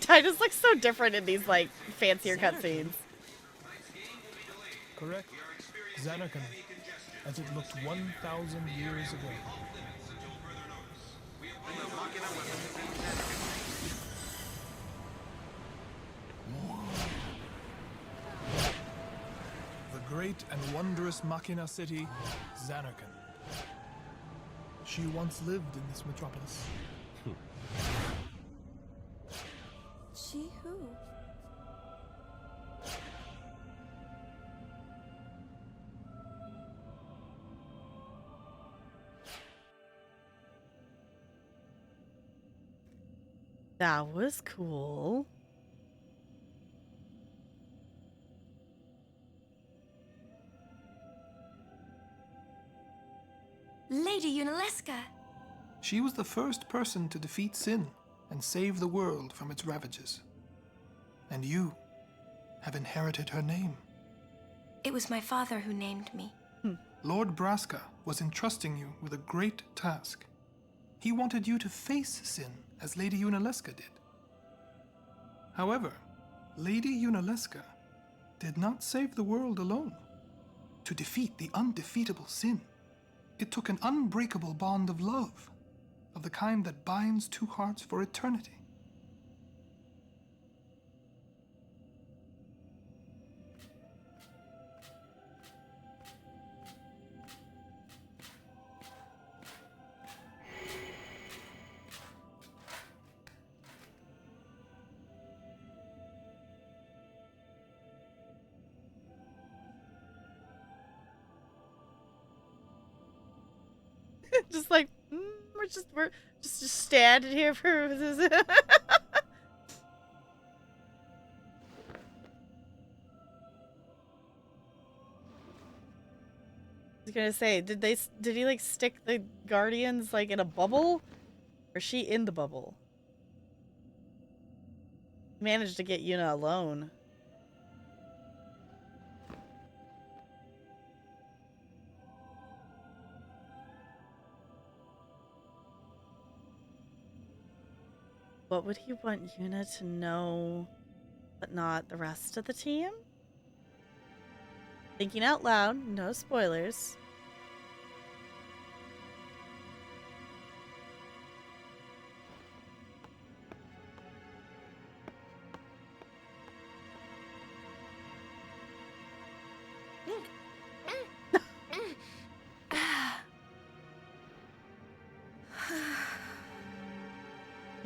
[SPEAKER 1] Titus looks so different in these like fancier cutscenes.
[SPEAKER 12] Correct. Xanarkand, as it looked 1,000 years ago. The great and wondrous Machina city, Xanarkand. She once lived in this metropolis.
[SPEAKER 4] She who?
[SPEAKER 1] That was cool.
[SPEAKER 4] Lady Yunalesca.
[SPEAKER 12] She was the first person to defeat sin and save the world from its ravages. And you have inherited her name.
[SPEAKER 4] It was my father who named me.
[SPEAKER 12] Lord Braska was entrusting you with a great task. He wanted you to face sin as Lady Yunalesca did. However, Lady Yunalesca did not save the world alone. To defeat the undefeatable sin, it took an unbreakable bond of love, of the kind that binds two hearts for eternity.
[SPEAKER 1] Just like, we're just standing here for this. I was gonna say, did he like stick the Guardians like in a bubble? Or is she in the bubble? Managed to get Yuna alone. What would he want Yuna to know, but not the rest of the team? Thinking out loud, no spoilers.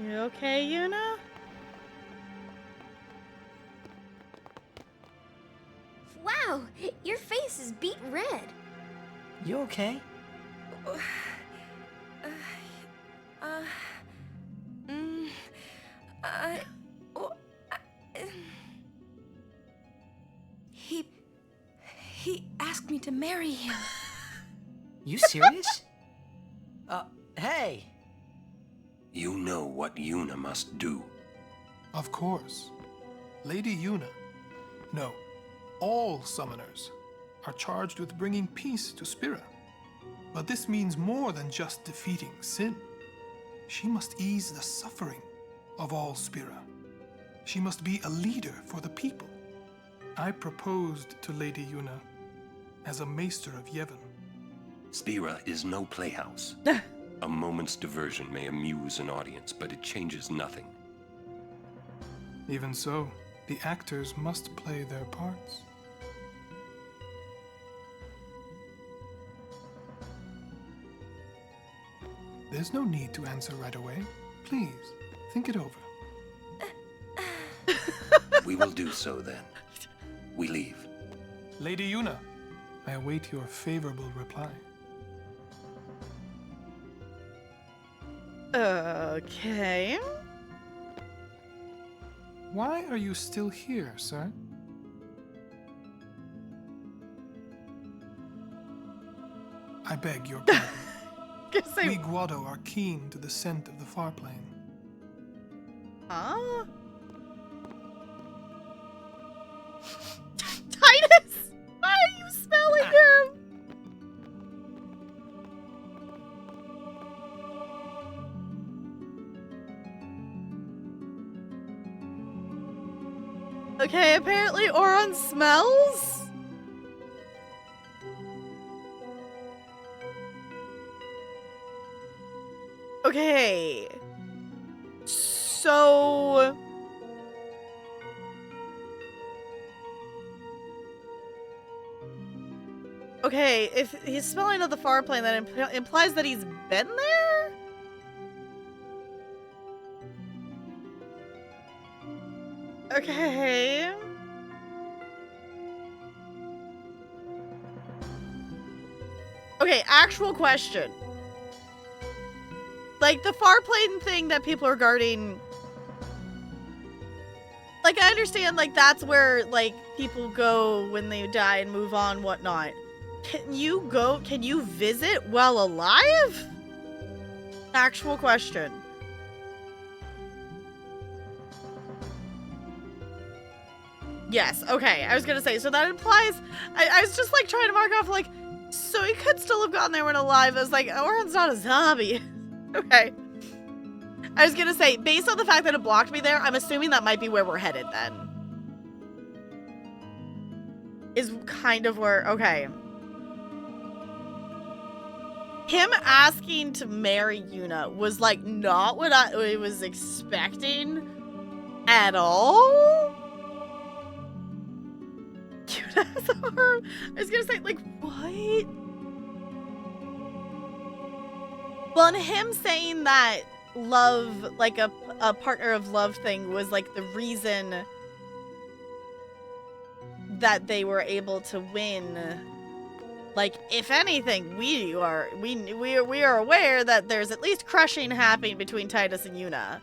[SPEAKER 1] You okay, Yuna?
[SPEAKER 5] Wow, your face is beet red.
[SPEAKER 11] You okay?
[SPEAKER 4] He asked me to marry him.
[SPEAKER 11] You serious? Hey!
[SPEAKER 2] You know what Yuna must do.
[SPEAKER 12] Of course. Lady Yuna, no, all summoners are charged with bringing peace to Spira. But this means more than just defeating sin. She must ease the suffering of all Spira. She must be a leader for the people. I proposed to Lady Yuna as a maester of Yevon.
[SPEAKER 2] Spira is no playhouse. A moment's diversion may amuse an audience, but it changes nothing.
[SPEAKER 12] Even so, the actors must play their parts. There's no need to answer right away. Please, think it over.
[SPEAKER 2] We will do so then. We leave.
[SPEAKER 12] Lady Yuna, I await your favorable reply.
[SPEAKER 1] Okay.
[SPEAKER 12] Why are you still here, sir? I beg your pardon. We Guado are keen to the scent of the far plane.
[SPEAKER 1] Huh? Titus! Why are you smelling him? Okay, apparently Auron smells? Okay. So... Okay, if he's smelling of the far plane, that implies that he's been there? Okay. Okay, actual question. Like, the far plane thing that people are guarding... Like, I understand, like, that's where, like, people go when they die and move on, whatnot. Can you visit while alive? Actual question. Yes, okay. I was gonna say, so that implies, I was just like trying to mark off like, so he could still have gotten there when alive. I was like, Oren's not a zombie. Okay. I was gonna say, based on the fact that it blocked me there, I'm assuming that might be where we're headed then. Is kind of where, okay. Him asking to marry Yuna was like not what I was expecting at all. Yuna has a arm. I was gonna say, like, what? Well, and him saying that love, like a partner of love thing was like the reason that they were able to win. Like, if anything, we are aware that there's at least crushing happening between Tidus and Yuna.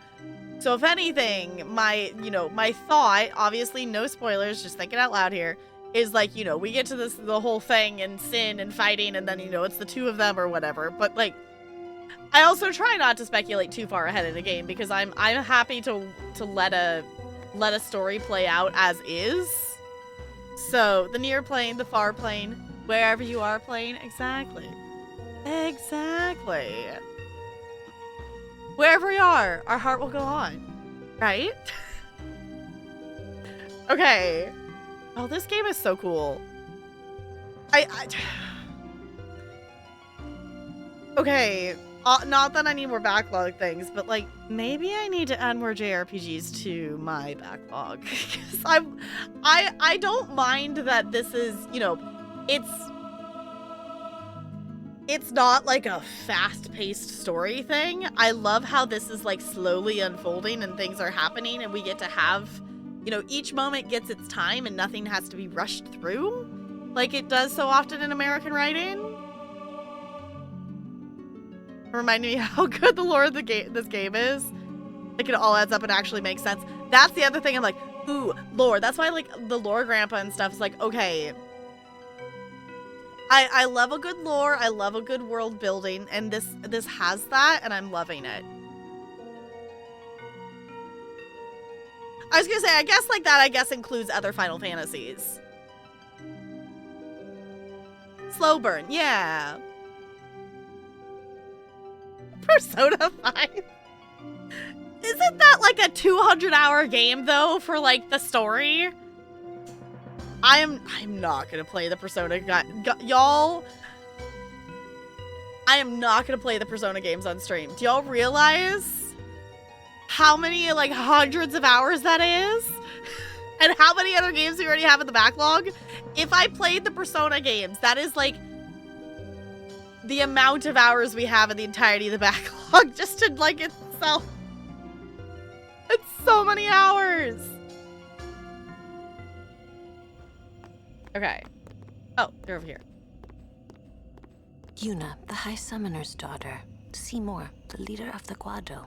[SPEAKER 1] So if anything, my thought, obviously no spoilers, just thinking out loud here, is like, we get to the whole thing and Sin and fighting and then, it's the two of them or whatever. But like, I also try not to speculate too far ahead in the game because I'm happy to let a story play out as is. So the near plane, the far plane, wherever you are playing, exactly. Wherever we are, our heart will go on, right? Okay. Oh, this game is so cool. Okay. Not that I need more backlog things, but like maybe I need to add more JRPGs to my backlog. Because I don't mind that this is, it's not like a fast-paced story thing. I love how this is like slowly unfolding and things are happening and we get to have, each moment gets its time and nothing has to be rushed through like it does so often in American writing. Reminding me how good the lore of this game is. Like, it all adds up and actually makes sense. That's the other thing. I'm like, ooh, lore. That's why, like, the lore grandpa and stuff is like, okay. I love a good lore. I love a good world building. And this has that, and I'm loving it. I was gonna say, I guess like that, includes other Final Fantasies. Slow burn, yeah. Persona 5. Isn't that like a 200-hour game though for like the story? I'm not gonna play the Persona y'all. I am not gonna play the Persona games on stream. Do y'all realize how many like hundreds of hours that is? And how many other games we already have in the backlog? If I played the Persona games, that is like the amount of hours we have in the entirety of the backlog just to like itself. It's so many hours. Okay. Oh, they're over here.
[SPEAKER 10] Yuna, the High Summoner's daughter. Seymour, the leader of the Guado.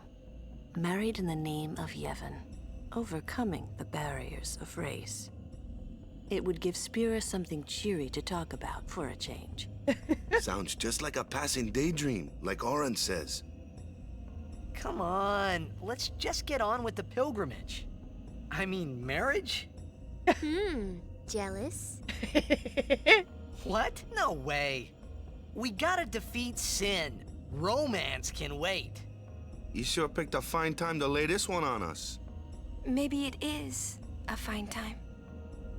[SPEAKER 10] Married in the name of Yevon, overcoming the barriers of race. It would give Spira something cheery to talk about for a change.
[SPEAKER 9] Sounds just like a passing daydream, like Oren says.
[SPEAKER 11] Come on, let's just get on with the pilgrimage. I mean, marriage?
[SPEAKER 5] Jealous?
[SPEAKER 11] What? No way. We gotta defeat Sin. Romance can wait.
[SPEAKER 9] You sure picked a fine time to lay this one on us.
[SPEAKER 6] Maybe it is a fine time.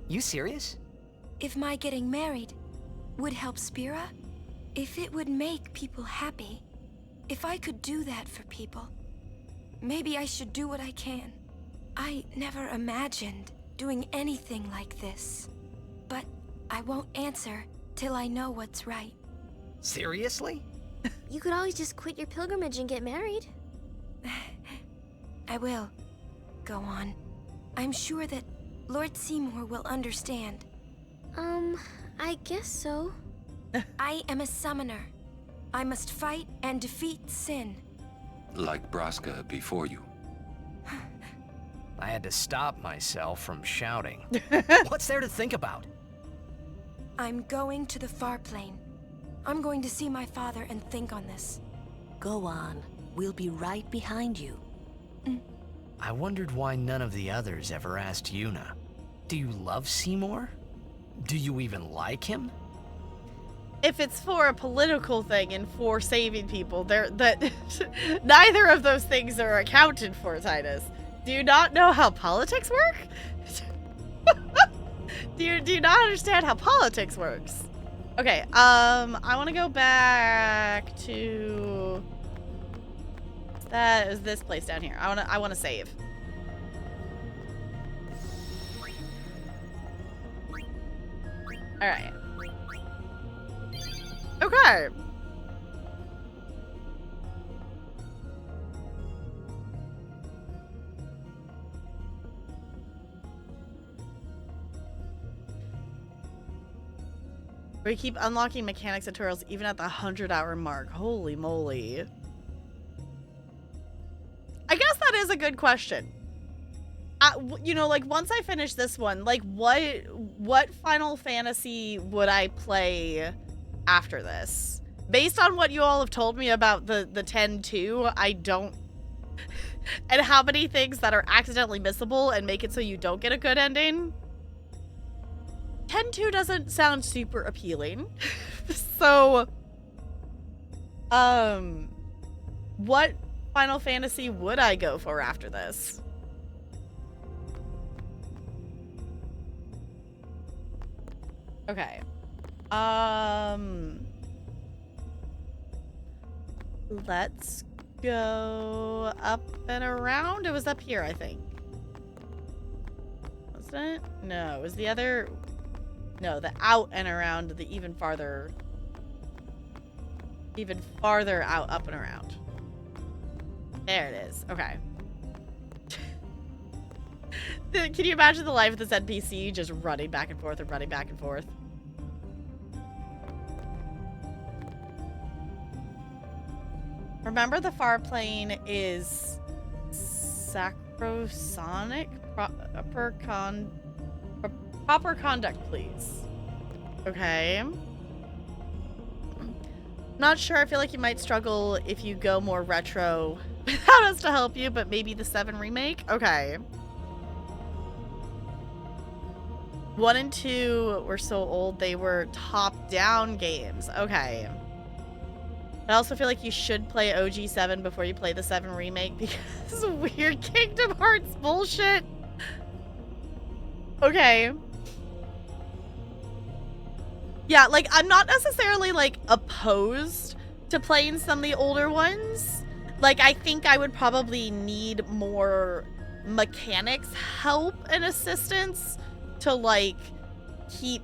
[SPEAKER 11] You serious?
[SPEAKER 6] If my getting married would help Spira, if it would make people happy, if I could do that for people, maybe I should do what I can. I never imagined doing anything like this, but I won't answer till I know what's right.
[SPEAKER 11] Seriously?
[SPEAKER 5] You could always just quit your pilgrimage and get married.
[SPEAKER 6] I will. Go on. I'm sure that Lord Seymour will understand.
[SPEAKER 5] I guess so.
[SPEAKER 6] I am a summoner. I must fight and defeat Sin.
[SPEAKER 2] Like Braska before you.
[SPEAKER 11] I had to stop myself from shouting. What's there to think about?
[SPEAKER 6] I'm going to the far plane. I'm going to see my father and think on this.
[SPEAKER 10] Go on. We'll be right behind you.
[SPEAKER 11] I wondered why none of the others ever asked Yuna. Do you love Seymour? Do you even like him?
[SPEAKER 1] If it's for a political thing and for saving people, neither of those things are accounted for, Titus. Do you not know how politics work? Do you not understand how politics works? Okay, I want to go back to that is this place down here. I want to save. All right. Okay. We keep unlocking mechanics tutorials even at the 100-hour mark. Holy moly. I guess that is a good question. You know, like, once I finish this one, like, what Final Fantasy would I play after this? Based on what you all have told me about the 10-2, I don't... and how many things that are accidentally missable and make it so you don't get a good ending. 10-2 doesn't sound super appealing. So, what Final Fantasy would I go for after this? Okay. Let's go up and around. It was up here, I think. Wasn't it? No, it was the other... No, the out and around, the even farther out, up and around. There it is. Okay. Can you imagine the life of this NPC just running back and forth and running back and forth? Remember, the far plane is sacrosonic? Proper conduct, please. Okay. Not sure. I feel like you might struggle if you go more retro without us to help you, but maybe the 7 remake? Okay. 1 and 2 were so old they were top-down games. Okay. I also feel like you should play OG 7 before you play the 7 remake because weird Kingdom Hearts bullshit. Okay. Yeah, like, I'm not necessarily, like, opposed to playing some of the older ones. Like, I think I would probably need more mechanics help and assistance to, like, keep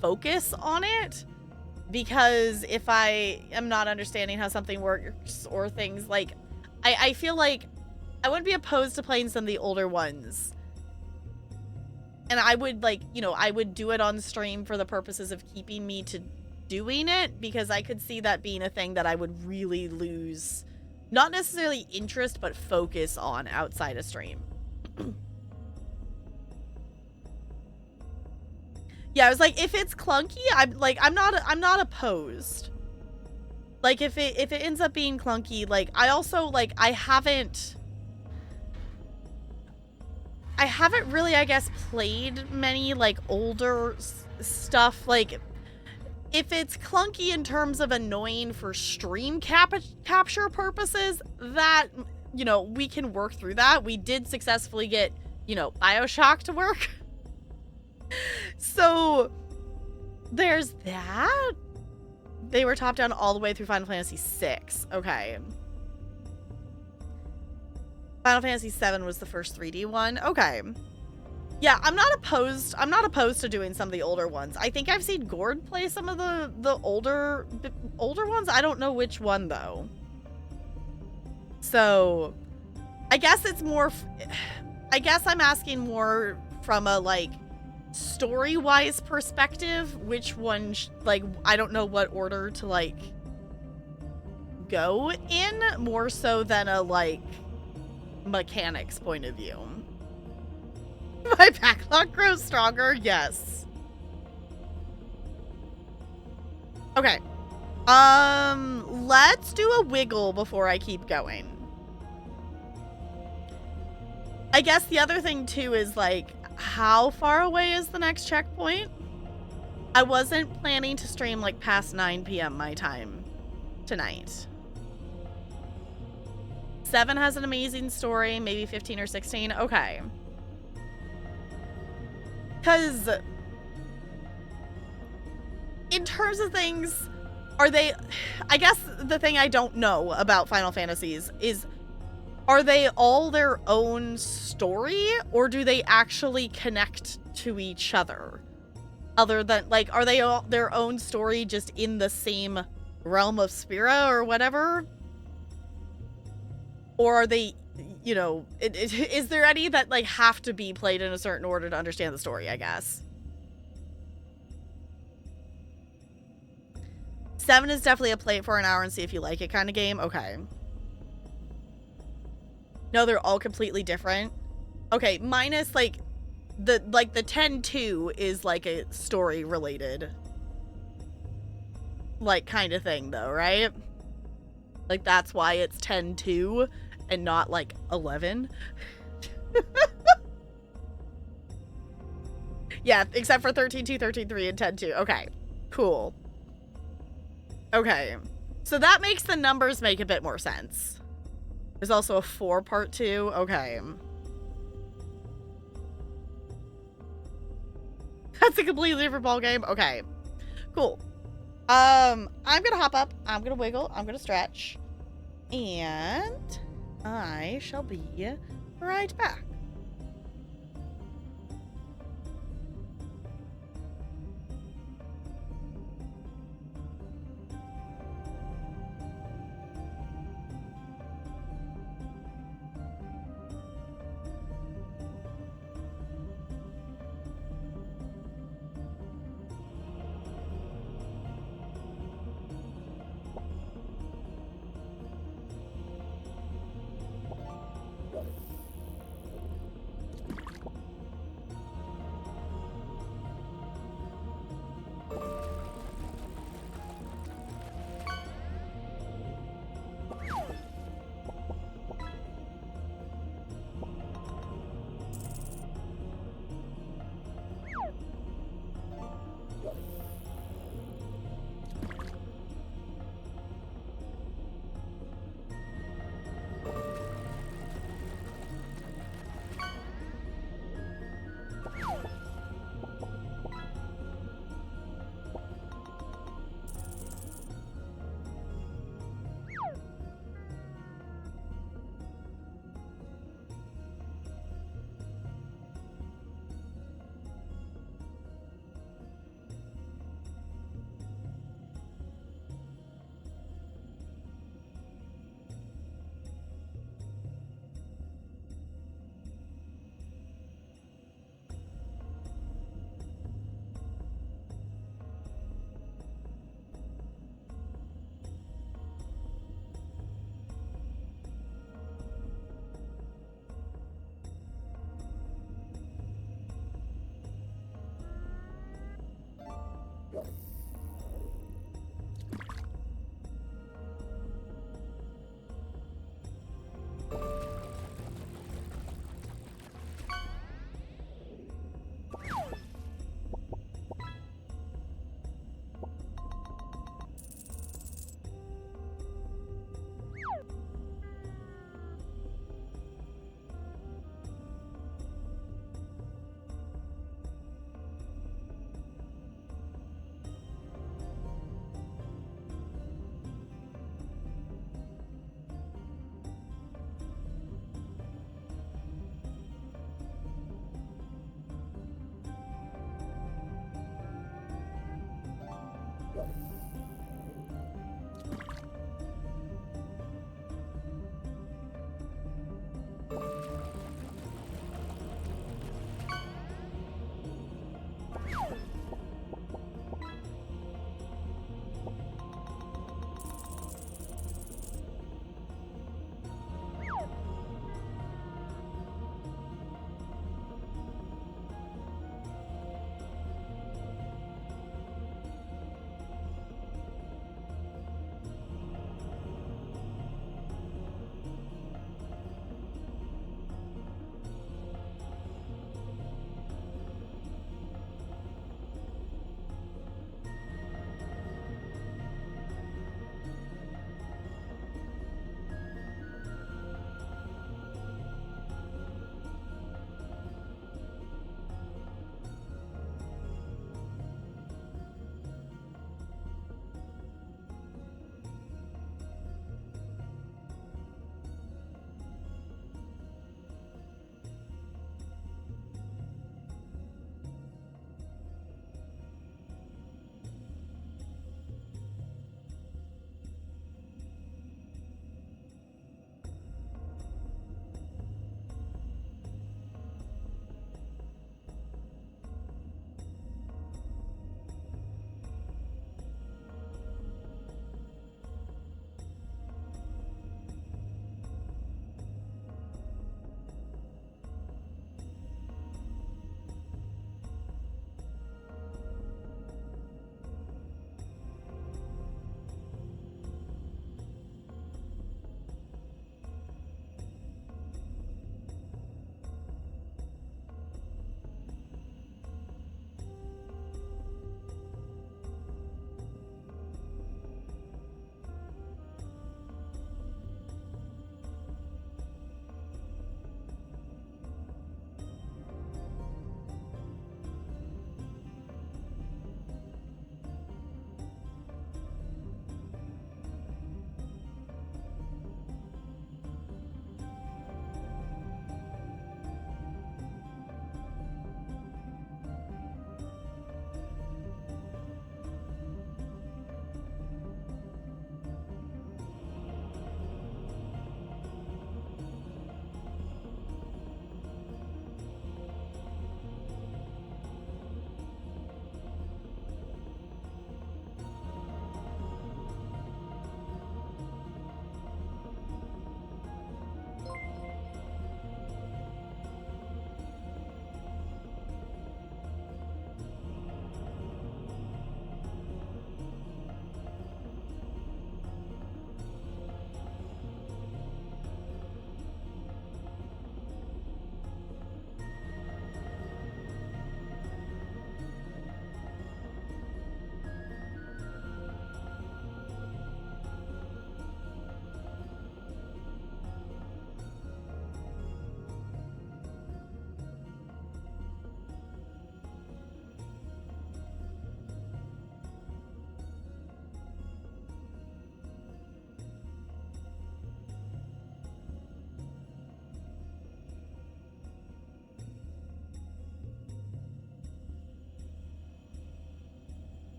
[SPEAKER 1] focus on it. Because if I am not understanding how something works or things, like, I feel like I wouldn't be opposed to playing some of the older ones. And I would, like, you know, I would do it on stream for the purposes of keeping me to doing it, because I could see that being a thing that I would really lose, not necessarily interest, but focus on outside of stream. Yeah, I was like, if it's clunky, I'm not opposed. Like, if it ends up being clunky, like, I also, like, I haven't really, I guess, played many, like, older stuff. Like, if it's clunky in terms of annoying for stream capture purposes, that, you know, we can work through that. We did successfully get, you know, BioShock to work. So, there's that. They were top down all the way through Final Fantasy VI. Okay. Final Fantasy VII was the first 3D one. Okay. Yeah, I'm not opposed to doing some of the older ones. I think I've seen Gord play some of the older ones. I don't know which one, though. So, I guess it's more... I guess I'm asking more from a, like, story-wise perspective. Which one, like, I don't know what order to, like, go in. More so than a, like, mechanics point of view. My backlog grows stronger? Yes. Okay. Let's do a wiggle before I keep going. I guess the other thing too is like, how far away is the next checkpoint? I wasn't planning to stream like past 9 p.m. my time tonight. 7 has an amazing story, maybe 15 or 16. Okay. Because in terms of things, are they, I guess the thing I don't know about Final Fantasies is, are they all their own story, or do they actually connect to each other? Other than, like, are they all their own story just in the same realm of Spira or whatever? Or are they, you know, is there any that, like, have to be played in a certain order to understand the story, I guess? 7 is definitely a play it for an hour and see if you like it kind of game. Okay. No, they're all completely different. Okay, minus, like, the 10-2 is, like, a story related, like, kind of thing, though, right? Like, that's why it's 10-2 and not, like, 11. Yeah, except for 13-2, 13-3, and 10-2. Okay, cool. Okay, so that makes the numbers make a bit more sense. There's also a 4 part 2. Okay. That's a completely different ball game. Okay, cool. I'm gonna hop up. I'm gonna wiggle. I'm gonna stretch. And I shall be right back.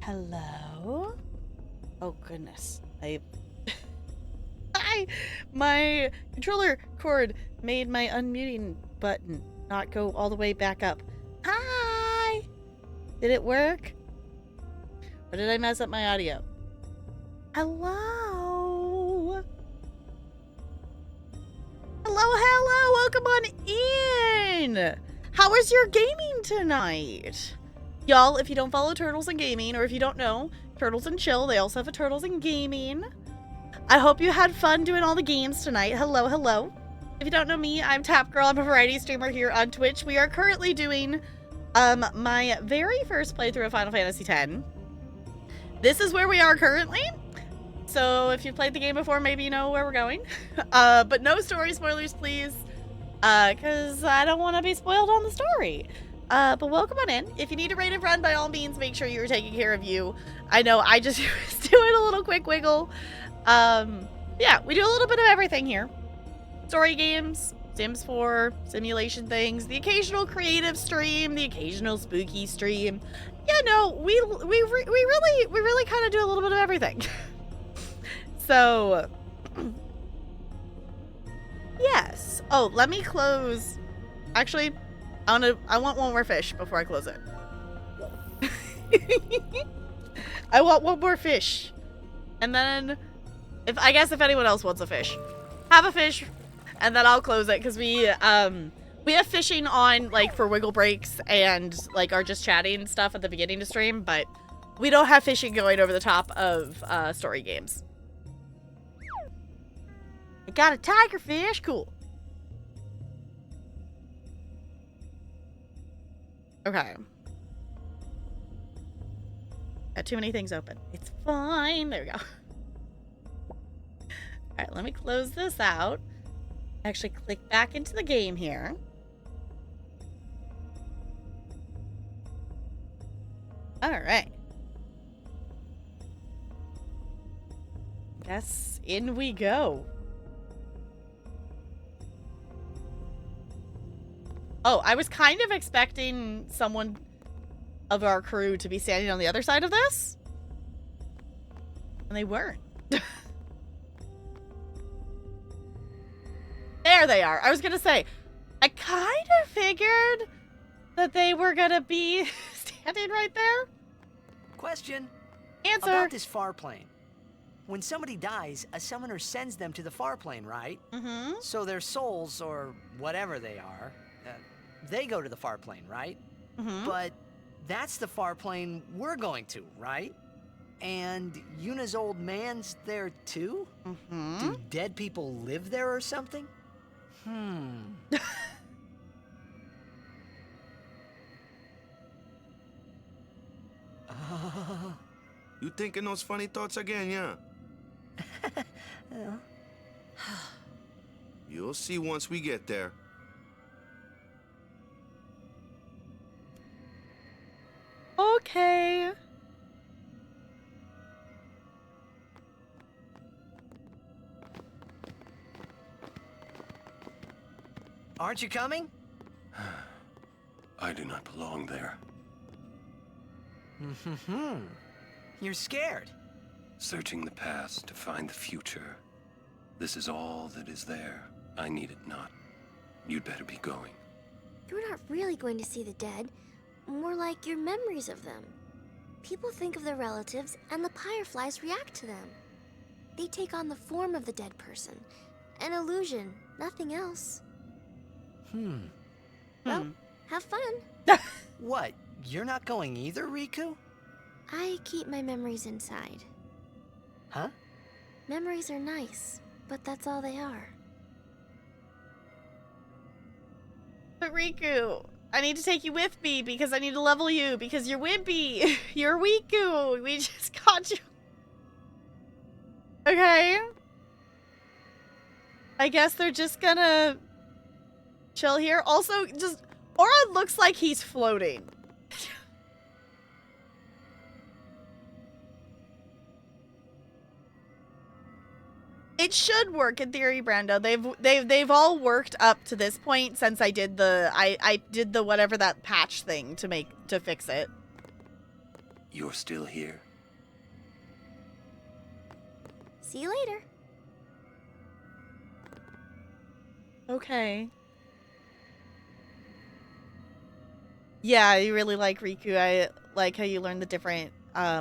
[SPEAKER 1] Hello? Oh, goodness. My controller cord made my unmuting button not go all the way back up. Hi! Did it work? Or did I mess up my audio? Hello? Hello, welcome on in! How is your gaming tonight? Y'all, if you don't follow Turtles in Gaming, or if you don't know, Turtles and Chill, they also have a Turtles in Gaming. I hope you had fun doing all the games tonight. Hello. If you don't know me, I'm Tap Girl. I'm a variety streamer here on Twitch. We are currently doing my very first playthrough of Final Fantasy X. This is where we are currently. So if you've played the game before, maybe you know where we're going. But no story spoilers, please. Because I don't want to be spoiled on the story. But welcome on in. If you need a rated run, by all means, make sure you're taking care of you. I know I just was doing a little quick wiggle. Yeah, we do a little bit of everything here. Story games, Sims 4, simulation things, the occasional creative stream, the occasional spooky stream. Yeah, no, we really kind of do a little bit of everything. So, yes. Oh, let me close. Actually, I want one more fish before I close it. I want one more fish. And then, I guess if anyone else wants a fish, have a fish, and then I'll close it, because we have fishing on, like, for wiggle breaks and, like, are just chatting and stuff at the beginning of stream, but we don't have fishing going over the top of story games. I got a tiger fish. Cool. Okay. Got too many things open. It's fine. There we go. Alright, let me close this out. Actually click back into the game here. Alright. Guess in we go. Oh, I was kind of expecting someone of our crew to be standing on the other side of this. And they weren't. There they are. I was going to say, I kind of figured that they were going to be standing right there.
[SPEAKER 11] Question.
[SPEAKER 1] Answer.
[SPEAKER 11] About this far plane. When somebody dies, a summoner sends them to the far plane, right?
[SPEAKER 1] Mm-hmm.
[SPEAKER 11] So their souls, or whatever they are, they go to the far plane, right?
[SPEAKER 1] Mm-hmm.
[SPEAKER 11] But that's the far plane we're going to, right? And Yuna's old man's there too?
[SPEAKER 1] Mm-hmm.
[SPEAKER 11] Do dead people live there or something?
[SPEAKER 9] You thinking those funny thoughts again, yeah? You'll see once we get there.
[SPEAKER 1] Okay.
[SPEAKER 11] Aren't you coming?
[SPEAKER 2] I do not belong there.
[SPEAKER 11] You're scared.
[SPEAKER 2] Searching the past to find the future. This is all that is there. I need it not. You'd better be going.
[SPEAKER 5] You're not really going to see the dead. More like your memories of them. People think of their relatives, and the Fireflies react to them. They take on the form of the dead person. An illusion, nothing else. Well, have fun.
[SPEAKER 11] What? You're not going either, Riku?
[SPEAKER 5] I keep my memories inside.
[SPEAKER 11] Huh?
[SPEAKER 5] Memories are nice, but that's all they are.
[SPEAKER 1] But Riku, I need to take you with me because I need to level you because you're wimpy. You're Riku. We just got you. Okay. I guess they're just gonna chill here. Also, just Auron looks like he's floating. It should work in theory, Brando. They've all worked up to this point since I did the I did the whatever that patch thing to fix it.
[SPEAKER 2] You're still here?
[SPEAKER 5] See you later.
[SPEAKER 1] Okay. Yeah, you really like Riku. I like how you learn the different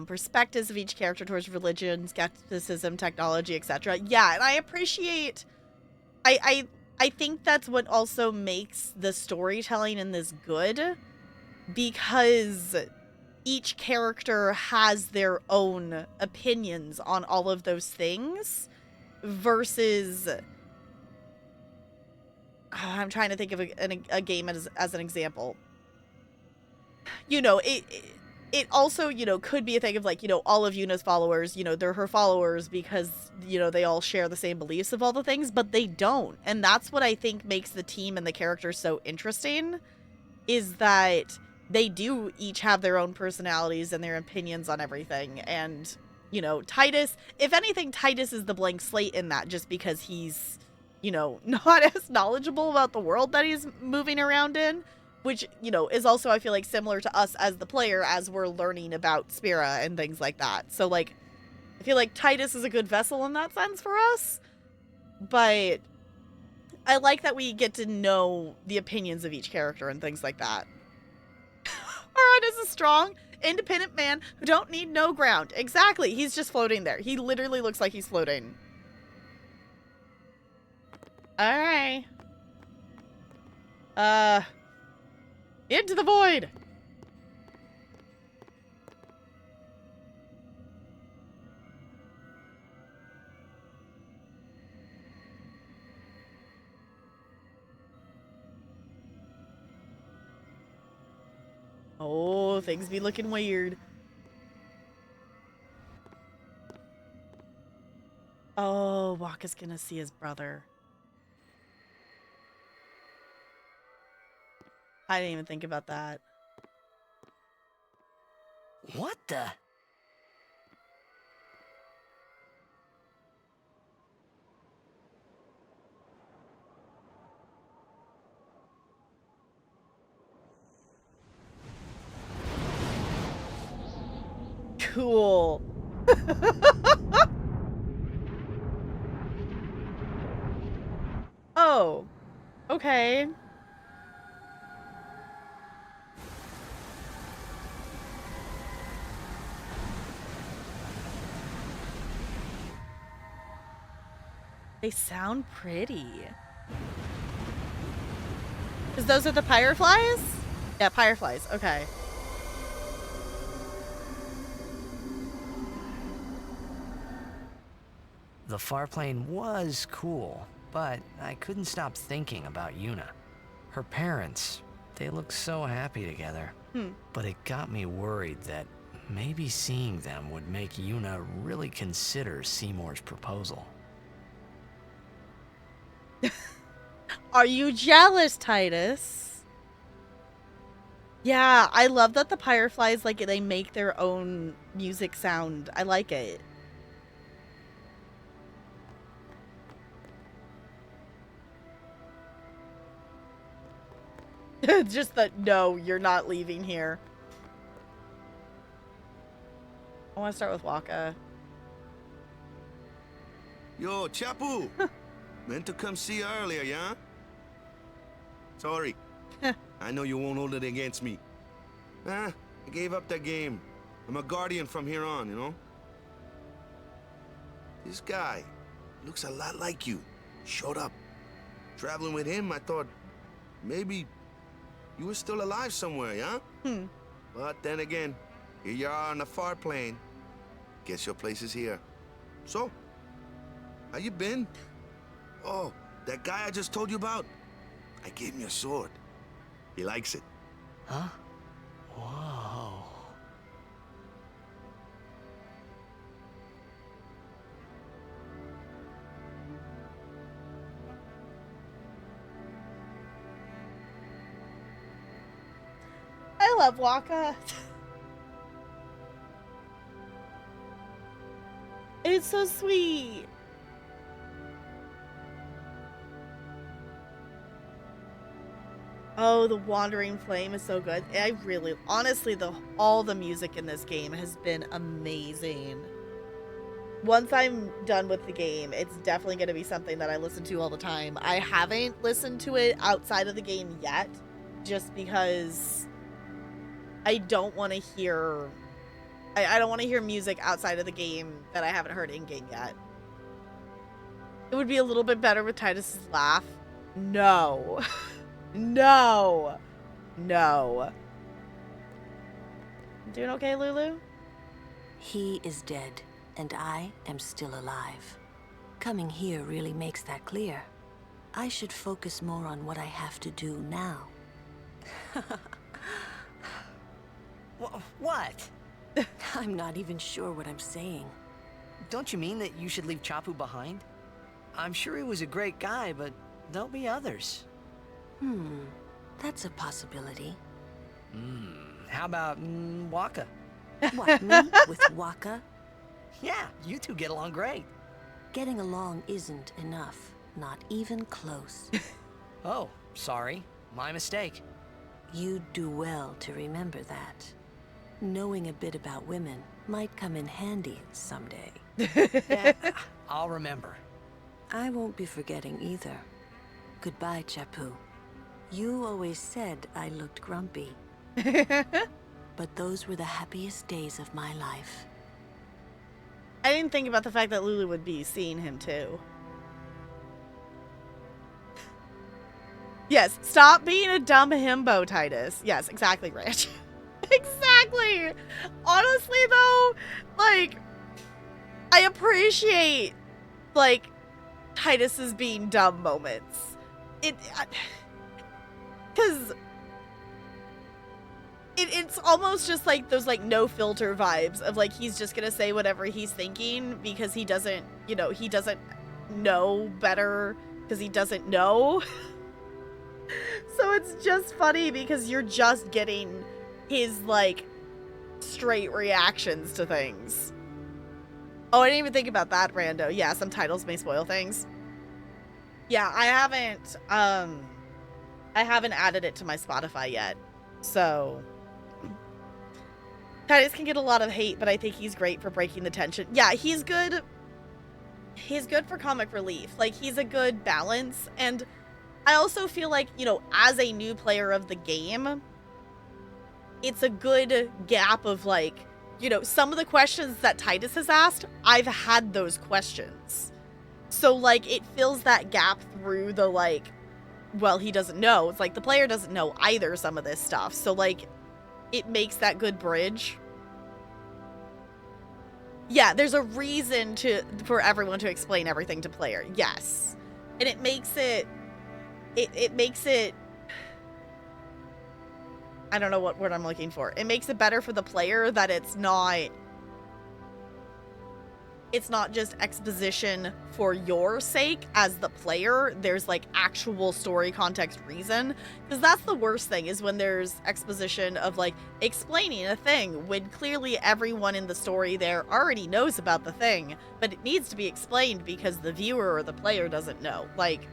[SPEAKER 1] perspectives of each character towards religion, skepticism, technology, etc. Yeah, and I appreciate. I think that's what also makes the storytelling in this good, because each character has their own opinions on all of those things, versus. I'm trying to think of a game as an example. You know, it also, you know, could be a thing of like, you know, all of Yuna's followers, you know, they're her followers because, you know, they all share the same beliefs of all the things, but they don't. And that's what I think makes the team and the characters so interesting, is that they do each have their own personalities and their opinions on everything. And, you know, Tidus, if anything, Tidus is the blank slate in that, just because he's, you know, not as knowledgeable about the world that he's moving around in. Which, you know, is also, I feel like, similar to us as the player as we're learning about Spira and things like that. So, like, I feel like Tidus is a good vessel in that sense for us. But I like that we get to know the opinions of each character and things like that. Aran is a strong, independent man who don't need no ground. Exactly. He's just floating there. He literally looks like he's floating. Alright. Into the void! Oh, things be looking weird. Oh, Waka's gonna see his brother. I didn't even think about that.
[SPEAKER 11] What the?
[SPEAKER 1] Cool. Oh. Okay. They sound pretty. Because those are the Pyreflies? Yeah, Pyreflies. Okay.
[SPEAKER 11] The Farplane was cool, but I couldn't stop thinking about Yuna. Her parents, they looked so happy together. But it got me worried that maybe seeing them would make Yuna really consider Seymour's proposal.
[SPEAKER 1] Are you jealous, Tidus? Yeah, I love that the Pyreflies, like, they make their own music sound. I like it. Just that, no, you're not leaving here. I want to start with Waka.
[SPEAKER 9] Yo, Chapu! Meant to come see you earlier, yeah? Sorry. I know you won't hold it against me. I gave up that game. I'm a guardian from here on, you know? This guy looks a lot like you. Showed up. Traveling with him, I thought maybe you were still alive somewhere, yeah? But then again, here you are on the Farplane. Guess your place is here. So, how you been? Oh, that guy I just told you about? I gave him your sword. He likes it.
[SPEAKER 11] Huh? Whoa.
[SPEAKER 1] I love Waka. It's so sweet. Oh, the Wandering Flame is so good. I really, honestly, all the music in this game has been amazing. Once I'm done with the game, it's definitely going to be something that I listen to all the time. I haven't listened to it outside of the game yet, just because I don't want to hear... I don't want to hear music outside of the game that I haven't heard in-game yet. It would be a little bit better with Tidus's laugh. No. No. No. Doing okay, Lulu?
[SPEAKER 10] He is dead, and I am still alive. Coming here really makes that clear. I should focus more on what I have to do now.
[SPEAKER 11] What?
[SPEAKER 10] I'm not even sure what I'm saying.
[SPEAKER 11] Don't you mean that you should leave Chapu behind? I'm sure he was a great guy, but there'll be others.
[SPEAKER 10] That's a possibility.
[SPEAKER 11] How about Waka?
[SPEAKER 10] What, me with Waka?
[SPEAKER 11] Yeah, you two get along great.
[SPEAKER 10] Getting along isn't enough. Not even close.
[SPEAKER 11] Oh, sorry. My mistake.
[SPEAKER 10] You'd do well to remember that. Knowing a bit about women might come in handy someday.
[SPEAKER 11] Yeah, I'll remember.
[SPEAKER 10] I won't be forgetting either. Goodbye, Chapu. You always said I looked grumpy. But those were the happiest days of my life.
[SPEAKER 1] I didn't think about the fact that Lulu would be seeing him too. Yes, stop being a dumb himbo, Tidus. Yes, exactly, Rich. Exactly. Honestly, though, like, I appreciate, like, Tidus's being dumb moments. Because it's almost just like those, like, no filter vibes of, like, he's just gonna say whatever he's thinking because he doesn't, you know, he doesn't know better because he doesn't know. So it's just funny because you're just getting his, like, straight reactions to things. Oh, I didn't even think about that, Rando. Yeah, some titles may spoil things. Yeah, I haven't added it to my Spotify yet. So Tidus can get a lot of hate, but I think he's great for breaking the tension. Yeah, he's good. He's good for comic relief. Like, he's a good balance. And I also feel like, you know, as a new player of the game, it's a good gap of, like, you know, some of the questions that Tidus has asked, I've had those questions. So, like, it fills that gap through the, like, well, he doesn't know. It's like the player doesn't know either some of this stuff. So, like, it makes that good bridge. Yeah, there's a reason for everyone to explain everything to player. Yes. And it makes it I don't know what word I'm looking for. It makes it better for the player that it's not just exposition for your sake as the player. There's, like, actual story context reason. Because that's the worst thing, is when there's exposition of, like, explaining a thing when clearly everyone in the story there already knows about the thing, but it needs to be explained because the viewer or the player doesn't know. Like,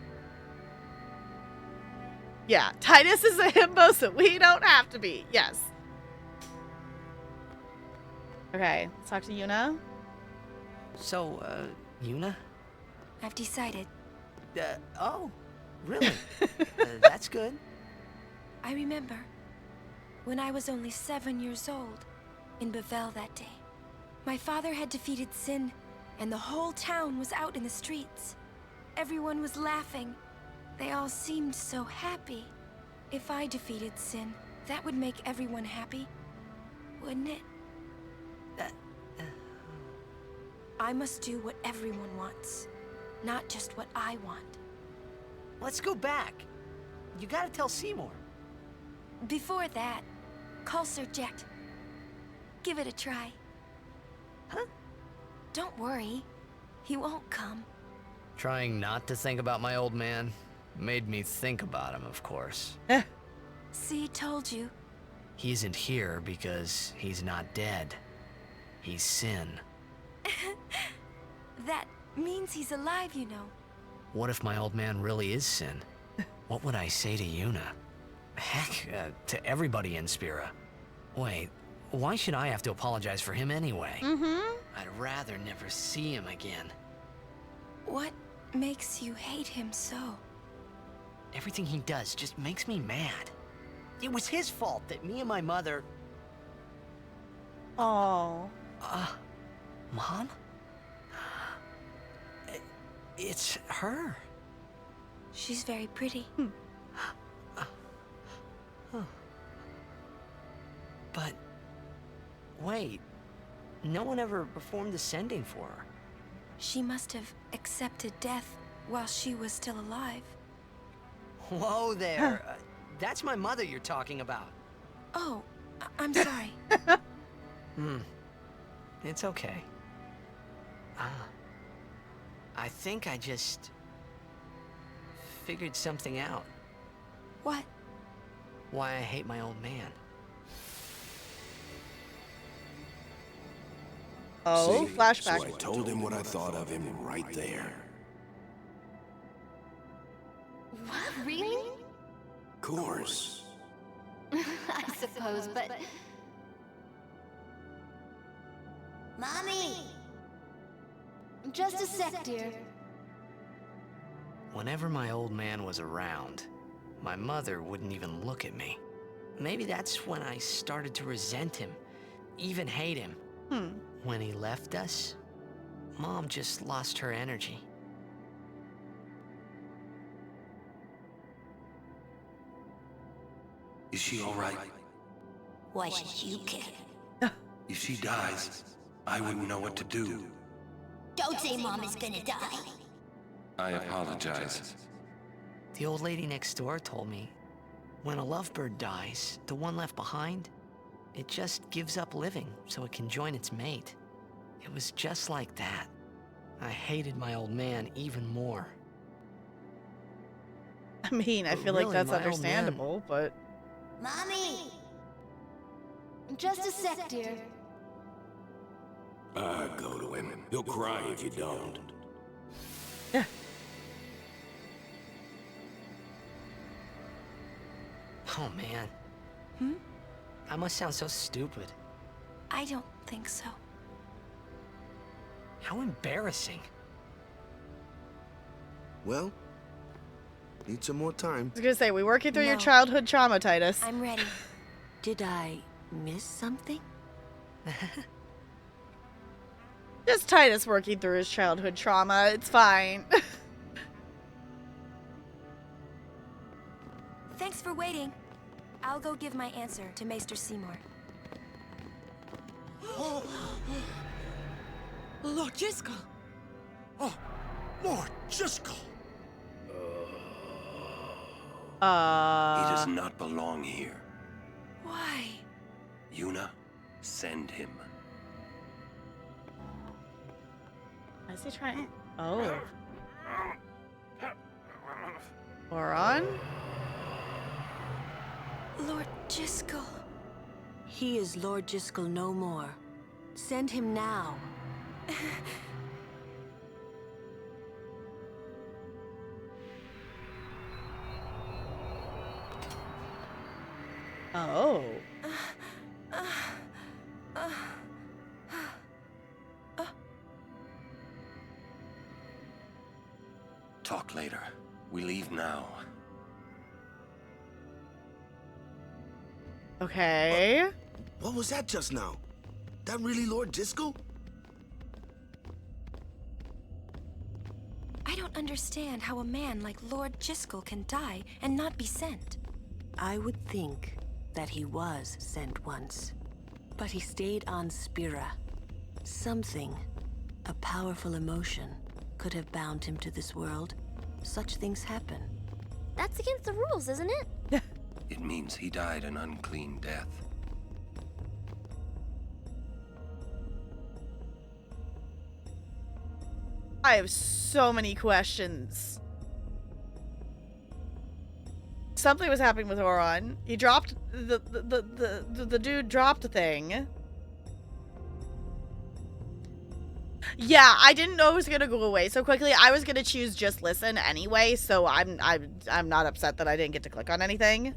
[SPEAKER 1] yeah, Tidus is a himbo, so we don't have to be. Yes. Okay, let's talk to Yuna.
[SPEAKER 11] So, Yuna?
[SPEAKER 6] I've decided.
[SPEAKER 11] Oh, really? That's good.
[SPEAKER 6] I remember when I was only 7 years old in Bavel that day. My father had defeated Sin, and the whole town was out in the streets. Everyone was laughing. They all seemed so happy. If I defeated Sin, that would make everyone happy, wouldn't it? I must do what everyone wants, not just what I want.
[SPEAKER 11] Let's go back. You gotta tell Seymour.
[SPEAKER 6] Before that, call Sir Jet. Give it a try.
[SPEAKER 11] Huh?
[SPEAKER 6] Don't worry. He won't come.
[SPEAKER 11] Trying not to think about my old man made me think about him, of course.
[SPEAKER 6] See, told you.
[SPEAKER 11] He isn't here because he's not dead. He's Sin.
[SPEAKER 6] That means he's alive, you know.
[SPEAKER 11] What if my old man really is Sin? What would I say to Yuna? Heck, to everybody in Spira. Wait, why should I have to apologize for him anyway? I'd rather never see him again.
[SPEAKER 6] What makes you hate him so?
[SPEAKER 11] Everything he does just makes me mad. It was his fault that me and my mother...
[SPEAKER 1] Oh.
[SPEAKER 11] Mom? It's her.
[SPEAKER 6] She's very pretty.
[SPEAKER 11] But... wait. No one ever performed the sending for her.
[SPEAKER 6] She must have accepted death while she was still alive.
[SPEAKER 11] Whoa there. That's my mother you're talking about.
[SPEAKER 6] Oh, I'm sorry.
[SPEAKER 11] It's okay. I think I just... figured something out.
[SPEAKER 6] What?
[SPEAKER 11] Why I hate my old man.
[SPEAKER 1] Oh,
[SPEAKER 8] See,
[SPEAKER 1] flashback.
[SPEAKER 8] So I told him what I thought of him right there.
[SPEAKER 5] What? Really?
[SPEAKER 8] Course.
[SPEAKER 5] I suppose, but... Mommy! Just a sec, dear.
[SPEAKER 11] Whenever my old man was around, my mother wouldn't even look at me. Maybe that's when I started to resent him, even hate him. When he left us, Mom just lost her energy.
[SPEAKER 2] Is she all right?
[SPEAKER 5] Why should you care?
[SPEAKER 2] If she dies, I wouldn't know what to do.
[SPEAKER 5] Don't say Mom is gonna die.
[SPEAKER 2] I apologize.
[SPEAKER 11] The old lady next door told me, when a lovebird dies, the one left behind, it just gives up living so it can join its mate. It was just like that. I hated my old man even more.
[SPEAKER 1] I mean, I
[SPEAKER 11] But
[SPEAKER 1] feel like
[SPEAKER 11] really,
[SPEAKER 1] that's
[SPEAKER 11] my old
[SPEAKER 1] understandable, but...
[SPEAKER 5] Mommy! Just a sec, dear.
[SPEAKER 8] Go to him. He'll cry if you don't.
[SPEAKER 11] Oh man. I must sound so stupid.
[SPEAKER 6] I don't think so.
[SPEAKER 11] How embarrassing.
[SPEAKER 9] Well, need some more time.
[SPEAKER 1] I was gonna say, we working through your
[SPEAKER 6] No.
[SPEAKER 1] childhood trauma, Titus.
[SPEAKER 6] I'm ready.
[SPEAKER 10] Did I miss something?
[SPEAKER 1] Just Titus working through his childhood trauma. It's fine.
[SPEAKER 6] Thanks for waiting. I'll go give my answer to Maester Seymour.
[SPEAKER 3] Lord Jiskel! Oh, Lord Jiskel!
[SPEAKER 2] He does not belong here.
[SPEAKER 6] Why?
[SPEAKER 2] Yuna, send him.
[SPEAKER 1] Is he trying? Oh. Oron?
[SPEAKER 6] Lord Jiskel.
[SPEAKER 10] He is Lord Jiskel no more. Send him now.
[SPEAKER 1] Oh.
[SPEAKER 2] Talk later. We leave now.
[SPEAKER 1] Okay.
[SPEAKER 9] What was that just now? That really Lord Jiskel?
[SPEAKER 6] I don't understand how a man like Lord Jiskel can die and not be sent.
[SPEAKER 10] I would think that he was sent once, but he stayed on Spira. Something, a powerful emotion, could have bound him to this world. Such things happen.
[SPEAKER 5] That's against the rules, isn't it?
[SPEAKER 2] It means he died an unclean death.
[SPEAKER 1] I have so many questions. Something was happening with Oron. He dropped the dude dropped a thing. Yeah, I didn't know it was gonna go away so quickly. I was gonna choose just listen anyway, so I'm not upset that I didn't get to click on anything.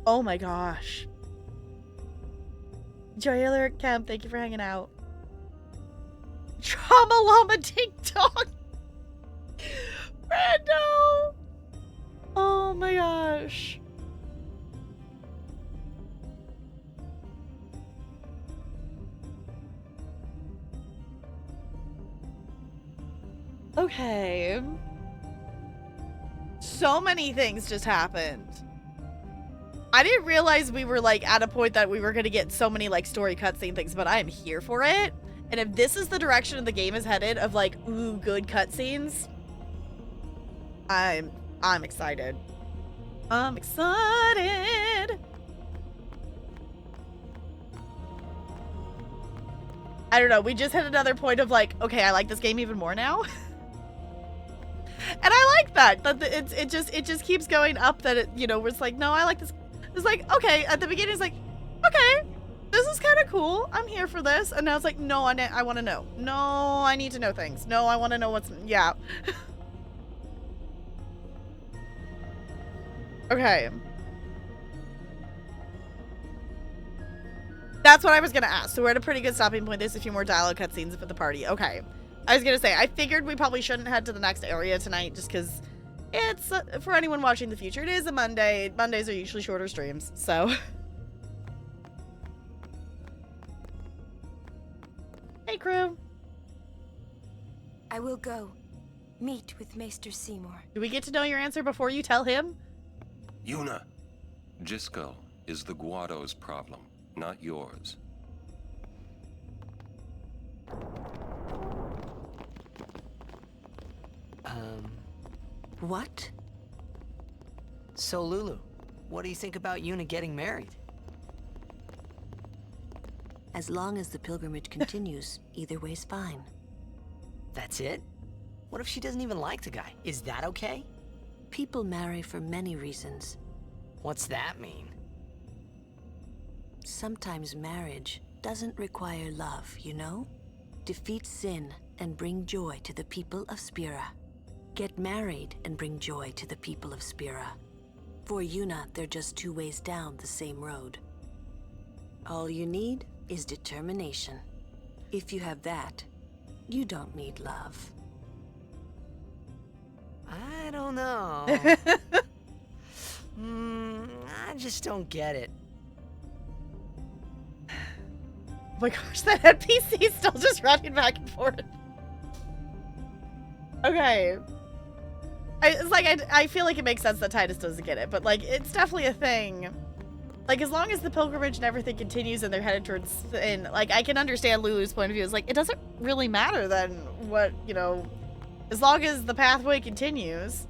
[SPEAKER 1] Oh my gosh. Joyler Kemp, thank you for hanging out. Trauma Llama Ding Dong. Brando. Oh my gosh. Okay. So many things just happened. I didn't realize we were like at a point that we were going to get so many like story cutscene things, but I am here for it. And if this is the direction the game is headed of like, ooh, good cutscenes, I'm excited. I'm excited. I don't know. We just hit another point of like, okay, I like this game even more now. And I like that. That it just keeps going up. That it, you know, it's like, no, I like this. It's like, okay, at the beginning it's like, okay, this is kind of cool. I'm here for this. And now it's like, no, I want to know. No, I need to know things. No, I want to know what's, yeah. Okay. That's what I was going to ask. So we're at a pretty good stopping point. There's a few more dialogue cutscenes for the party. Okay. I was going to say, I figured we probably shouldn't head to the next area tonight just because it's, for anyone watching the future, it is a Monday. Mondays are usually shorter streams, so. Hey, crew.
[SPEAKER 6] I will go meet with Maester Seymour.
[SPEAKER 1] Do we get to know your answer before you tell him?
[SPEAKER 2] Yuna, Jisco is the Guado's problem, not yours.
[SPEAKER 10] What?
[SPEAKER 11] So, Lulu, what do you think about Yuna getting married?
[SPEAKER 10] As long as the pilgrimage continues, either way's fine.
[SPEAKER 11] That's it? What if she doesn't even like the guy? Is that okay?
[SPEAKER 10] People marry for many reasons.
[SPEAKER 11] What's that mean?
[SPEAKER 10] Sometimes marriage doesn't require love, you know? Defeat sin and bring joy to the people of Spira. Get married and bring joy to the people of Spira. For Yuna, they're just two ways down the same road. All you need is determination. If you have that, you don't need love.
[SPEAKER 11] I don't know. I just don't get it.
[SPEAKER 1] Oh my gosh, that NPC is still just running back and forth. Okay. I feel like it makes sense that Titus doesn't get it, but like, it's definitely a thing. Like, as long as the pilgrimage and everything continues and they're headed towards sin, like, I can understand Lulu's point of view. It's like, it doesn't really matter then what, you know, as long as the pathway continues,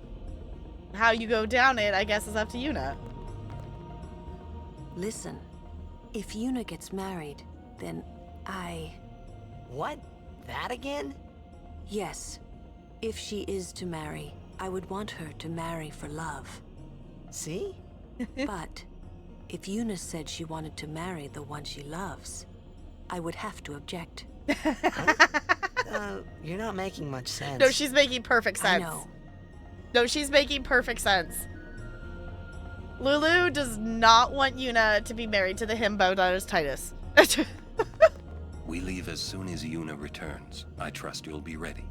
[SPEAKER 1] how you go down it, I guess, is up to Yuna.
[SPEAKER 10] Listen, if Yuna gets married, then
[SPEAKER 11] What? That again?
[SPEAKER 10] Yes. If she is to marry, I would want her to marry for love.
[SPEAKER 11] See?
[SPEAKER 10] But if Yuna said she wanted to marry the one she loves, I would have to object.
[SPEAKER 11] You're not making much sense.
[SPEAKER 1] No, she's making perfect sense.
[SPEAKER 10] I know.
[SPEAKER 1] No, she's making perfect sense. Lulu does not want Yuna to be married to the himbo that is Titus.
[SPEAKER 2] We leave as soon as Yuna returns. I trust you'll be ready.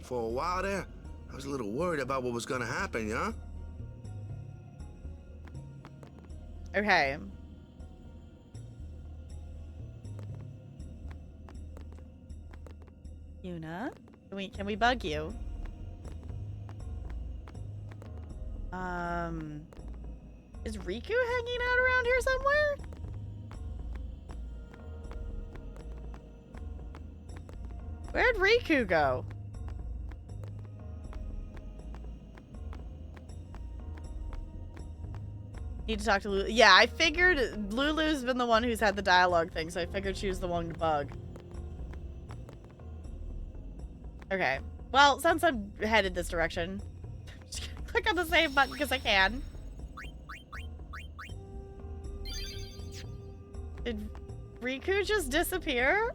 [SPEAKER 9] For a while there, I was a little worried about what was gonna happen, yeah?
[SPEAKER 1] Okay. Yuna, can we bug you? Is Riku hanging out around here somewhere? Where'd Riku go? Need to talk to Lulu. Yeah, I figured Lulu's been the one who's had the dialogue thing, so I figured she was the one to bug. Okay. Well, since I'm headed this direction, I'm just gonna click on the save button because I can. Did Riku just disappear?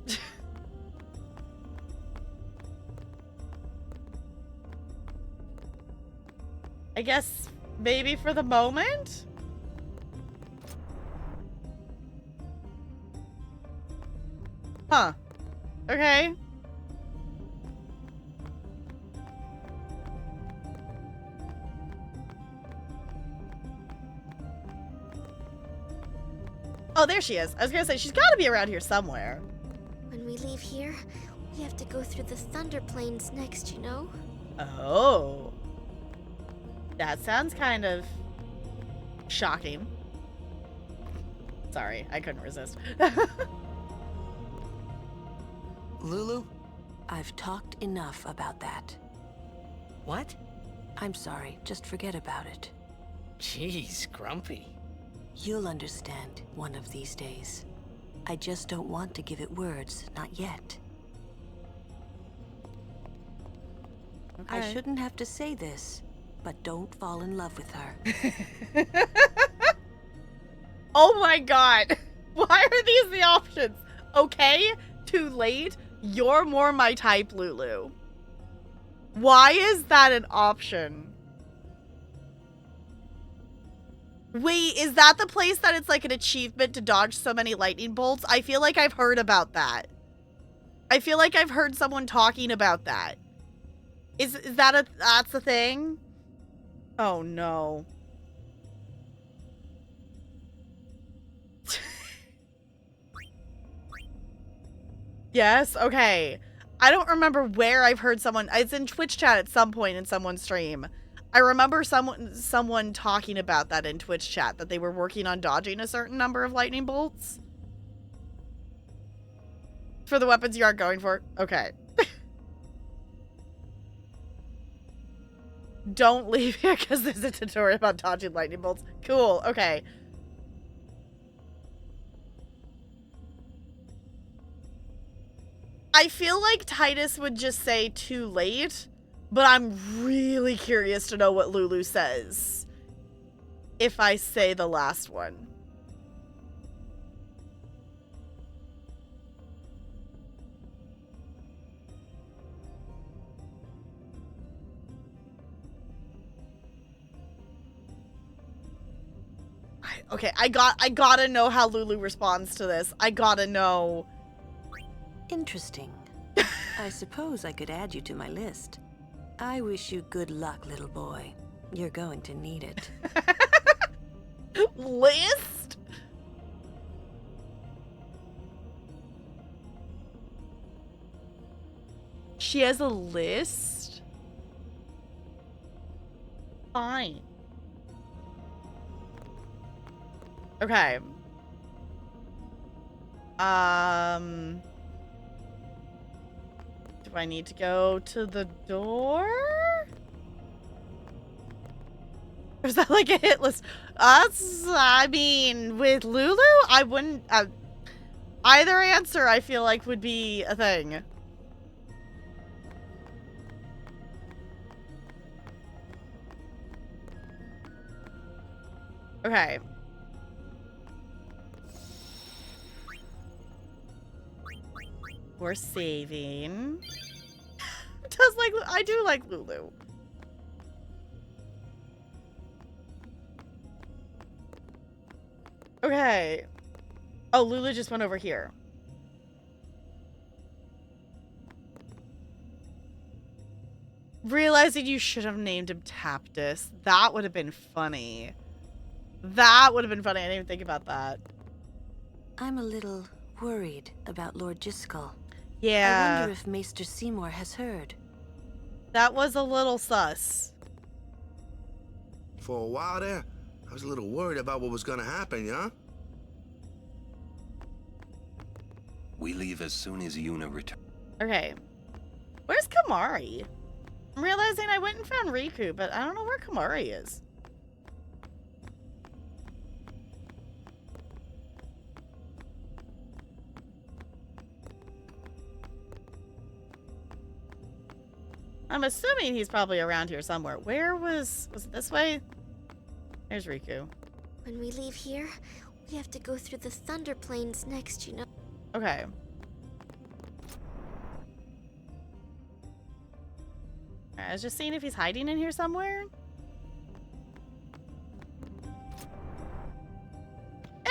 [SPEAKER 1] I guess maybe for the moment? Huh. Okay. Oh, there she is. I was gonna say, she's gotta be around here somewhere.
[SPEAKER 5] When we leave here, we have to go through the Thunder Plains next, you know?
[SPEAKER 1] Oh. That sounds kind of shocking. Sorry, I couldn't resist.
[SPEAKER 10] Lulu? I've talked enough about that.
[SPEAKER 11] What?
[SPEAKER 10] I'm sorry, just forget about it.
[SPEAKER 11] Jeez, Grumpy.
[SPEAKER 10] You'll understand one of these days. I just don't want to give it words, not yet.
[SPEAKER 1] Okay.
[SPEAKER 10] I shouldn't have to say this, but don't fall in love with her.
[SPEAKER 1] Oh my god. Why are these the options? Okay, too late. You're more my type, Lulu. Why is that an option? Wait, is that the place that it's like an achievement to dodge so many lightning bolts? I feel like I've heard about that. I feel like I've heard someone talking about that. Is that that's the thing? Oh no. Yes, okay. I don't remember where I've heard someone, it's in Twitch chat at some point in someone's stream. I remember someone talking about that in Twitch chat, that they were working on dodging a certain number of lightning bolts. For the weapons you aren't going for? Okay. Don't leave here because there's a tutorial about dodging lightning bolts. Cool, okay. I feel like Titus would just say too late, but I'm really curious to know what Lulu says if I say the last one. Okay, I gotta know how Lulu responds to this. I gotta know.
[SPEAKER 10] Interesting. I suppose I could add you to my list. I wish you good luck, little boy. You're going to need it.
[SPEAKER 1] List? She has a list? Fine. Okay. Do I need to go to the door? Or is that like a hit list? I mean, with Lulu, I wouldn't... either answer, I feel like, would be a thing. Okay. We're saving. Does like I do like Lulu. Okay. Oh, Lulu just went over here. Realizing you should have named him Taptis. That would have been funny. That would have been funny. I didn't even think about that.
[SPEAKER 10] I'm a little worried about Lord Jiskel.
[SPEAKER 1] Yeah.
[SPEAKER 10] I wonder if Maester Seymour has heard.
[SPEAKER 1] That was a little sus.
[SPEAKER 9] For a while there, I was a little worried about what was gonna happen, yeah?
[SPEAKER 2] We leave as soon as Yuna returns.
[SPEAKER 1] Okay. Where's Kamari? I'm realizing I went and found Riku, but I don't know where Kamari is. I'm assuming he's probably around here somewhere. Where was it this way? There's Riku.
[SPEAKER 5] When we leave here, we have to go through the Thunder Plains next, you know?
[SPEAKER 1] Okay. I was just seeing if he's hiding in here somewhere.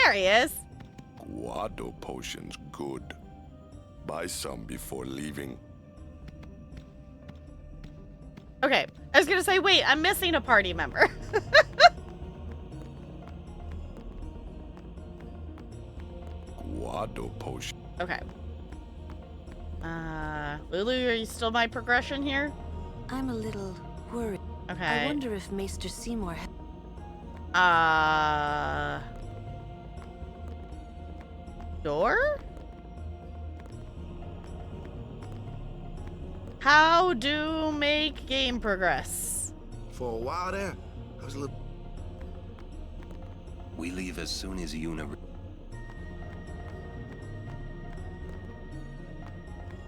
[SPEAKER 1] There he is.
[SPEAKER 8] Guado potions good. Buy some before leaving.
[SPEAKER 1] Okay, I was gonna say, wait, I'm missing a party member.
[SPEAKER 8] Guado potion.
[SPEAKER 1] Okay. Lulu, are you still my progression here?
[SPEAKER 10] I'm a little worried.
[SPEAKER 1] Okay.
[SPEAKER 10] I wonder if Maester Seymour...
[SPEAKER 1] Sure? How do make game progress?
[SPEAKER 9] For a while there, I was a little...
[SPEAKER 2] We leave as soon as Yuna...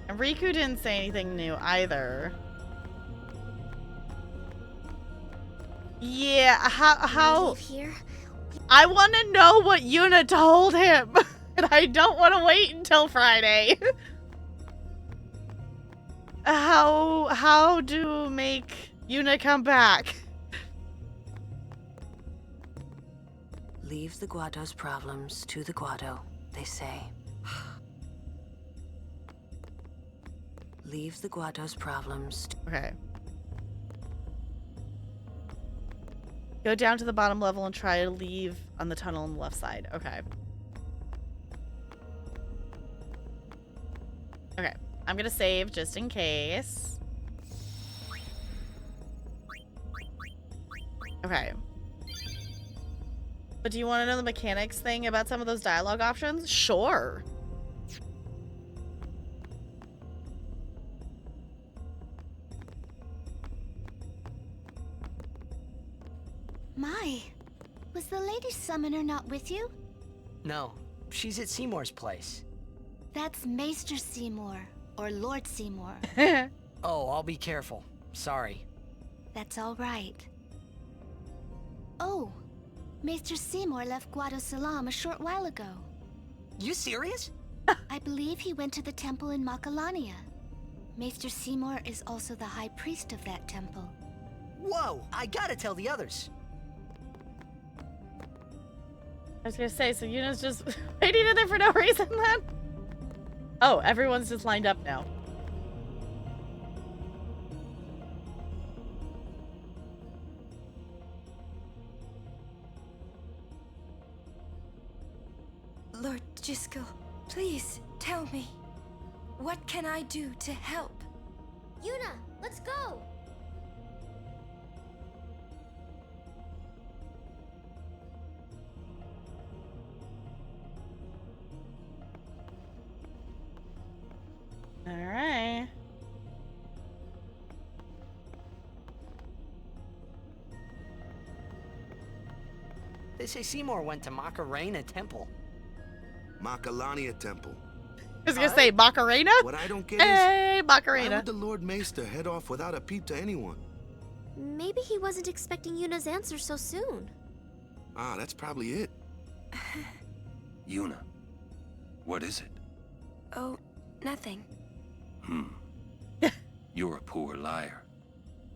[SPEAKER 1] And Riku didn't say anything new either. Yeah, how...
[SPEAKER 5] Leave here?
[SPEAKER 1] I want to know what Yuna told him. And I don't want to wait until Friday. How do make Yuna come back?
[SPEAKER 10] Leave the Guado's problems to the Guado, they say. Leave the Guado's problems to...
[SPEAKER 1] Okay. Go down to the bottom level and try to leave on the tunnel on the left side. Okay. Okay. I'm gonna save just in case. Okay. But do you want to know the mechanics thing about some of those dialogue options? Sure.
[SPEAKER 13] My, was the Lady Summoner not with you?
[SPEAKER 11] No, she's at Seymour's place.
[SPEAKER 13] That's Maester Seymour, or Lord Seymour.
[SPEAKER 11] Oh, I'll be careful. Sorry.
[SPEAKER 13] That's all right. Oh, Maester Seymour left Guado Salam a short while ago.
[SPEAKER 11] You serious?
[SPEAKER 13] I believe he went to the temple in Macalania. Maester Seymour is also the high priest of that temple.
[SPEAKER 11] Whoa, I gotta tell the others.
[SPEAKER 1] I was gonna say, so Yuna's just waiting in there for no reason then? Oh, everyone's just lined up now.
[SPEAKER 6] Lord Jiskel, please tell me. What can I do to help?
[SPEAKER 5] Yuna, let's go!
[SPEAKER 1] Alright.
[SPEAKER 11] They say Seymour went to Macarena Temple.
[SPEAKER 9] Macalania Temple.
[SPEAKER 1] I was gonna say Macarena?
[SPEAKER 9] What I don't get
[SPEAKER 1] hey,
[SPEAKER 9] is,
[SPEAKER 1] Macarena.
[SPEAKER 9] why would the Lord Maester head off without a peep to anyone?
[SPEAKER 5] Maybe he wasn't expecting Yuna's answer so soon.
[SPEAKER 9] Ah, that's probably it.
[SPEAKER 2] Yuna, what is it?
[SPEAKER 6] Oh, nothing.
[SPEAKER 2] You're a poor liar.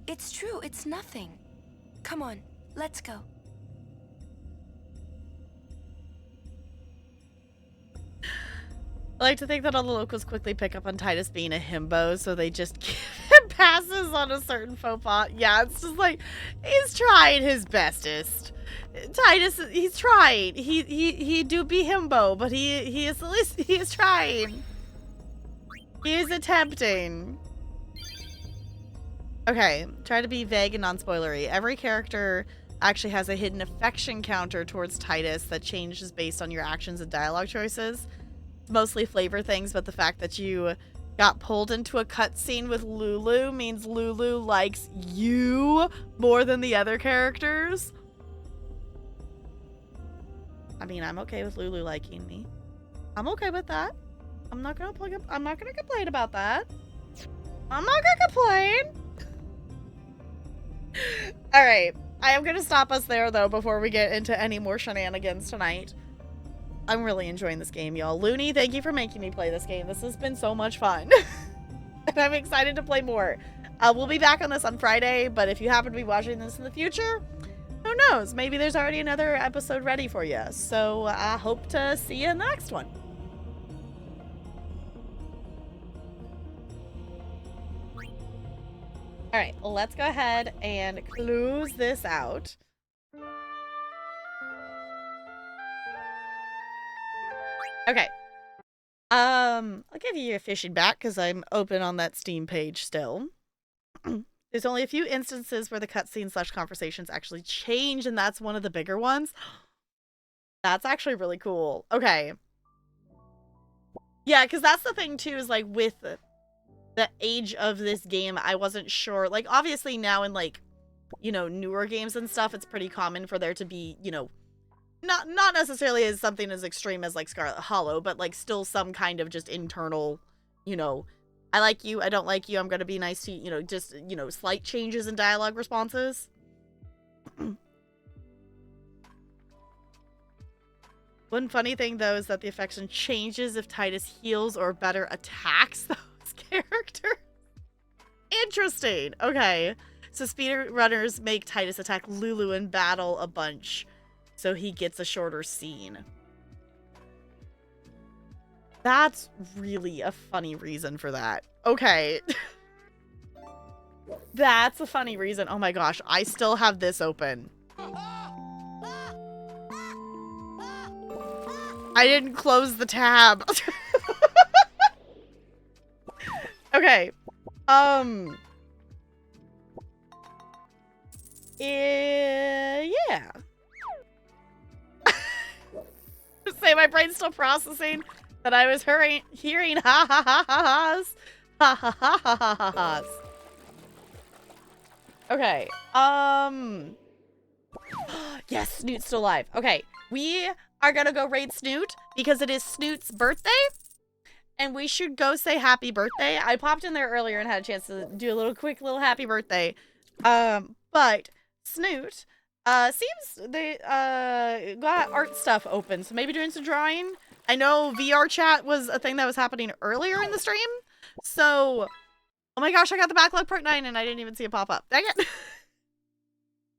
[SPEAKER 6] It's true, it's nothing. Come on, let's go.
[SPEAKER 1] I like to think that all the locals quickly pick up on Titus being a himbo, so they just give him passes on a certain faux pas. Yeah, it's just like, he's trying his bestest. Titus, he's trying. He do be himbo, but he is at least, he is trying. He is attempting. Okay, try to be vague and non-spoilery. Every character actually has a hidden affection counter towards Titus that changes based on your actions and dialogue choices. Mostly flavor things, but the fact that you got pulled into a cutscene with Lulu means Lulu likes you more than the other characters. I mean, I'm okay with Lulu liking me. I'm okay with that. I'm not gonna complain about that. I'm not gonna complain. All right, I am gonna stop us there though before we get into any more shenanigans tonight. I'm really enjoying this game, y'all. Looney, thank you for making me play this game. This has been so much fun. And I'm excited to play more. We'll be back on this on Friday, but if you happen to be watching this in the future, who knows? Maybe there's already another episode ready for you. So I hope to see you in the next one. All right, let's go ahead and close this out. Okay. I'll give you your fishing back because I'm open on that Steam page still. There's only a few instances where the cutscenes / conversations actually change, and that's one of the bigger ones. That's actually really cool. Okay. Yeah, because that's the thing too, is like with the age of this game, I wasn't sure. Like, obviously now in like, you know, newer games and stuff, it's pretty common for there to be, you know, not necessarily as something as extreme as like Scarlet Hollow, but like still some kind of just internal, you know, I like you, I don't like you, I'm gonna be nice to you, you know, just, you know, slight changes in dialogue responses. One funny thing though is that the affection changes if Tidus heals or better attacks those characters. Interesting. Okay. So speedrunners make Tidus attack Lulu in battle a bunch, so he gets a shorter scene. That's really a funny reason for that. Okay. That's a funny reason. Oh my gosh, I still have this open. I didn't close the tab. Okay. Yeah. Say my brain's still processing that I was hearing ha ha ha ha ha's. Ha ha ha ha ha ha ha's. Okay. Yes, Snoot's still alive. Okay. We are gonna go raid Snoot because it is Snoot's birthday. And we should go say happy birthday. I popped in there earlier and had a chance to do a quick little happy birthday. But Snoot, seems they got art stuff open, so maybe doing some drawing. I know VR chat was a thing that was happening earlier in the stream, so oh my gosh, I got the backlog part 9 and I didn't even see it pop up. Dang it.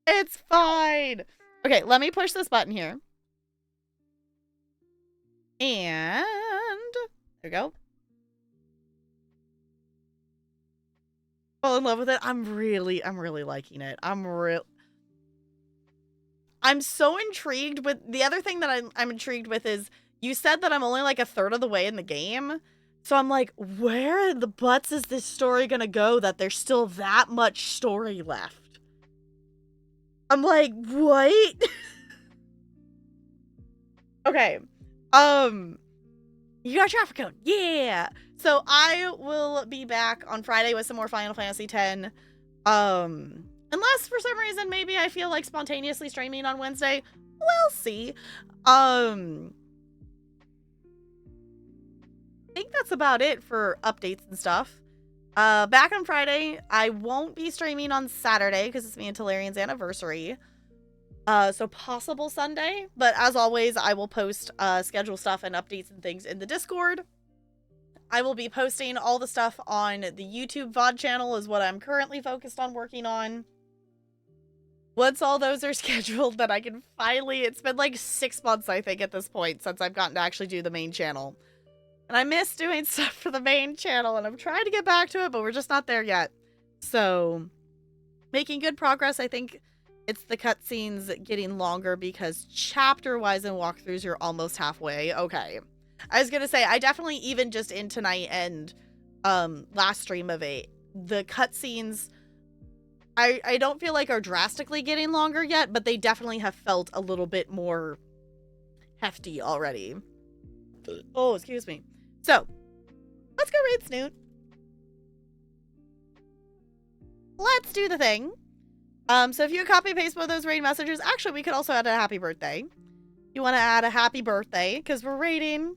[SPEAKER 1] It's fine. Okay, let me push this button here. And there we go. Fall in love with it. I'm really liking it. I'm so intrigued with the other thing that I'm intrigued with is you said that I'm only like a third of the way in the game. So I'm like, where in the butts is this story gonna go that there's still that much story left? I'm like, what? Okay. You got traffic cone. Yeah. So I will be back on Friday with some more Final Fantasy X. Unless for some reason maybe I feel like spontaneously streaming on Wednesday. We'll see. I think that's about it for updates and stuff. Back on Friday. I won't be streaming on Saturday because it's me and Talarian's anniversary. So possible Sunday. But as always, I will post schedule stuff and updates and things in the Discord. I will be posting all the stuff on the YouTube VOD channel is what I'm currently focused on working on. Once all those are scheduled, then I can finally... It's been like 6 months, I think, at this point, since I've gotten to actually do the main channel. And I miss doing stuff for the main channel, and I'm trying to get back to it, but we're just not there yet. So, making good progress. I think it's the cutscenes getting longer because chapter-wise and walkthroughs, you're almost halfway. Okay. I was gonna say, I definitely, even just in tonight and last stream of it, the cutscenes, I don't feel like are drastically getting longer yet, but they definitely have felt a little bit more hefty already. Oh, excuse me. So, let's go raid Snoot. Let's do the thing. So if you copy and paste both those raid messages, actually, we could also add a happy birthday. You want to add a happy birthday, because we're raiding.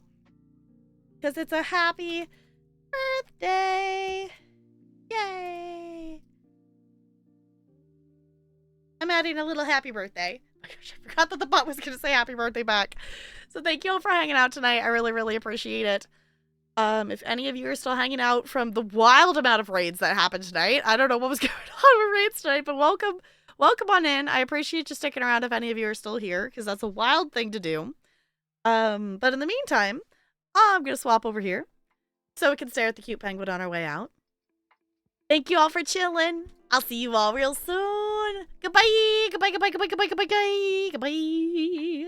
[SPEAKER 1] Because it's a happy birthday. Yay. I'm adding a little happy birthday. Oh my gosh, I forgot that the bot was going to say happy birthday back. So thank you all for hanging out tonight. I really appreciate it. If any of you are still hanging out from the wild amount of raids that happened tonight, I don't know what was going on with raids tonight, but welcome welcome on in. I appreciate you sticking around if any of you are still here, because that's a wild thing to do. But in the meantime, I'm going to swap over here so we can stare at the cute penguin on our way out. Thank you all for chilling. I'll see you all real soon. Goodbye. Goodbye, goodbye, goodbye, goodbye, goodbye, goodbye.